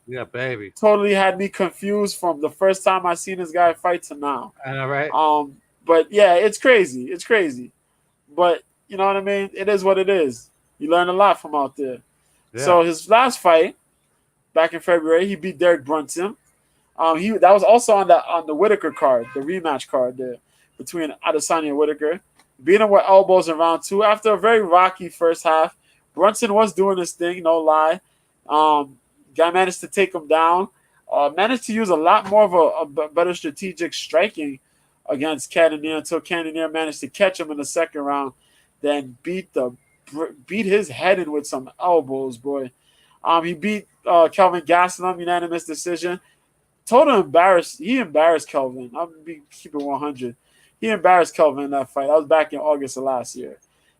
totally had me confused from the first time I seen this guy fight to now. I know, right? But yeah, it's crazy. It's crazy. But you know what I mean? It is what it is. You learn a lot from out there. Yeah. So his last fight, back in February, he beat Derek Brunson. That was also on the Whittaker card, the rematch card there between Adesanya and Whittaker. Beat him with elbows in round 2 after a very rocky first half. Brunson was doing his thing, no lie. Guy managed to take him down. Managed to use a lot more of a better strategic striking against Cannonier until Cannonier managed to catch him in the second round. Then beat his head in with some elbows, boy. He beat Kelvin Gastelum, unanimous decision. Total embarrassed. He embarrassed Kelvin. I'm keeping 100. He embarrassed Kelvin in that fight. That was back in August of last year.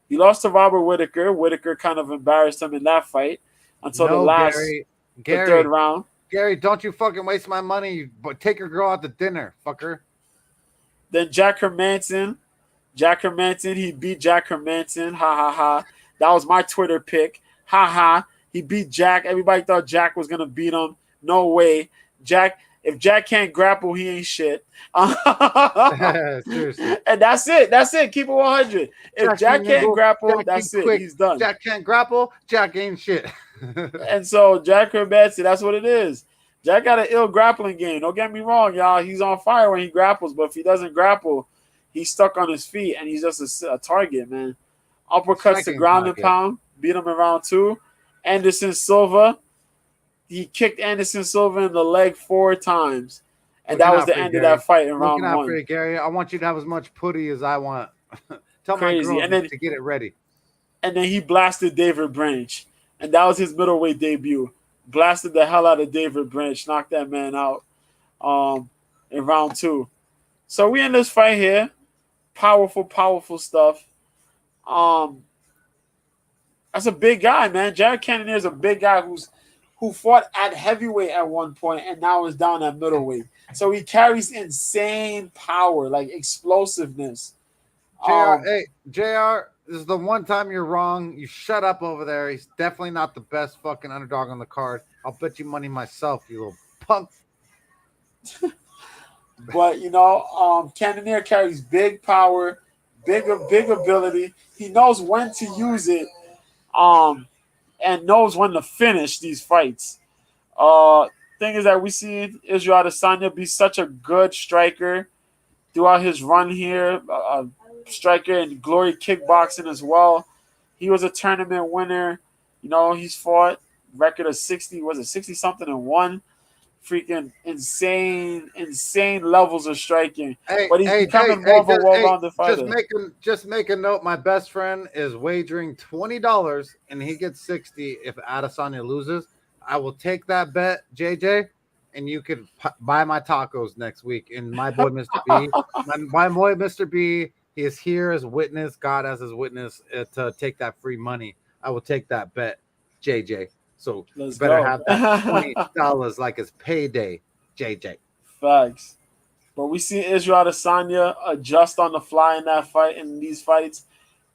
He lost to Robert Whittaker. Whittaker kind of embarrassed him in that fight until the third round. Gary, don't you fucking waste my money, but take your girl out to dinner, fucker. Then Jack Hermanson. He beat Jack Hermanson. Ha, ha, ha. That was my Twitter pick. Ha, ha. He beat Jack. Everybody thought Jack was going to beat him. No way. If Jack can't grapple, he ain't shit. Seriously. And that's it. Keep it 100. If Jack can't grapple, that's it. He's done. Jack can't grapple, Jack ain't shit. And so Jack Hermanson, that's what it is. Jack got an ill grappling game. Don't get me wrong, y'all. He's on fire when he grapples, but if he doesn't grapple, he's stuck on his feet, and he's just a target, man. Uppercuts to ground and pound. Beat him in round 2. Anderson Silva. He kicked Anderson Silva in the leg 4 times. And that was the end of that fight in round 1. For you, Gary. I want you to have as much putty as I want. Tell Crazy. my girl to get it ready. and then he blasted David Branch, and that was his middleweight debut. Blasted the hell out of David Branch, knocked that man out in round 2. So we in this fight here. Powerful stuff. That's a big guy, man. Jared Cannonier is a big guy who fought at heavyweight at one point and now is down at middleweight. So he carries insane power, like explosiveness. Hey, JR, this is the one time you're wrong. You shut up over there. He's definitely not the best fucking underdog on the card. I'll bet you money myself, you little punk. But, Cannonier carries big power, big ability. He knows when to use it, and knows when to finish these fights. Thing is that we see Israel Adesanya be such a good striker throughout his run here. Striker in Glory Kickboxing as well. He was a tournament winner. He's fought record of 60 something and 1. Freaking insane levels of striking. But he's becoming more of a well-rounded fighter. Just make a note. My best friend is wagering $20 and he gets 60 if Adesanya loses. I will take that bet, JJ, and you could buy my tacos next week. And my boy, Mr. B, my boy, Mr. B, he is here as witness, God as his witness, to take that free money. I will take that bet, JJ. So you better have that $20 like it's payday, JJ. Facts. But we see Israel Adesanya adjust on the fly in these fights.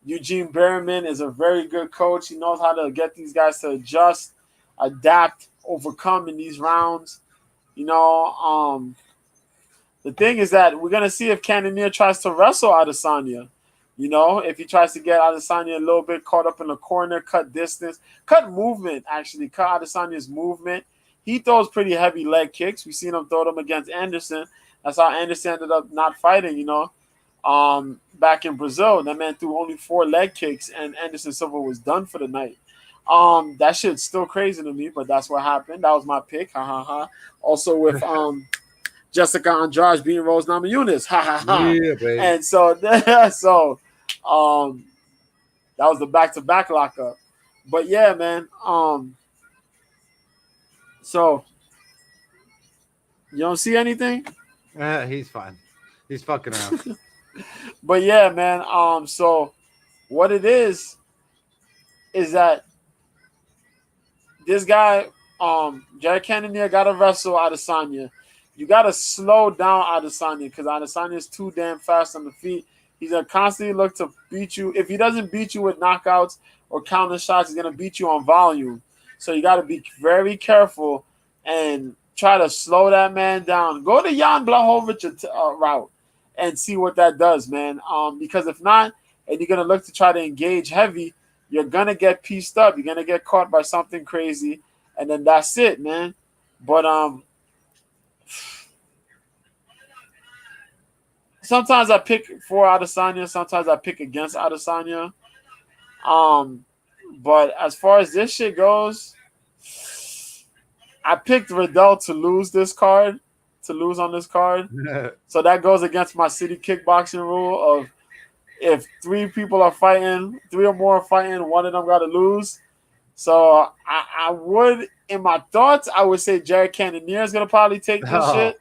Eugene Berriman is a very good coach. He knows how to get these guys to adjust, adapt, overcome in these rounds. The thing is that we're gonna see if Cannonier tries to wrestle Adesanya. If he tries to get Adesanya a little bit caught up in the corner, cut distance, cut movement, actually, cut Adesanya's movement. He throws pretty heavy leg kicks. We've seen him throw them against Anderson. That's how Anderson ended up not fighting, back in Brazil. That man threw only 4 leg kicks, and Anderson Silva was done for the night. That shit's still crazy to me, but that's what happened. That was my pick. Ha, ha, ha. Also with Jessica Andrade beating Rose Namajunas. Ha, ha, ha. Yeah, baby. And so that was the back-to-back lockup. But yeah, man. So you don't see anything? He's fine. He's fucking around. But yeah, man. So what it is that this guy, Jared Cannonier, got to wrestle Adesanya. You got to slow down Adesanya because Adesanya is too damn fast on the feet. He's going to constantly look to beat you. If he doesn't beat you with knockouts or counter shots, he's going to beat you on volume. So you got to be very careful and try to slow that man down. Go the Jan Blachowicz route and see what that does, man. Because if not, and you're going to look to try to engage heavy, you're going to get pieced up. You're going to get caught by something crazy, and then that's it, man. But sometimes I pick for Adesanya. Sometimes I pick against Adesanya. But as far as this shit goes, I picked Riddell to lose on this card. So that goes against my city kickboxing rule of if 3 people are fighting, 3 or more are fighting, one of them got to lose. So I would, in my thoughts, I would say Jared Cannonier is going to probably take this shit.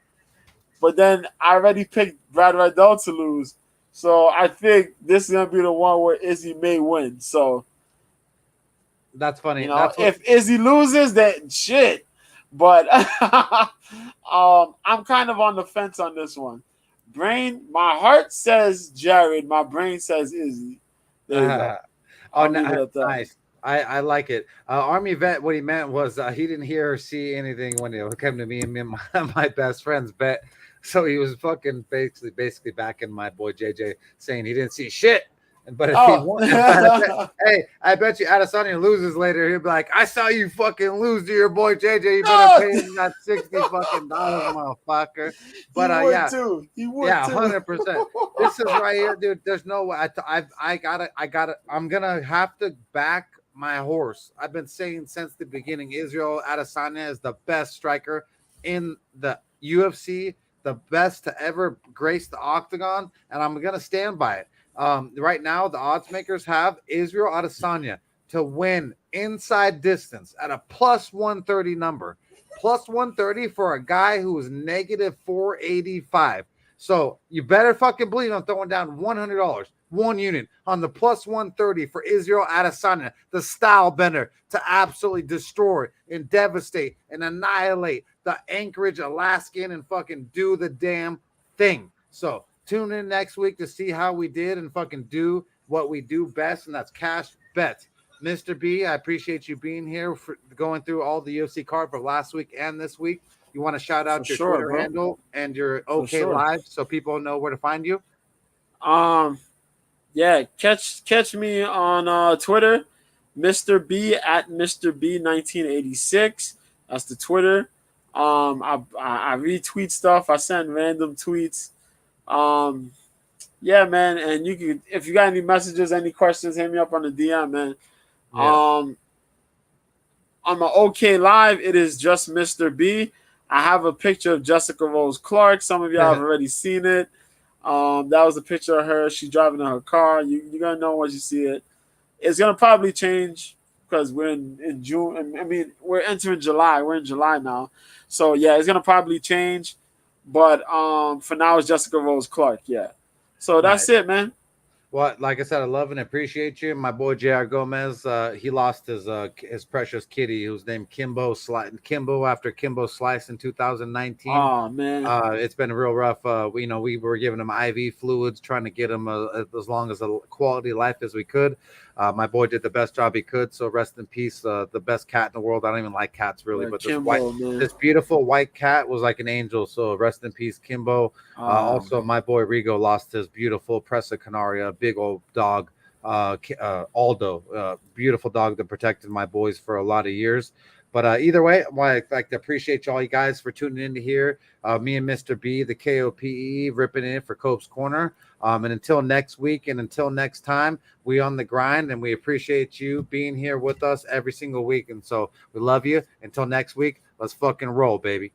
But then I already picked Brad Riddell to lose. So I think this is going to be the one where Izzy may win. So that's funny. If Izzy loses, then shit. But I'm kind of on the fence on this one. My heart says Jared. My brain says Izzy. There you go. Oh, nice. I like it. Army vet, what he meant was he didn't hear or see anything when it came to me and my best friend's bet. So he was fucking basically backing my boy JJ, saying he didn't see shit. But if he won, hey, I bet you Adesanya loses later. He'll be like, I saw you fucking lose to your boy JJ. You better pay him that $60 fucking motherfucker. But he would yeah, too. 100%. This is right here, dude. There's no way. I gotta. I'm gonna have to back my horse. I've been saying since the beginning, Israel Adesanya is the best striker in the UFC, the best to ever grace the octagon, and I'm gonna stand by it. Right now, the odds makers have Israel Adesanya to win inside distance at a plus 130 number. Plus 130 for a guy who is negative 485. So you better fucking believe I'm throwing down $100, one unit on the plus 130 for Israel Adesanya, the style bender, to absolutely destroy and devastate and annihilate the Anchorage Alaskan and fucking do the damn thing. So tune in next week to see how we did and fucking do what we do best, and that's cash bets. Mr. B, I appreciate you being here for going through all the UFC card for last week and this week. You want to shout out your Twitter handle and your OK Live so people know where to find you? Yeah, catch me on Twitter, Mr. B at Mr. B 1986. That's the Twitter. I retweet stuff. I send random tweets. Yeah, man. And you can, if you got any messages, any questions, hit me up on the DM, man. Yeah. On my OK Live, it is just Mr. B. I have a picture of Jessica Rose Clark. Some of y'all have already seen it. That was a picture of her. She's driving in her car. You're gonna know once you see it. It's gonna probably change because we're in June. I mean, we're entering July. We're in July now, so yeah, it's gonna probably change. But for now, it's Jessica Rose Clark. Yeah. So that's it, man. Well, like I said, I love and appreciate you. My boy J.R. Gomez, he lost his precious kitty, who's named Kimbo after Kimbo Slice in 2019. Oh man, it's been real rough. We were giving him IV fluids, trying to get him as long as a quality life as we could. My boy did the best job he could. So rest in peace. The best cat in the world. I don't even like cats really, but this beautiful white cat was like an angel. So rest in peace, Kimbo. Also, my boy Rigo lost his beautiful Presa Canaria, big old dog. Aldo, beautiful dog that protected my boys for a lot of years. But either way, I'd like to appreciate all you guys for tuning in to here. Me and Mr. B, the KOPE, ripping it for Cope's Corner. And until next week and until next time, we on the grind, and we appreciate you being here with us every single week. And so we love you. Until next week, let's fucking roll, baby.